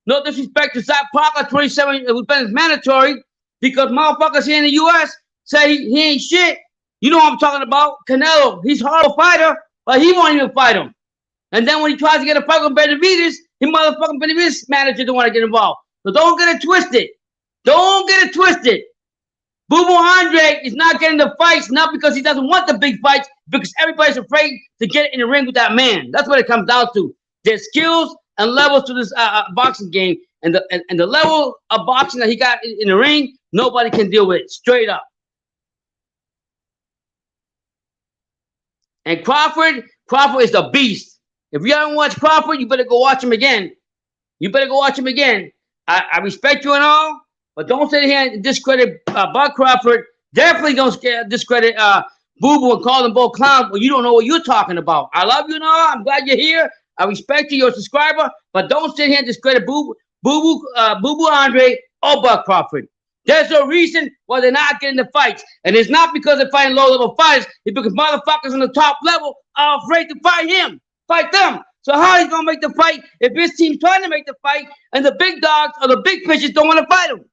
[SPEAKER 1] no disrespect to Zach Parker, 27, who's been mandatory, because motherfuckers here in the U.S. say he ain't shit. You know what I'm talking about. Canelo, he's a horrible fighter, but he won't even fight him. And then when he tries to get a fight with Benavidez, his motherfucking Benavidez manager don't want to get involved. So don't get it twisted. Don't get it twisted. Boo Boo Andre is not getting the fights, not because he doesn't want the big fights, because everybody's afraid to get in the ring with that man. That's what it comes down to. There's skills and levels to this boxing game, and the level of boxing that he got in the ring, nobody can deal with it. Straight up. And Crawford is the beast. If you haven't watched Crawford, you better go watch him again. I respect you and all, but don't sit here and discredit Buck Crawford. Definitely don't discredit Boo Boo and call them both clowns when you don't know what you're talking about. I love you and all. I'm glad you're here. I respect you. You're a subscriber, but don't sit here and discredit Boo Boo Andre or Buck Crawford. There's a reason why they're not getting the fights, and it's not because they're fighting low-level fighters. It's because motherfuckers on the top level are afraid to fight them. So how he's gonna make the fight if his team's trying to make the fight and the big dogs or the big pitchers don't want to fight him?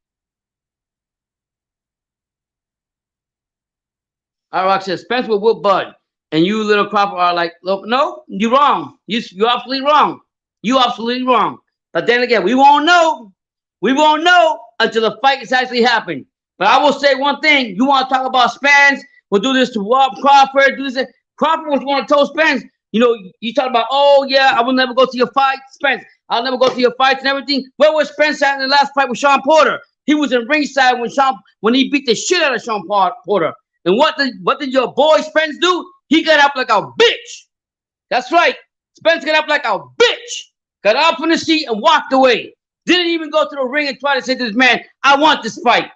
[SPEAKER 1] Rock says Spence will whoop Bud, and you little Crawford are like, no, you're wrong. You're absolutely wrong. You're absolutely wrong. But then again, we won't know. We won't know until the fight has actually happened. But I will say one thing: you want to talk about Spence? We'll do this to Rob Crawford. Do this. Crawford was one to tell Spence. You talk about, oh yeah, I will never go to your fight, Spence. I'll never go to your fights and everything. Where was Spence at in the last fight with Sean Porter? He was in ringside when he beat the shit out of Sean Porter. And what did your boy Spence do? He got up like a bitch. That's right. Spence got up like a bitch. Got up from the seat and walked away. Didn't even go to the ring and try to say to this man, I want this fight.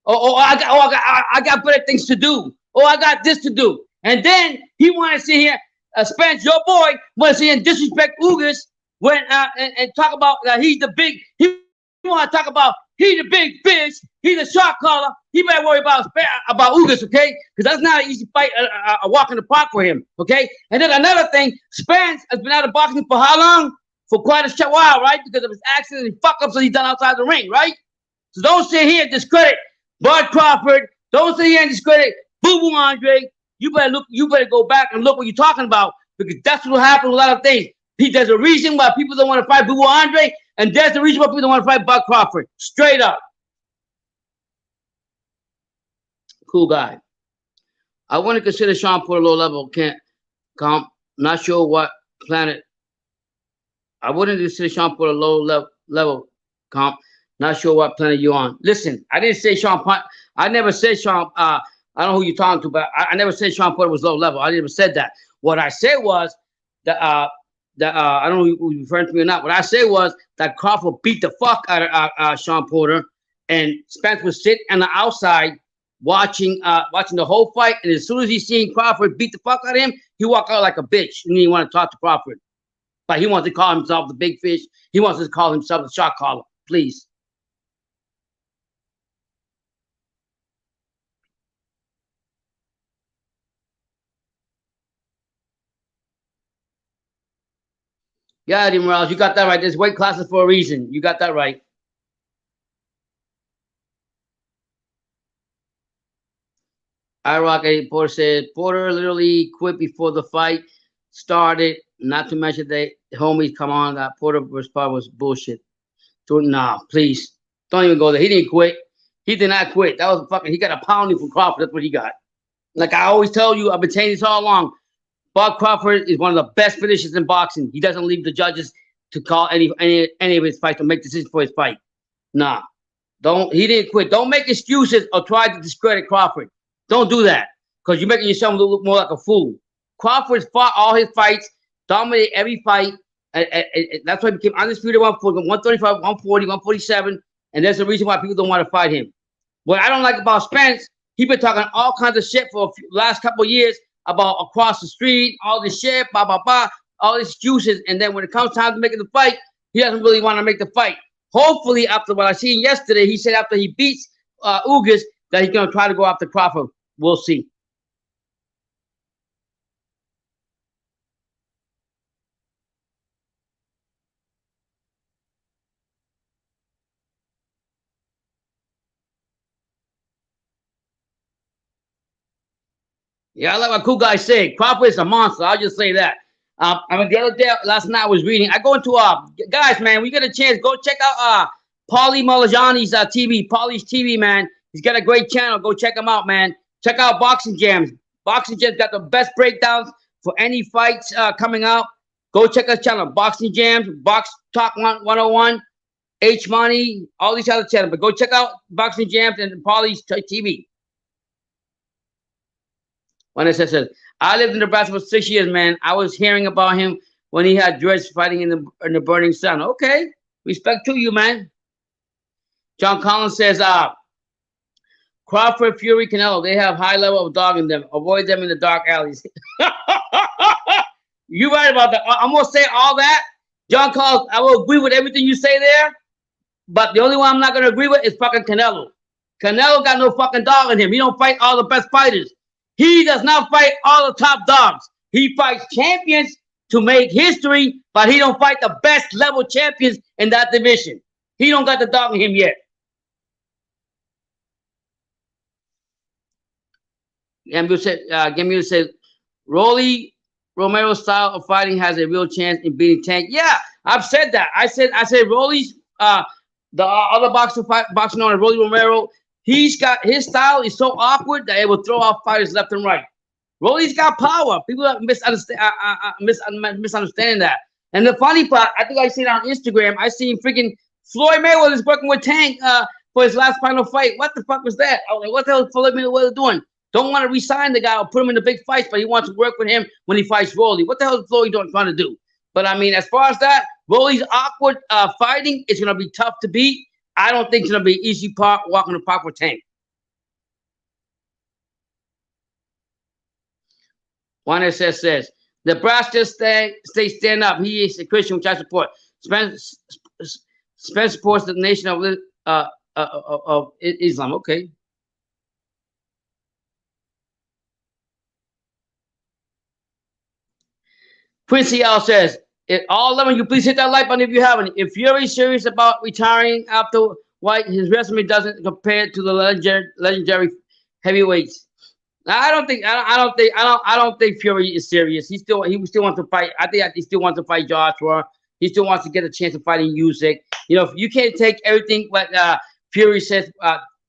[SPEAKER 1] I got better things to do. I got this to do. And then he wanted to sit here, Spence, your boy, want to sit here and disrespect Ugas when and talk about that he's the big. He want to talk about he's the big fish. He's a shark caller. He better worry about Ugas, okay? Because that's not an easy fight, a walk in the park for him, okay? And then another thing, Spence has been out of boxing for how long? For quite a while, right? Because of his accident and fuck-ups that he's done outside the ring, right? So don't sit here and discredit Bud Crawford. Don't sit here and discredit Boo Boo Andre. You better go back and look what you're talking about, because that's what happens with a lot of things. There's a reason why people don't want to fight Boo Boo Andre, and there's the reason why people don't want to fight Bud Crawford. Straight up. Cool guy. I want to consider Sean Porter low level. Can't comp. Not sure what planet. I wouldn't consider Sean Porter low level comp. Not sure what planet you're on. Listen, I didn't say Sean. I never said Sean. I don't know who you're talking to, but I never said Sean Porter was low level. I never said that. What I said was that I don't know who you're referring to me or not. What I said was that Crawford beat the fuck out of Sean Porter, and Spence was sitting on the outside watching the whole fight. And as soon as he seen Crawford beat the fuck out of him, he walked out like a bitch. And he wanted to talk to Crawford, but he wants to call himself the big fish. He wants to call himself the shot caller. Please. Yeah, Eddie Morales, you got that right. There's weight classes for a reason. You got that right. I Rock Eddie Porter said Porter literally quit before the fight started. Not to mention the homies come on. That Porter response was bullshit. So, nah, please don't even go there. He didn't quit. He did not quit. That was fucking. He got a pounding from Crawford. That's what he got. Like I always tell you, I've been saying this all along. Bob Crawford is one of the best finishers in boxing. He doesn't leave the judges to call any of his fights or make decisions for his fight. Nah, don't. He didn't quit. Don't make excuses or try to discredit Crawford. Don't do that because you're making yourself look more like a fool. Crawford fought all his fights, dominated every fight. That's why he became undisputed 135, 140, 147. And there's a reason why people don't want to fight him. What I don't like about Spence, he's been talking all kinds of shit for the last couple of years about across the street, all this shit, blah, blah, blah, all these excuses. And then when it comes time to making the fight, he doesn't really want to make the fight. Hopefully, after what I seen yesterday, he said after he beats Ugas that he's going to try to go after Crawford. We'll see. Yeah, I like what cool guys say. Crawford is a monster. I'll just say that. I mean, the other day, last night I was reading. I go into guys, man. We get a chance. Go check out Paulie Malajani's TV. Paulie's TV, man. He's got a great channel. Go check him out, man. Check out Boxing Jams. Boxing Jams got the best breakdowns for any fights coming out. Go check his channel. Boxing Jams, Box Talk 101, H Money, all these other channels. But go check out Boxing Jams and Paulie's TV. When it says, I lived in Nebraska for 6 years, man. I was hearing about him when he had dreads fighting in the burning sun. Okay, respect to you, man. John Collins says, Crawford, Fury, Canelo, they have high level of dog in them. Avoid them in the dark alleys. You right about that. I'm gonna say all that. John Collins, I will agree with everything you say there, but the only one I'm not gonna agree with is fucking Canelo. Canelo got no fucking dog in him. He don't fight all the best fighters. He does not fight all the top dogs. He fights champions to make history, but he don't fight the best level champions in that division. He don't got the dog in him yet. Gambino said, Rolly Romero's style of fighting has a real chance in beating Tank. Yeah, I've said that. I said Rolly's the other boxing on Rolly Romero. He's got his style is so awkward that it will throw off fighters left and right. Rolly's got power. People are misunderstanding that. And the funny part, I think I seen it on Instagram. I seen freaking Floyd Mayweather's working with Tank for his last final fight. What the fuck was that? I was like, what the hell is Floyd Mayweather doing? Don't want to re-sign the guy or put him in the big fights, but he wants to work with him when he fights Rolly. What the hell is Floyd trying to do? But I mean, as far as that, Rolly's awkward fighting is going to be tough to beat. I don't think it's going to be an easy part walking the park with Tank. One says, Nebraska state stand up. He is a Christian, which I support. Spence supports the nation of Islam. Okay. Quincy L says, all 11, you please hit that like button if you haven't. If Fury's serious about retiring after White, his resume doesn't compare to the legendary heavyweights. I don't think Fury is serious. He still wants to fight. I think he still wants to fight Joshua. He still wants to get a chance of fighting Usyk. You know, you can't take everything what Fury says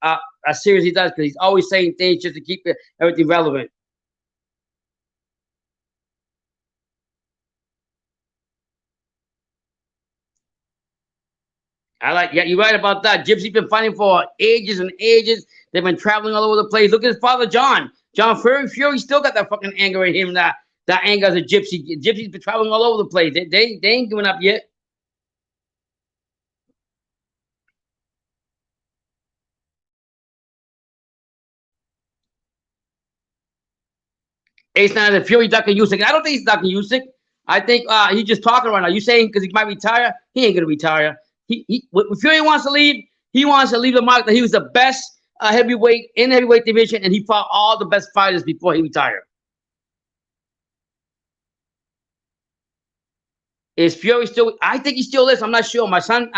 [SPEAKER 1] as serious as he does, because he's always saying things just to keep everything relevant. Yeah, you're right about that. Gypsy's been fighting for ages and ages. They've been traveling all over the place. Look at his father, John. John Fury still got that fucking anger in him That anger's a gypsy. Gypsy's been traveling all over the place. They ain't giving up yet. Ace Nine is Fury ducking Usyk. I don't think he's ducking Usyk. I think he's just talking right now. You saying because he might retire? He ain't gonna retire. When Fury wants to leave, he wants to leave the mark that he was the best heavyweight in the heavyweight division, and he fought all the best fighters before he retired. Is Fury still? I think he still is. I'm not sure. My son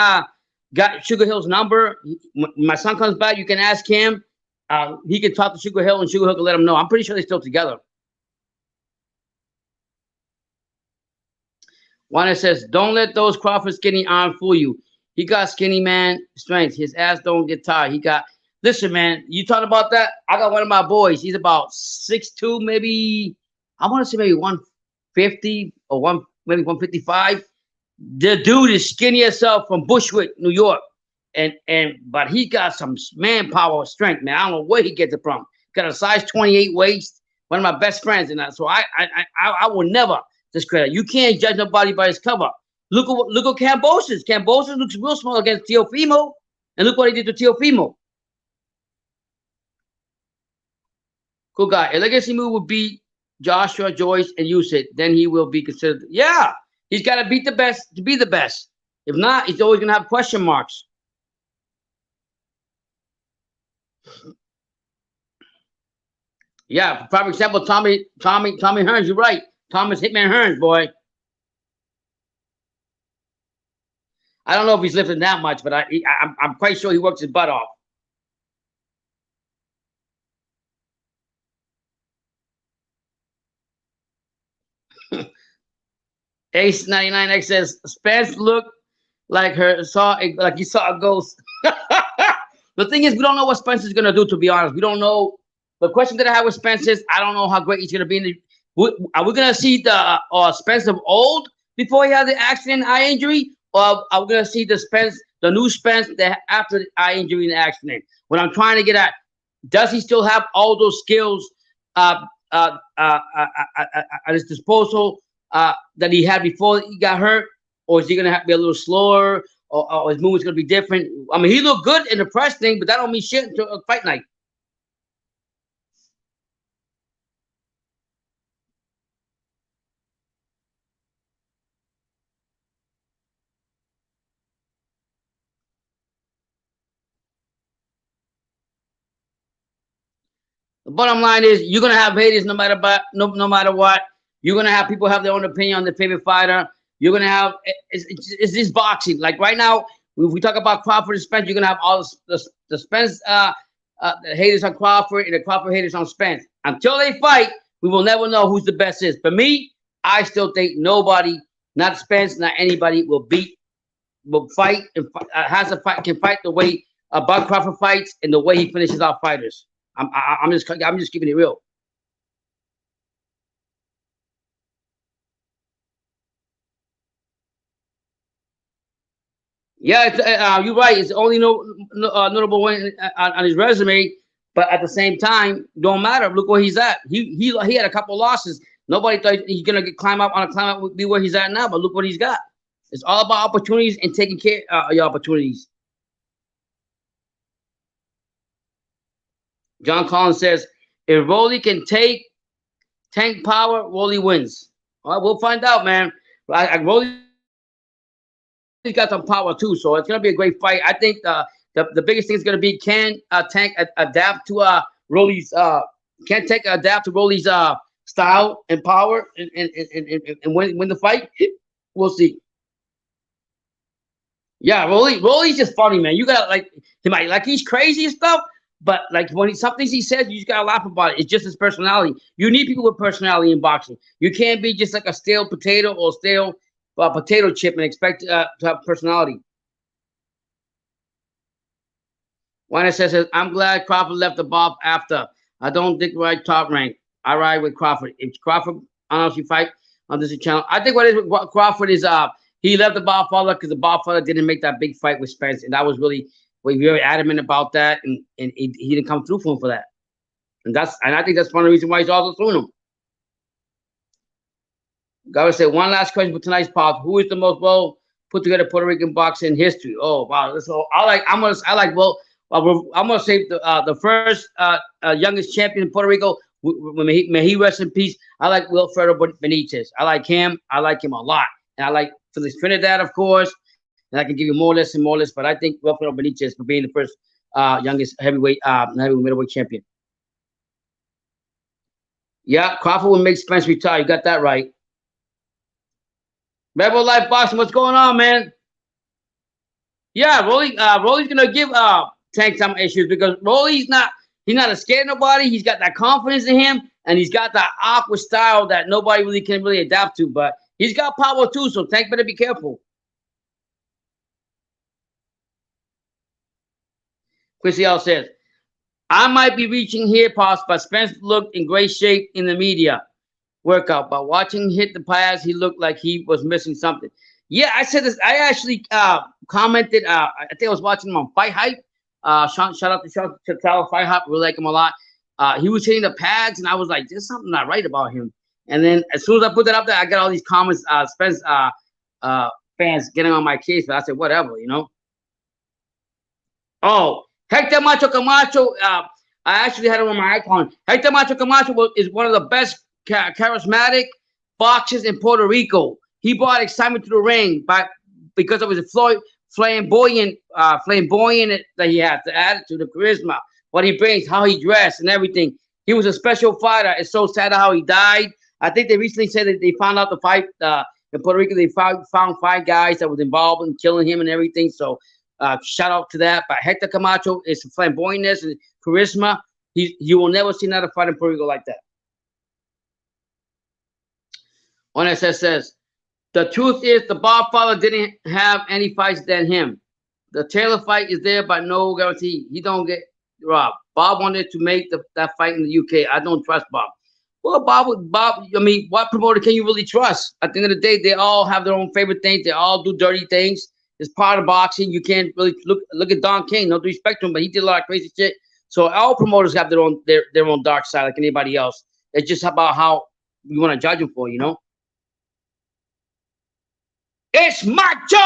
[SPEAKER 1] got Sugar Hill's number. When my son comes back, you can ask him. He can talk to Sugar Hill, and Sugar Hill can let him know. I'm pretty sure they're still together. One says, "Don't let those Crawford skinny arms fool you. He got skinny man strength. His ass don't get tired. He got." Listen, man. You talking about that? I got one of my boys. He's about 6'2", maybe. I want to say maybe 150 or maybe 155. The dude is skinny as hell from Bushwick, New York, but he got some manpower, strength, man. I don't know where he gets it from. Got a size 28 waist. One of my best friends, and so I will never discredit. You can't judge nobody by his cover. Look at Kambosis. Kambosis looks real small against Teofimo, and look what he did to Teofimo. Cool guy. A legacy move would be Joshua, Joyce, and Usyk. Then he will be considered. Yeah, he's got to beat the best to be the best. If not, he's always gonna have question marks. Yeah, for example, Tommy Hearns. You're right. Thomas Hitman Hearns, boy. I don't know if he's lifting that much, but I'm quite sure he works his butt off. Ace 99X says Spence looked like he saw a ghost. The thing is, we don't know what Spence is gonna do. To be honest, we don't know. The question that I have with Spence is, I don't know how great he's gonna be in the. Are we gonna see the Spence of old before he had the accident, eye injury, or are we gonna see the new Spence that after the eye injury and the accident? What I'm trying to get at, does he still have all those skills at his disposal that he had before he got hurt, or is he gonna have to be a little slower, or his movement's gonna be different? I mean, he looked good in the press thing, but that don't mean shit until fight night. The bottom line is you're gonna have haters no matter what. You're gonna have people have their own opinion on their favorite fighter. You're gonna have it's this boxing. Like right now, if we talk about Crawford and Spence, you're gonna have all the Spence the haters on Crawford and the Crawford haters on Spence. Until they fight, we will never know who's the best is. For me, I still think nobody, not Spence, not anybody, will fight and can fight the way Bud Crawford fights and the way he finishes our fighters. I'm just keeping it real. Yeah, you're right. It's only notable win on his resume, but at the same time, don't matter. Look where he's at. He had a couple losses. Nobody thought he's gonna climb up, be where he's at now. But look what he's got. It's all about opportunities and taking care of your opportunities. John Collins says, if Rolly can take tank power, Rolly wins. All right, we'll find out, man. Rolly's got some power too, so it's gonna be a great fight. I think the biggest thing is gonna be can Tank adapt to Rolly's adapt to Rolly's style and power and win the fight. We'll see. Yeah, Rolly's just funny, man. You got he's crazy and stuff. But like when some things he says, you just gotta laugh about it. It's just his personality. You need people with personality in boxing. You can't be just like a stale potato or stale potato chip and expect to have personality. Winer says, "I'm glad Crawford left the bob after. I don't think right top rank. I ride with Crawford. If Crawford honestly fight on this channel, I think what is with Crawford is he left the Bob Father because the Bob Father didn't make that big fight with Spence, and that was really." We're very adamant about that, and he didn't come through for him for that. And I think that's one of the reasons why he's also suing him. Gotta say one last question for tonight's pod. Who is the most well put together Puerto Rican boxer in history? Oh wow, so I'm gonna say the first youngest champion in Puerto Rico. May he rest in peace. I like Wilfredo Benitez. I like him. I like him a lot, and I like Felix Trinidad, of course. And I can give you more lists and more lists, but I think Wilfredo Benitez for being the first youngest heavyweight middleweight champion. Yeah, Crawford will make Spence retire. You got that right. Rebel Life Boxing, what's going on, man? Yeah, Rolly's gonna give Tank some issues because Rolly's not scared of nobody. He's got that confidence in him, and he's got that awkward style that nobody really can adapt to. But he's got power too, so Tank better be careful. Chrissy L says, I might be reaching here, Pops, but Spence looked in great shape in the media workout. But watching him hit the pads, he looked like he was missing something. Yeah, I said this. I actually commented. I think I was watching him on Fight Hype. Shout out to Fight Hype. We like him a lot. He was hitting the pads, and I was like, there's something not right about him. And then as soon as I put that up there, I got all these comments, Spence fans getting on my case. But I said, whatever, you know. Oh, Hector Macho Camacho. I actually had it on my icon. Hector Macho Camacho is one of the best charismatic boxers in Puerto Rico. He brought excitement to the ring because of his flamboyant that he has, the attitude, the charisma, what he brings, how he dressed, and everything. He was a special fighter. It's so sad how he died. I think they recently said that they found out the fight in Puerto Rico. They found 5 guys that was involved in killing him and everything. So shout out to that. But Hector Camacho is flamboyantness and charisma. You will never see another fight in Puerto Rico like that. ONSS says, the truth is the Bob father didn't have any fights than him. The Taylor fight is there, but no guarantee. He don't get robbed. Bob wanted to make that fight in the UK. I don't trust Bob. Well, Bob, I mean, what promoter can you really trust? At the end of the day, they all have their own favorite things. They all do dirty things. It's part of boxing. You can't really look at Don King. No disrespect to him, but he did a lot of crazy shit. So all promoters have their own dark side like anybody else. It's just about how you want to judge them for, you know? It's Macho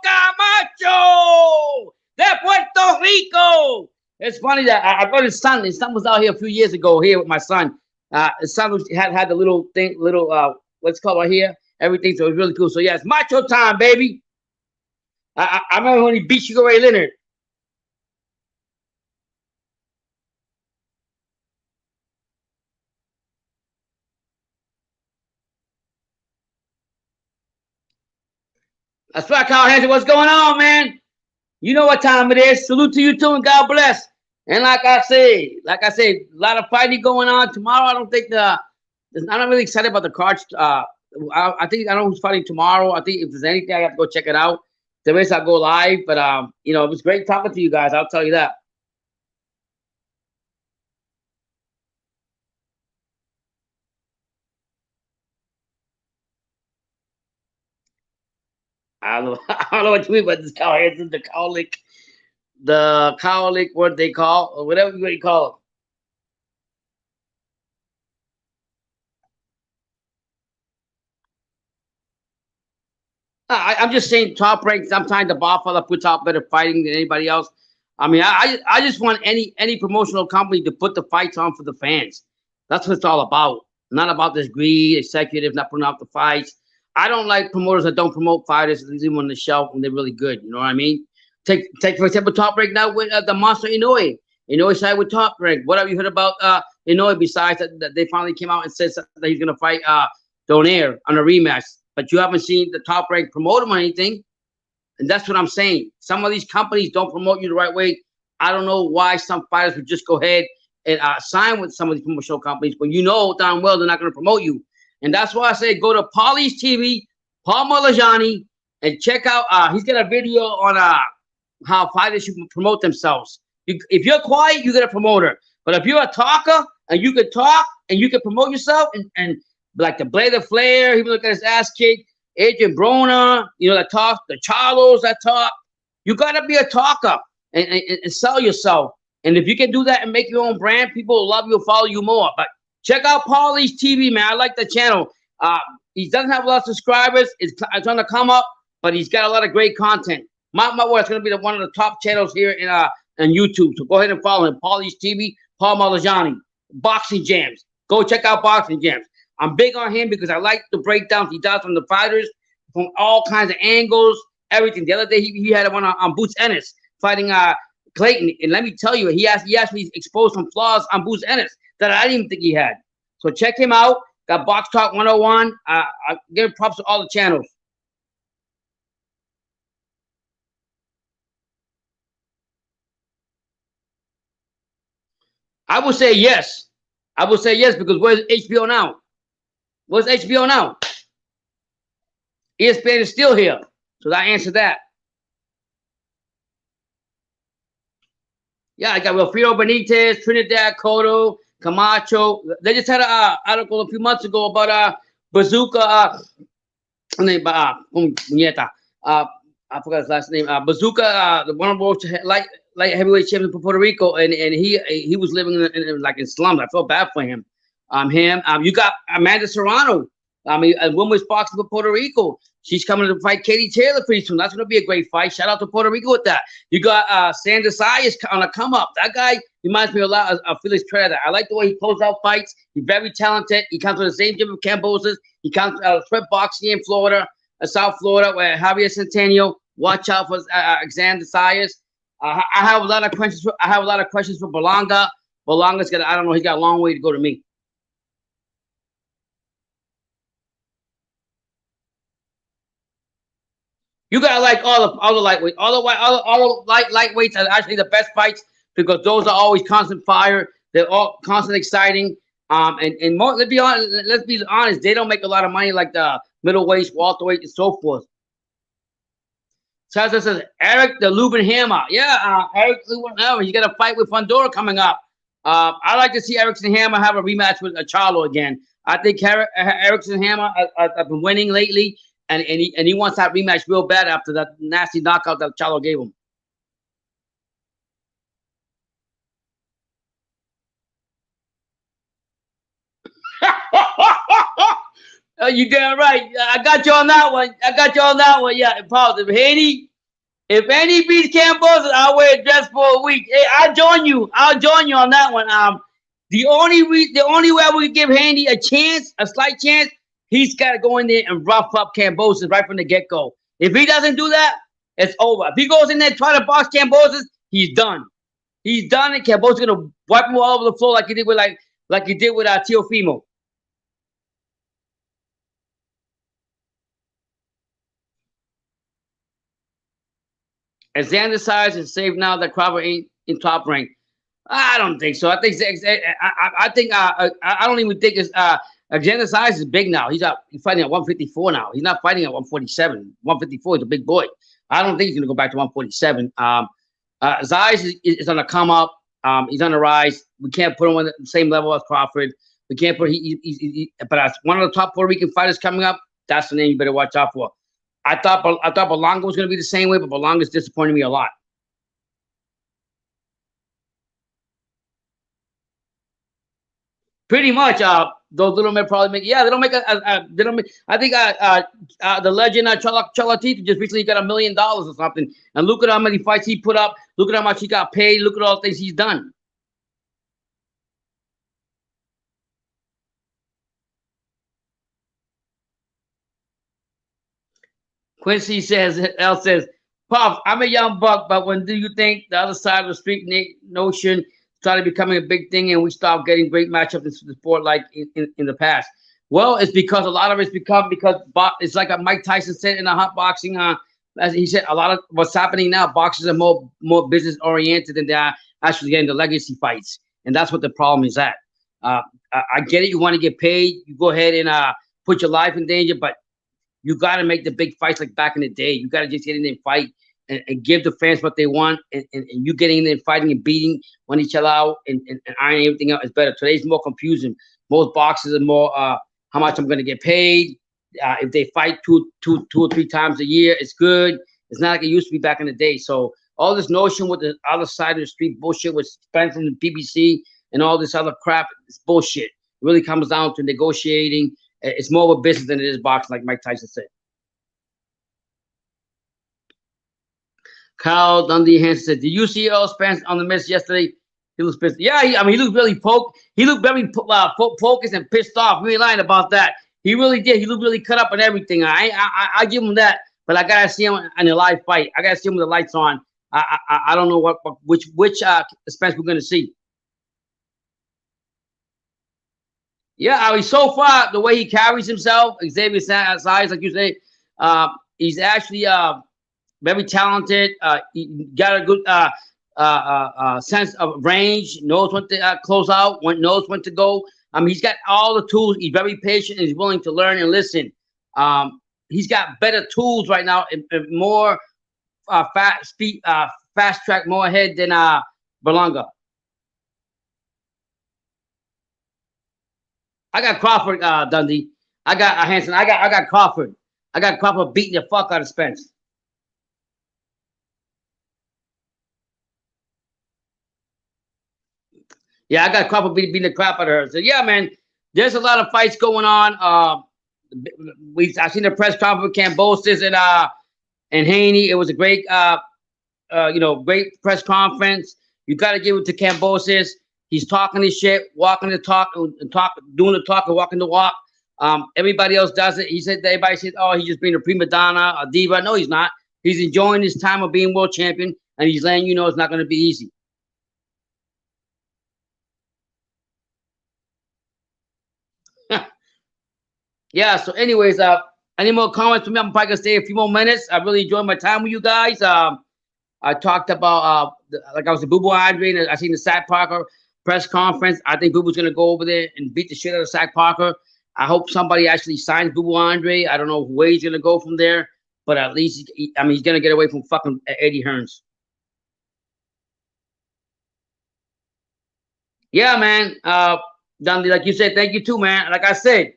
[SPEAKER 1] Camacho de Puerto Rico. It's funny that I got his son. His son was out here a few years ago here with my son. His son had the little thing, what's called right here, everything. So it was really cool. So yeah, it's Macho time, baby. I remember when he beat Sugar Ray Leonard. That's right, Carl Hansen. What's going on, man? You know what time it is. Salute to you too, and God bless. And like I say, a lot of fighting going on tomorrow. I don't think I'm not really excited about the cards. I think I know who's fighting tomorrow. I think if there's anything, I have to go check it out. If there is, I'll go live. But you know, it was great talking to you guys. I'll tell you that. I don't know what you mean by this cow hands the cowlick, what they call, or whatever you call it. I'm just saying, Top Rank. Sometimes the Barfather puts out better fighting than anybody else. I mean, I just want any promotional company to put the fights on for the fans. That's what it's all about. Not about this greed, executive not putting out the fights. I don't like promoters that don't promote fighters, leave them on the shelf when they're really good. You know what I mean? Take for example, Top Rank now with the Monster Inoue. Inoue side with Top Rank. What have you heard about Inoue besides that they finally came out and said that he's gonna fight Donaire on a rematch? But you haven't seen the Top Rank promote him or anything. And that's what I'm saying. Some of these companies don't promote you the right way. I don't know why some fighters would just go ahead and sign with some of these promotional companies, but you know darn well they're not going to promote you. And that's why I say go to Pauly's TV, Paul Malajani, and check out. He's got a video on how fighters should promote themselves. If you're quiet, you get a promoter. But if you're a talker and you can talk and you can promote yourself and like the Blade of Flair, he look at his ass kick. Adrian Broner, you know, that talk, the Charlos that talk. You got to be a talker and sell yourself. And if you can do that and make your own brand, people will love you and follow you more. But check out Pauly's TV, man. I like the channel. He doesn't have a lot of subscribers. It's on the come up, but he's got a lot of great content. My word, it's going to be one of the top channels here in YouTube. So go ahead and follow him. Paulie's TV, Paul Malajani. Boxing Jams. Go check out Boxing Jams. I'm big on him because I like the breakdowns he does from the fighters, from all kinds of angles, everything. The other day he had one on Boots Ennis fighting Clayton, and let me tell you, he actually exposed some flaws on Boots Ennis that I didn't even think he had. So check him out. Got Box Talk 101. I give props to all the channels. I would say yes. I would say yes because where's HBO now? Where's HBO now? ESPN is still here. So I answer that. Yeah, I got Wilfredo Benitez, Trinidad Cotto, Camacho. They just had an article a few months ago about Bazooka. I forgot his last name. Bazooka, the one of the light heavyweight champion for Puerto Rico, and he was living in slums. I felt bad for him. You got Amanda Serrano. A women's boxing for Puerto Rico. She's coming to fight Katie Taylor pretty soon. That's going to be a great fight. Shout out to Puerto Rico with that. You got Sanders Sayas on a come up. That guy reminds me a lot of Felix Pereira. I like the way he closes out fights. He's very talented. He comes with the same gym of Kambosis. He comes out of Sweat Boxing in Florida, South Florida, where Javier Centennial. Watch out for Alexander Sayas. I have a lot of questions. I have a lot of questions for Berlanga. Berlanga's got. I don't know. He's got a long way to go to me. You gotta like all the lightweights. All the lightweights are actually the best fights because those are always constant fire. They're all constant exciting. And more, let's be honest, they don't make a lot of money like the middleweights, welterweight, and so forth. Chaza says Eric the Lubin Hammer. Yeah, Eric Lubin Hammer. He's got a fight with Fundora coming up. I like to see Erickson Hammer have a rematch with Charlo again. I think Erickson Hammer have been winning lately. And he wants that rematch real bad after that nasty knockout that Charlo gave him. You damn right. I got you on that one. Yeah, Paul. If Haney beats Kambosis, I'll wear a dress for a week. Hey, I'll join you on that one. The only way we give Haney a slight chance. He's got to go in there and rough up Kambosis right from the get-go. If he doesn't do that, it's over. If he goes in there and try to box Kambosis, he's done. He's done, and Kambosis is gonna wipe him all over the floor like he did with Teofimo. And Xander Sayas is safe now that Crawford ain't in top rank. I don't think so. I don't even think it's Xander Sayas is big now. He's fighting at 154 now. He's not fighting at 147. 154 is a big boy. I don't think he's going to go back to 147. Sayas is on the come up. He's on the rise. We can't put him on the same level as Crawford. We can't put but as one of the top Puerto Rican fighters coming up, that's the name you better watch out for. I thought Berlanga was going to be the same way, but Berlanga's disappointed me a lot. Pretty much, those little men probably make. Yeah, they don't make they don't make. I think the legend Cholatito just recently got $1 million or something. And look at how many fights he put up. Look at how much he got paid. Look at all the things he's done. Quincy says, Puff, I'm a young buck, but when do you think the other side of the street notion started becoming a big thing and we stopped getting great matchups in the sport like in the past? Well, it's because a lot of it's because it's like Mike Tyson said in the hot boxing. As he said, a lot of what's happening now, boxers are more business oriented than they are actually getting the legacy fights, and that's what the problem is at. I get it. You want to get paid. You go ahead and put your life in danger, but you got to make the big fights like back in the day. You got to just get in there and fight and give the fans what they want. And you getting in there and fighting and beating one each other out and ironing everything out is better. Today's more confusing. Most boxers are more how much I'm going to get paid. If they fight two or three times a year, it's good. It's not like it used to be back in the day. So all this notion with the other side of the street bullshit with Spence and the BBC and all this other crap, it's bullshit. It really comes down to negotiating It's more of a business than it is boxing, like Mike Tyson said. Kyle Dundee Hansen said, "Did you see Earl Spence on the miss yesterday? He looks pissed. Yeah, he looked really poked. He looked very focused and pissed off. We ain't lying about that. He really did. He looked really cut up and everything. I give him that, but I gotta see him in a live fight. I gotta see him with the lights on. I don't know which Spence we're gonna see. Yeah, I mean, so far the way he carries himself, Xavier size, like you say, he's actually very talented. He got a good sense of range. Knows when to close out. Knows when to go. He's got all the tools. He's very patient and he's willing to learn and listen. He's got better tools right now and more fast track, more ahead than Berlanga. I got Crawford, Dundee. I got Hansen. I got Crawford. I got Crawford beating the fuck out of Spence. Yeah, I got Crawford beating the crap out of her. So yeah, man, there's a lot of fights going on. I seen the press conference with Kambosis and Haney. It was a great great press conference. You got to give it to Kambosis. He's talking his shit, walking the talk, doing the talk and walking the walk. Everybody else does it. He said everybody said, "Oh, he's just being a prima donna, a diva." No, he's not. He's enjoying his time of being world champion, and he's letting you know it's not going to be easy. Yeah. So, anyways, any more comments from me? I'm probably gonna stay a few more minutes. I really enjoyed my time with you guys. I talked about like I was a Boo Boo Andre, and I seen the Sack Parker press conference. I think Boo Boo's gonna go over there and beat the shit out of Sack Parker. I hope somebody actually signs Boo Boo Andre. I don't know where he's gonna go from there, but at least he's gonna get away from fucking Eddie Hearns. Yeah, man. Dundee, like you said, thank you too, man. Like I said,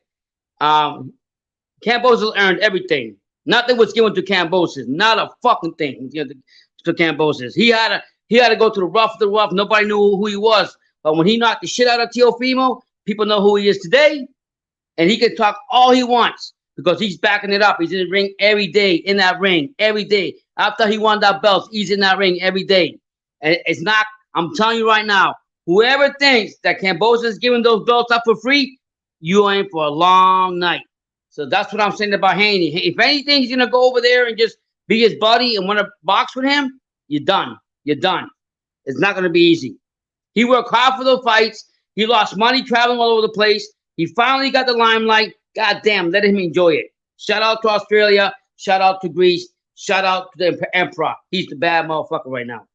[SPEAKER 1] Kambosis earned everything. Nothing was given to Kambosis. Not a fucking thing was given to Kambosis. He had to go to the rough of the rough. Nobody knew who he was. But when he knocked the shit out of Teofimo, people know who he is today. And he can talk all he wants because he's backing it up. He's in the ring every day, in that ring, every day. After he won that belt, he's in that ring every day. And it's not, I'm telling you right now, whoever thinks that Kambosis is giving those belts up for free, you in for a long night. So that's what I'm saying about Haney. If anything, he's gonna go over there and just be his buddy and want to box with him, you're done. You're done. It's not gonna be easy. He worked hard for those fights. He lost money traveling all over the place. He finally got the limelight. God damn, let him enjoy it. Shout out to Australia. Shout out to Greece. Shout out to the Emperor. He's the bad motherfucker right now.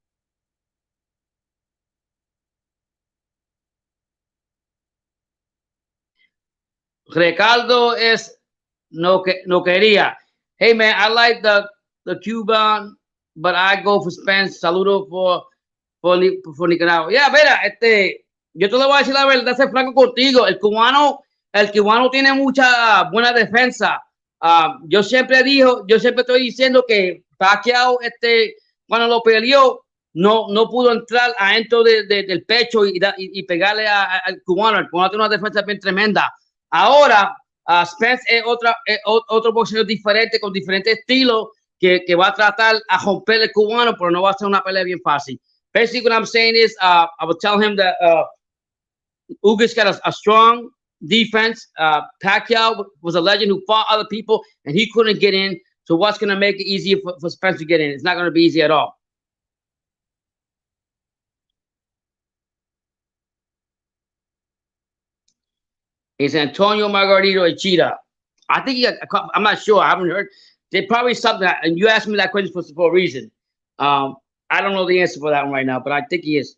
[SPEAKER 1] Ricardo es no quería. Hey man, I like the Cuban, but I go for Spence. Saludo for Nicaragua. Yeah, mira, yo te lo voy a decir la verdad, ser franco contigo. El cubano tiene mucha buena defensa. Yo siempre estoy diciendo que Pacquiao, cuando lo peleó, no pudo entrar adentro del pecho y pegarle al cubano. El cubano tiene una defensa bien tremenda. Ahora, Spence es otro boxeador diferente, con diferentes estilos, que va a tratar a romper el cubano, pero no va a ser una pelea bien fácil. Basically, what I'm saying is, I would tell him that Ugas got a strong defense. Pacquiao was a legend who fought other people, and he couldn't get in. So what's going to make it easier for Spence to get in? It's not going to be easy at all. It's Antonio Margarito Echida. I think I'm not sure. I haven't heard. They probably something. And you asked me that question for a reason. I don't know the answer for that one right now, but I think he is.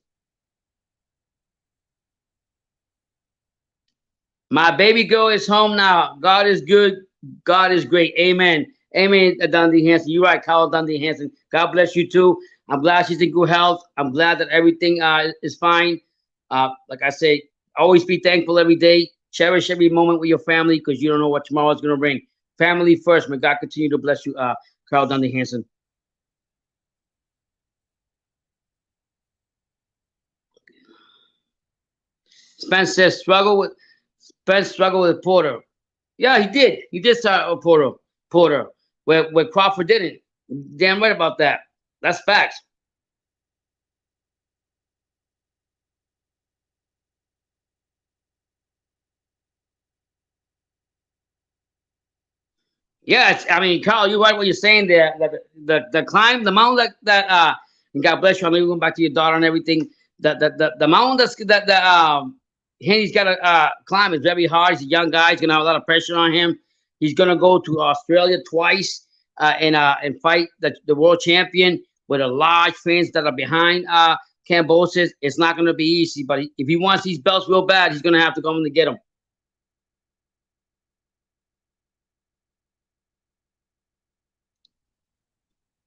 [SPEAKER 1] My baby girl is home now. God is good. God is great. Amen. Amen, Dundee Hansen. You're right, Kyle Dundee Hansen. God bless you too. I'm glad she's in good health. I'm glad that everything is fine. Like I say, always be thankful every day. Cherish every moment with your family because you don't know what tomorrow is going to bring. Family first. May God continue to bless you, Kyle Dundee Hansen. Spence says struggle with Porter. Yeah, he did. He did start Porter, where Crawford didn't. Damn right about that. That's facts. Yeah, I mean, Carl, you're right what you're saying there. That the climb, the mountain and God bless you. I know you're going back to your daughter and everything. The mountain that Haney's got to climb is very hard. He's a young guy. He's gonna have a lot of pressure on him. He's gonna go to Australia twice and fight the world champion with a large fans that are behind Kambosis. It's not gonna be easy, but if he wants these belts real bad, he's gonna have to come to get them.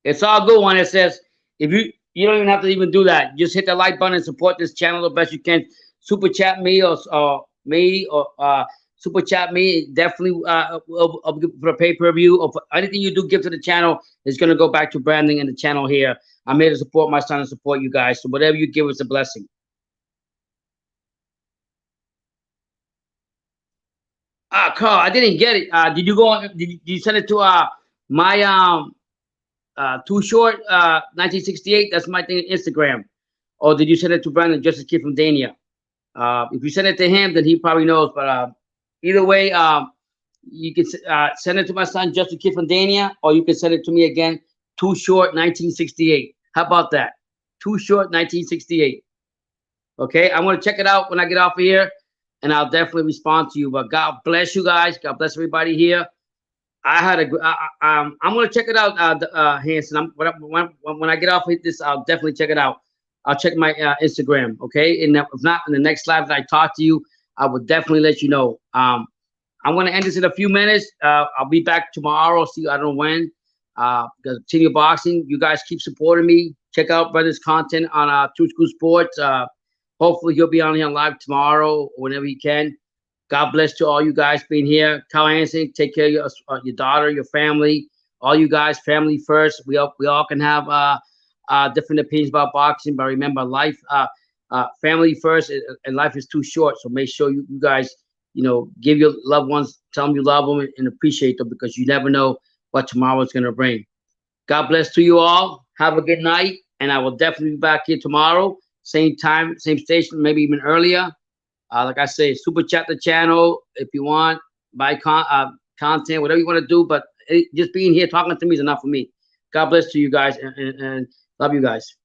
[SPEAKER 1] It's all good when it says if you don't even have to even do that. Just hit the like button and support this channel the best you can. Super chat me or super chat me. Definitely for a pay-per-view or for anything you do give to the channel is gonna go back to branding and the channel here. I'm here to support my son and support you guys. So whatever you give is a blessing. Carl, I didn't get it. Did you go on? Did you send it to my Too Short 1968? That's my thing Instagram. Or did you send it to Brandon, just a kid from Dania? If you send it to him, then he probably knows. But either way, you can send it to my son, just a kid from Dania, or you can send it to me again, Too Short 1968. How about that? Too Short 1968. Okay, I'm gonna check it out when I get off of here, and I'll definitely respond to you. But God bless you guys. God bless everybody here. I had I'm gonna check it out, Hanson. When I get off of this, I'll definitely check it out. I'll check my Instagram, okay? And if not, in the next live that I talk to you, I will definitely let you know. I'm gonna end this in a few minutes. I'll be back tomorrow. See, I don't know when. Continue boxing. You guys keep supporting me. Check out brother's content on Two School Sports. Hopefully he'll be on here live tomorrow, whenever he can. God bless to all you guys being here. Kyle Hansen, take care of your daughter, your family, all you guys. Family first. We all can have different opinions about boxing, but remember, life, family first, and life is too short. So make sure you guys, give your loved ones, tell them you love them and appreciate them, because you never know what tomorrow is going to bring. God bless to you all. Have a good night, and I will definitely be back here tomorrow, same time, same station, maybe even earlier. Like I say, super chat the channel if you want, buy content, whatever you want to do. But just being here talking to me is enough for me. God bless to you guys, and love you guys.